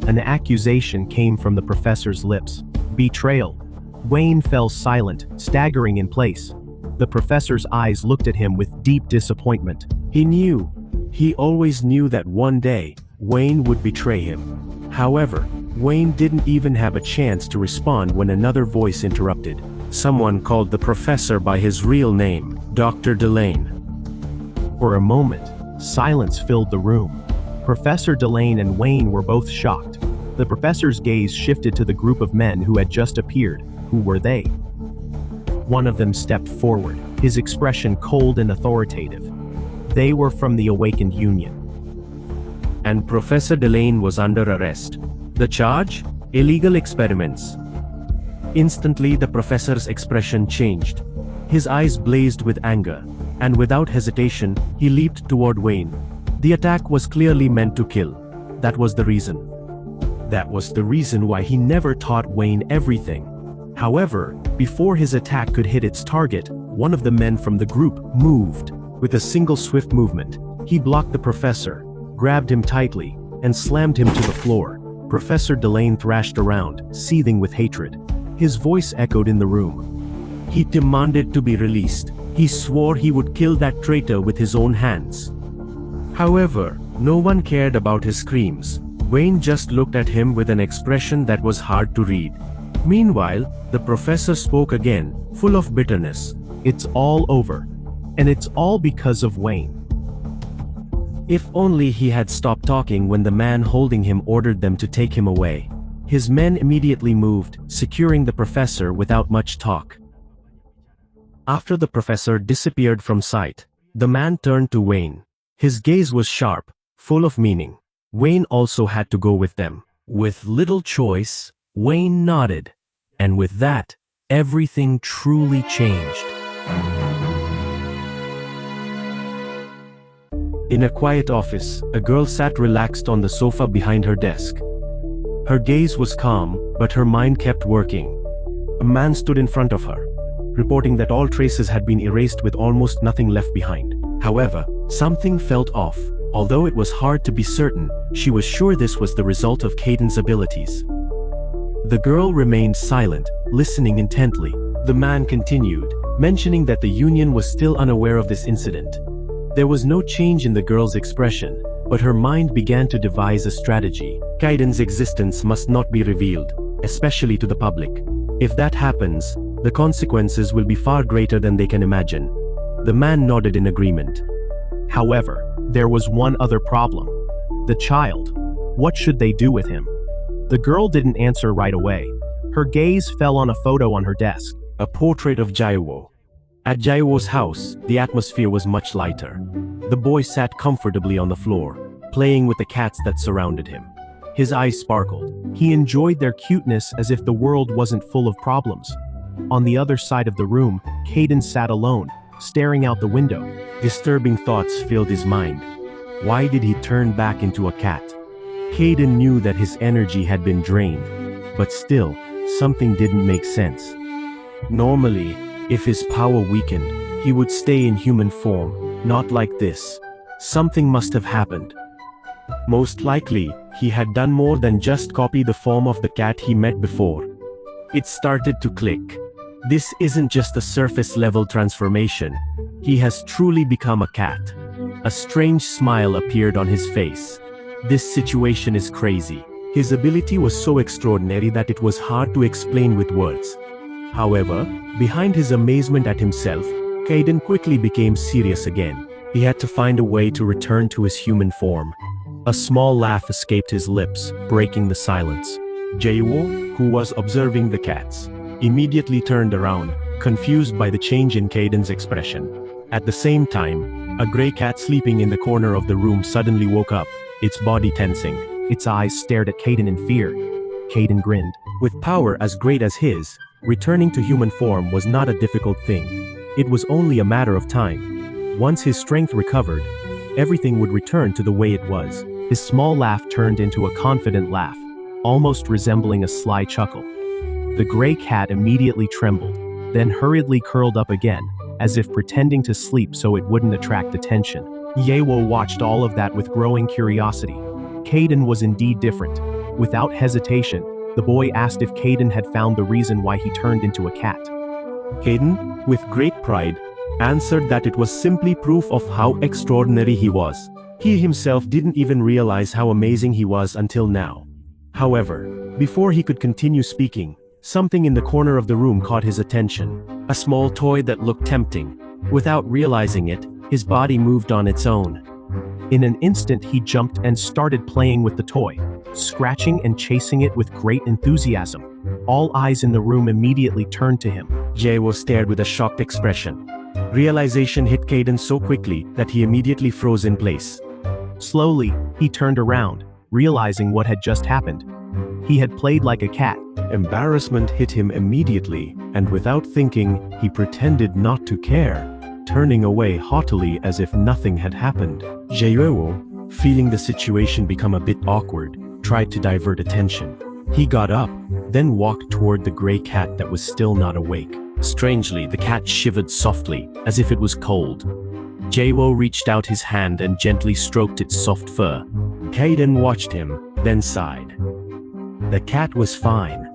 An accusation came from the professor's lips. Betrayal. Wayne fell silent, staggering in place. The professor's eyes looked at him with deep disappointment. He always knew that one day, Wayne would betray him. However, Wayne didn't even have a chance to respond when another voice interrupted. Someone called the professor by his real name, Dr. Delane. For a moment, silence filled the room. Professor Delane and Wayne were both shocked. The professor's gaze shifted to the group of men who had just appeared. Who were they? One of them stepped forward, his expression cold and authoritative. They were from the Awakened Union. And Professor Delane was under arrest. The charge? Illegal experiments. Instantly, the professor's expression changed. His eyes blazed with anger, and without hesitation, he leaped toward Wayne. The attack was clearly meant to kill. That was the reason. That was the reason why he never taught Wayne everything. However, before his attack could hit its target, one of the men from the group moved. With a single swift movement, he blocked the professor, grabbed him tightly, and slammed him to the floor. Professor Delane thrashed around, seething with hatred. His voice echoed in the room. He demanded to be released. He swore he would kill that traitor with his own hands. However, no one cared about his screams. Wayne just looked at him with an expression that was hard to read. Meanwhile, the professor spoke again, full of bitterness. It's all over. And it's all because of Wayne. If only he had stopped talking when the man holding him ordered them to take him away. His men immediately moved, securing the professor without much talk. After the professor disappeared from sight, the man turned to Wayne. His gaze was sharp, full of meaning. Wayne also had to go with them. With little choice, Wayne nodded. And with that, everything truly changed. In a quiet office, a girl sat relaxed on the sofa behind her desk. Her gaze was calm, but her mind kept working. A man stood in front of her, reporting that all traces had been erased with almost nothing left behind. However, something felt off. Although it was hard to be certain, she was sure this was the result of Caden's abilities. The girl remained silent, listening intently. The man continued, mentioning that the Union was still unaware of this incident. There was no change in the girl's expression, but her mind began to devise a strategy. Caden's existence must not be revealed, especially to the public. If that happens, the consequences will be far greater than they can imagine. The man nodded in agreement. However, there was one other problem. The child. What should they do with him? The girl didn't answer right away. Her gaze fell on a photo on her desk. A portrait of Jaiwo. At Jaiwo's house, the atmosphere was much lighter. The boy sat comfortably on the floor, playing with the cats that surrounded him. His eyes sparkled. He enjoyed their cuteness as if the world wasn't full of problems. On the other side of the room, Caden sat alone, staring out the window. Disturbing thoughts filled his mind. Why did he turn back into a cat? Caden knew that his energy had been drained, but still, something didn't make sense. Normally, if his power weakened, he would stay in human form, not like this. Something must have happened. Most likely, he had done more than just copy the form of the cat he met before. It started to click. This isn't just a surface-level transformation. He has truly become a cat. A strange smile appeared on his face. This situation is crazy. His ability was so extraordinary that it was hard to explain with words. However, behind his amazement at himself, Caden quickly became serious again. He had to find a way to return to his human form. A small laugh escaped his lips, breaking the silence. Jaiwo, who was observing the cats, immediately turned around, confused by the change in Caden's expression. At the same time, a gray cat sleeping in the corner of the room suddenly woke up, its body tensing. Its eyes stared at Caden in fear. Caden grinned. With power as great as his, returning to human form was not a difficult thing. It was only a matter of time. Once his strength recovered, everything would return to the way it was. His small laugh turned into a confident laugh, almost resembling a sly chuckle. The gray cat immediately trembled, then hurriedly curled up again, as if pretending to sleep so it wouldn't attract attention. Yewo watched all of that with growing curiosity. Caden was indeed different. Without hesitation, the boy asked if Caden had found the reason why he turned into a cat. Caden, with great pride, answered that it was simply proof of how extraordinary he was. He himself didn't even realize how amazing he was until now. However, before he could continue speaking, something in the corner of the room caught his attention. A small toy that looked tempting. Without realizing it, his body moved on its own. In an instant he jumped and started playing with the toy, scratching and chasing it with great enthusiasm. All eyes in the room immediately turned to him. Yewo stared with a shocked expression. Realization hit Caden so quickly that he immediately froze in place. Slowly, he turned around, realizing what had just happened. He had played like a cat. Embarrassment hit him immediately, and without thinking, he pretended not to care, turning away haughtily as if nothing had happened. Yewo, feeling the situation become a bit awkward, tried to divert attention. He got up, then walked toward the gray cat that was still not awake. Strangely, the cat shivered softly, as if it was cold. Yewo reached out his hand and gently stroked its soft fur. Caden watched him, then sighed. The cat was fine.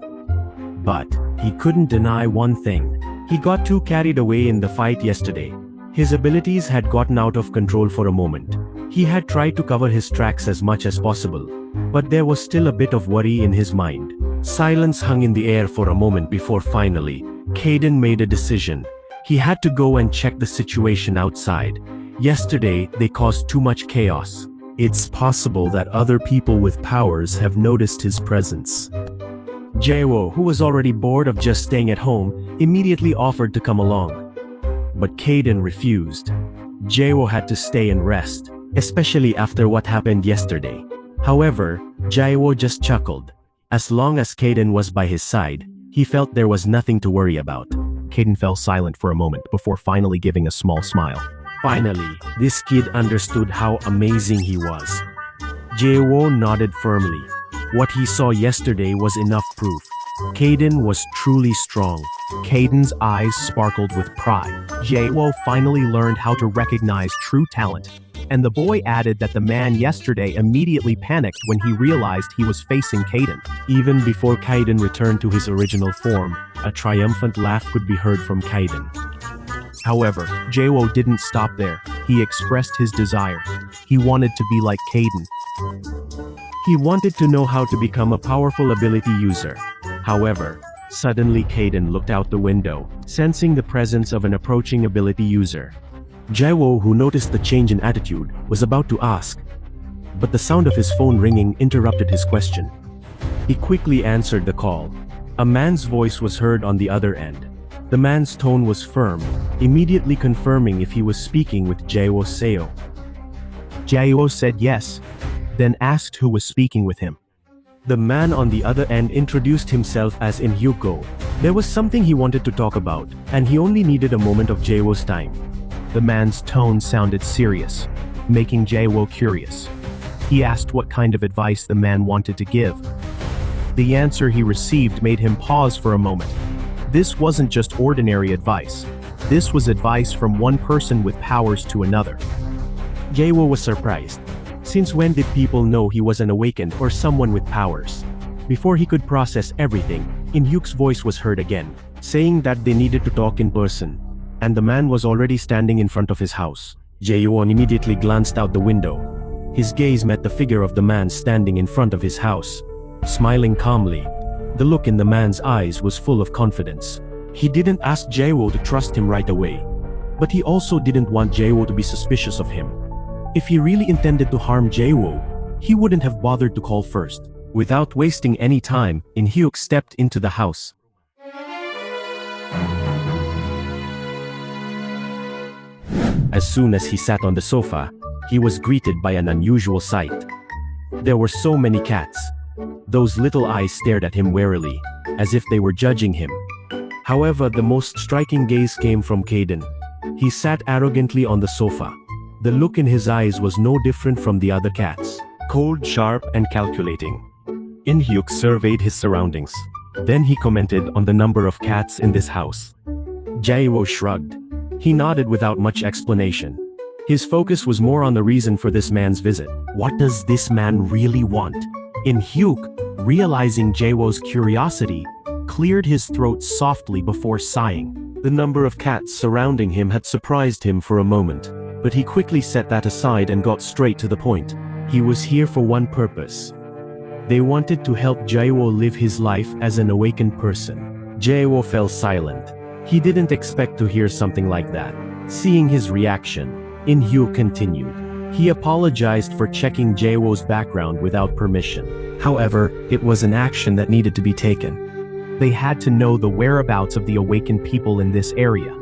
But he couldn't deny one thing. He got too carried away in the fight yesterday. His abilities had gotten out of control for a moment. He had tried to cover his tracks as much as possible, but there was still a bit of worry in his mind. Silence hung in the air for a moment before finally, Caden made a decision. He had to go and check the situation outside. Yesterday, they caused too much chaos. It's possible that other people with powers have noticed his presence. Yewo, who was already bored of just staying at home, immediately offered to come along. But Caden refused. Yewo had to stay and rest, especially after what happened yesterday. However, Yewo just chuckled. As long as Caden was by his side, he felt there was nothing to worry about. Caden fell silent for a moment before finally giving a small smile. Finally, this kid understood how amazing he was. Yewo nodded firmly. What he saw yesterday was enough proof. Caden was truly strong. Caden's eyes sparkled with pride. Yewo finally learned how to recognize true talent. And the boy added that the man yesterday immediately panicked when he realized he was facing Caden. Even before Caden returned to his original form, a triumphant laugh could be heard from Caden. However, Yewo didn't stop there. He expressed his desire. He wanted to be like Caden. He wanted to know how to become a powerful ability user. However, suddenly Caden looked out the window, sensing the presence of an approaching ability user. Yewo, who noticed the change in attitude, was about to ask, but the sound of his phone ringing interrupted his question. He quickly answered the call. A man's voice was heard on the other end. The man's tone was firm, immediately confirming if he was speaking with Yewo Seo. Yewo said yes, then asked who was speaking with him. The man on the other end introduced himself as Inhyuko. There was something he wanted to talk about, and he only needed a moment of Yewo's time. The man's tone sounded serious, making Yewo curious. He asked what kind of advice the man wanted to give. The answer he received made him pause for a moment. This wasn't just ordinary advice. This was advice from one person with powers to another. Yewo was surprised. Since when did people know he was an awakened or someone with powers? Before he could process everything, Inhyuk's voice was heard again, saying that they needed to talk in person. And the man was already standing in front of his house. Yewo immediately glanced out the window. His gaze met the figure of the man standing in front of his house, smiling calmly. The look in the man's eyes was full of confidence. He didn't ask Yewo to trust him right away, but he also didn't want Yewo to be suspicious of him. If he really intended to harm Yewo, he wouldn't have bothered to call first. Without wasting any time, Inhyuk stepped into the house. As soon as he sat on the sofa, he was greeted by an unusual sight. There were so many cats. Those little eyes stared at him warily, as if they were judging him. However, the most striking gaze came from Caden. He sat arrogantly on the sofa. The look in his eyes was no different from the other cats. Cold, sharp, and calculating. In Hyuk surveyed his surroundings. Then he commented on the number of cats in this house. Jae-woo shrugged. He nodded without much explanation. His focus was more on the reason for this man's visit. What does this man really want? In Hyuk, realizing Jae-woo's curiosity, cleared his throat softly before sighing. The number of cats surrounding him had surprised him for a moment, but he quickly set that aside and got straight to the point. He was here for one purpose. They wanted to help Jae-woo live his life as an awakened person. Jae-woo fell silent. He didn't expect to hear something like that. Seeing his reaction, In-hyo continued. He apologized for checking Jae-woo's background without permission. However, it was an action that needed to be taken. They had to know the whereabouts of the awakened people in this area.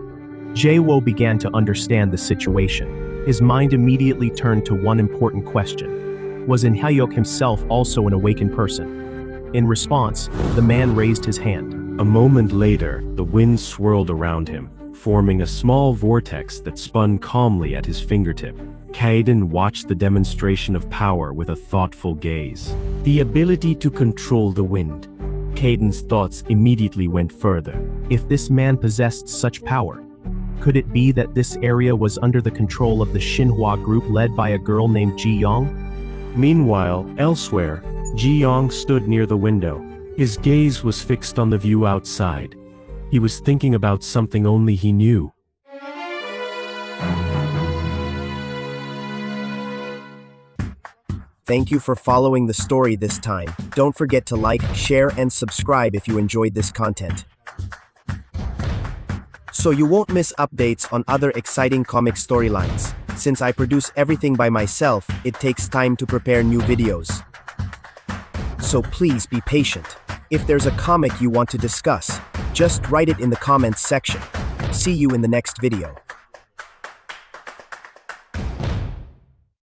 Jae-woo began to understand the situation. His mind immediately turned to one important question. Was In-hyuk himself also an awakened person? In response, the man raised his hand. A moment later, the wind swirled around him, forming a small vortex that spun calmly at his fingertip. Kaiden watched the demonstration of power with a thoughtful gaze. The ability to control the wind. Kaiden's thoughts immediately went further. If this man possessed such power, could it be that this area was under the control of the Shinhwa group led by a girl named Ji-young? Meanwhile, elsewhere, Ji-young stood near the window. His gaze was fixed on the view outside. He was thinking about something only he knew. Thank you for following the story this time. Don't forget to like, share, and subscribe if you enjoyed this content, so you won't miss updates on other exciting comic storylines. Since I produce everything by myself, it takes time to prepare new videos. So please be patient. If there's a comic you want to discuss, just write it in the comments section. See you in the next video.